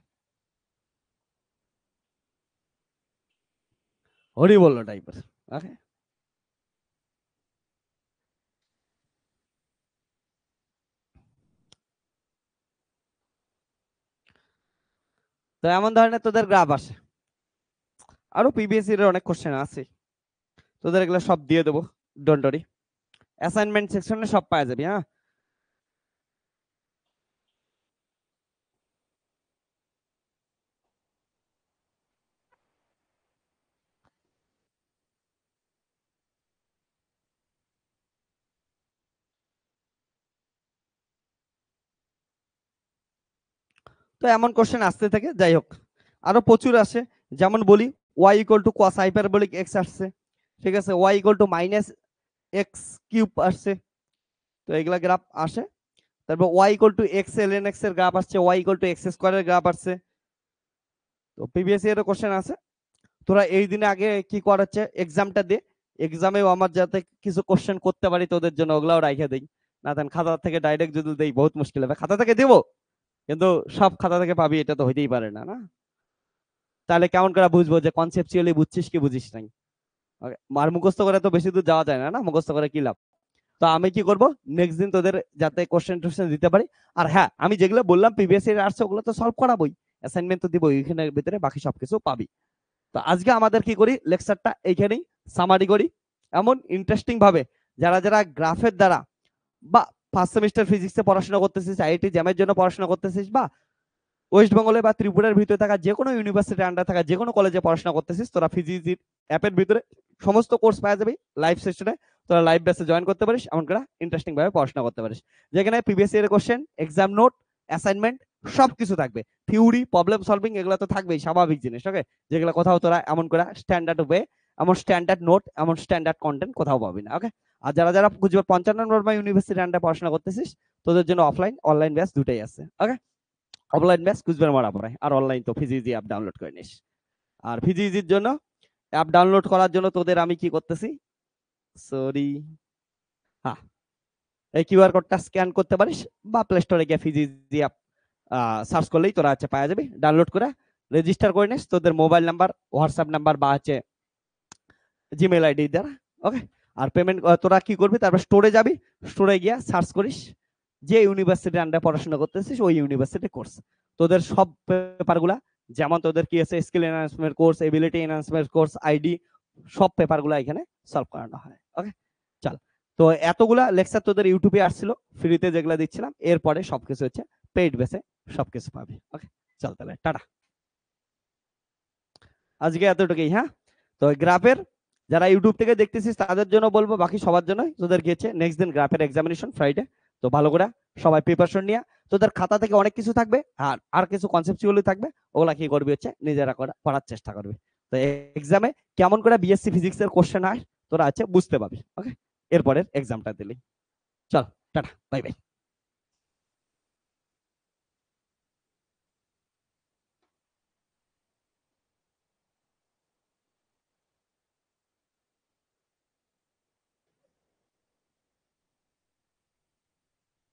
হরি বললো টাইপের, ওকে। তো এমন ধরনের তোদের গ্রাফ আসে, আরো পিবিএসসি এর অনেক কোশ্চেন আছে, তোদের এগুলো সব দিয়ে দেবো, ডোন্ট ওয়ারি, অ্যাসাইনমেন্ট সেকশনে সব পাওয়া যাবে, হ্যাঁ। তো এমন কোশ্চেন আসতে থাকে, যাই হোক আরো প্রচুর আসে, যেমন বলি y equal two cos hyperbolic x আসছে, ঠিক আছে, y ইকুয়াল টু -x³ আসছে, তো এগুলা গ্রাফ আসে। তারপর y equal two x ln x এর গ্রাফ আসছে, y ইকুয়াল টু x² এর গ্রাফ আসছে। তো প্রিভিয়াস ইয়ারের কোশ্চেন আছে, তোরা এই দিনে আগে কি করাচ্ছে এক্সামটা দে, এক্সামেও আমার যাতে কিছু কোশ্চেন করতে পারি তোদের জন্য, ওগুলাও রাইখে দেই, না দেন খাতা থেকে ডাইরেক্ট যদি দেই বহুত মুশকিল হবে, খাতা থেকে দেবো কিন্তু সব খাতা থেকে পাবি এটা তো হইতেই পারে না, না। তাহলে কেমন করে বুঝবো যে কনসেপচুয়ালি বুঝছিস কি বুঝিস নাই, আর মুখস্থ করে তো বেশি দূর যাওয়া যায় না, না মুখস্থ করে কি লাভ। তো আমি কি করব, নেক্সট দিন তোদের যাতে কোশ্চেন টোশ্চেন দিতে পারি, আর হ্যাঁ আমি যেগুলো বললাম প্রিভিয়াস ইয়ার আসছে ওগুলো তো সলভ করাবোই, অ্যাসাইনমেন্ট তো দিবই, ওইখানের ভিতরে বাকি সবকিছু পাবি। তো আজকে আমাদের কি করি, লেকচারটা এইখানেই সামারি করি, এমন ইন্টারেস্টিং ভাবে যারা যারা গ্রাফের দ্বারা বা ফার্স্ট সেমিস্টার ফিজিক্সে পড়াশোনা করতেছিস, আইআইটি জ্যামের জন্য পড়াশোনা করতেছিস, বা ওয়েস্ট বেঙ্গলে বা ত্রিপুরার ভিতরে থাকা যে কোনো ইউনিভার্সিটি আন্ডার থাকা যে কোনো কলেজে পড়াশোনা করতেছিস, তোরা ফিজিক্স অ্যাপের ভিতরে সমস্ত কোর্স পাওয়া যাবে লাইভ সেশনে। তোরা লাইভ ব্যাচে জয়েন করতে পারিস, এমন করে ইন্টারেস্টিং ভাবে পড়াশোনা করতে পারিস, যেখানে প্রিভিয়াস ইয়ারের কোশ্চেন, এক্সাম নোট, অ্যাসাইনমেন্ট সবকিছু থাকবে। থিওরি, প্রবলেম সলভিং এগুলো তো থাকবেই, স্বাভাবিক জিনিস। ওকে, যেগুলো কোথাও তোরা এমন করে স্ট্যান্ডার্ড ওয়ে, এমন স্ট্যান্ডার্ড নোট, এমন স্ট্যান্ডার্ড কন্টেন্ট কোথাও পাবি না। ওকে, আর যারা যারা গুজরাট 55 ইউনিভার্সিটি আন্ডার পড়াশোনা করতেছিস, তোদের জন্য অফলাইন অনলাইন ব্যাচ দুটাই আছে। ওকে, অফলাইন ব্যাচ কুচবিহার মারা পড়ায়, আর অনলাইন তো ফিজিজি অ্যাপ ডাউনলোড করে নিস। আর ফিজিজির জন্য অ্যাপ ডাউনলোড করার জন্য তোদের আমি কি করতেছি, সরি, হ্যাঁ, এই কিউআর কোডটা স্ক্যান করতে পারিস, বা প্লে স্টোরে গিয়ে ফিজিজি অ্যাপ সার্চ করলেই তোরা হচ্ছে পাওয়া যাবে। ডাউনলোড করে রেজিস্টার করে নিস তোদের মোবাইল নাম্বার, হোয়াটসঅ্যাপ নাম্বার বা হচ্ছে জিমেল আইডি দ্বারা। ওকে, আর পেমেন্ট তোরা কি করবি, তারপর স্টোরে যাবি, স্টোরে গিয়ে সার্চ করিস যে ইউনিভার্সিটি আন্ডার পড়াশোনা করতেছিস ওই ইউনিভার্সিটি কোর্স। তোদের সব পেপারগুলা, যেমন তোদের কি আছে skill enhancement course, ability enhancement course, ID, সব পেপারগুলা এখানে সলভ করানো হয়। ওকে, চল। তো এতগুলা লেকচার তোদের ইউটিউবে আসছিল ফ্রিতে যেগুলা দিচ্ছিলাম, এরপরে সবকিছু হচ্ছে পেইড বেসে সবকিছু পাবি। ওকে, চল তাহলে টাটা, আজকে এতটুকুই। হ্যাঁ, তো গ্রাফের যারা ইউটিউব থেকে দেখতেছিস তাদের জন্য বলবো, বাকি সবার জন্য তোদের গিয়েছে নেক্সট দিন গ্রাফের এক্সামিনেশন ফ্রাইডে। তো ভালো করে সবাই প্রিপারেশন নিয়ে, তোদের খাতা থেকে অনেক কিছু থাকবে, আর কিছু কনসেপচুয়ালি থাকবে, ওগুলা কি করবি হচ্ছে নিজেরা পড়ার চেষ্টা করবি। তো এক্সামে কেমন করে বিএসসি ফিজিক্স এর কোশ্চেন হয় তোরা আছে বুঝতে পারবি। ওকে, এরপরের এক্সামটা দিলি। চল টাটা, বাই বাই।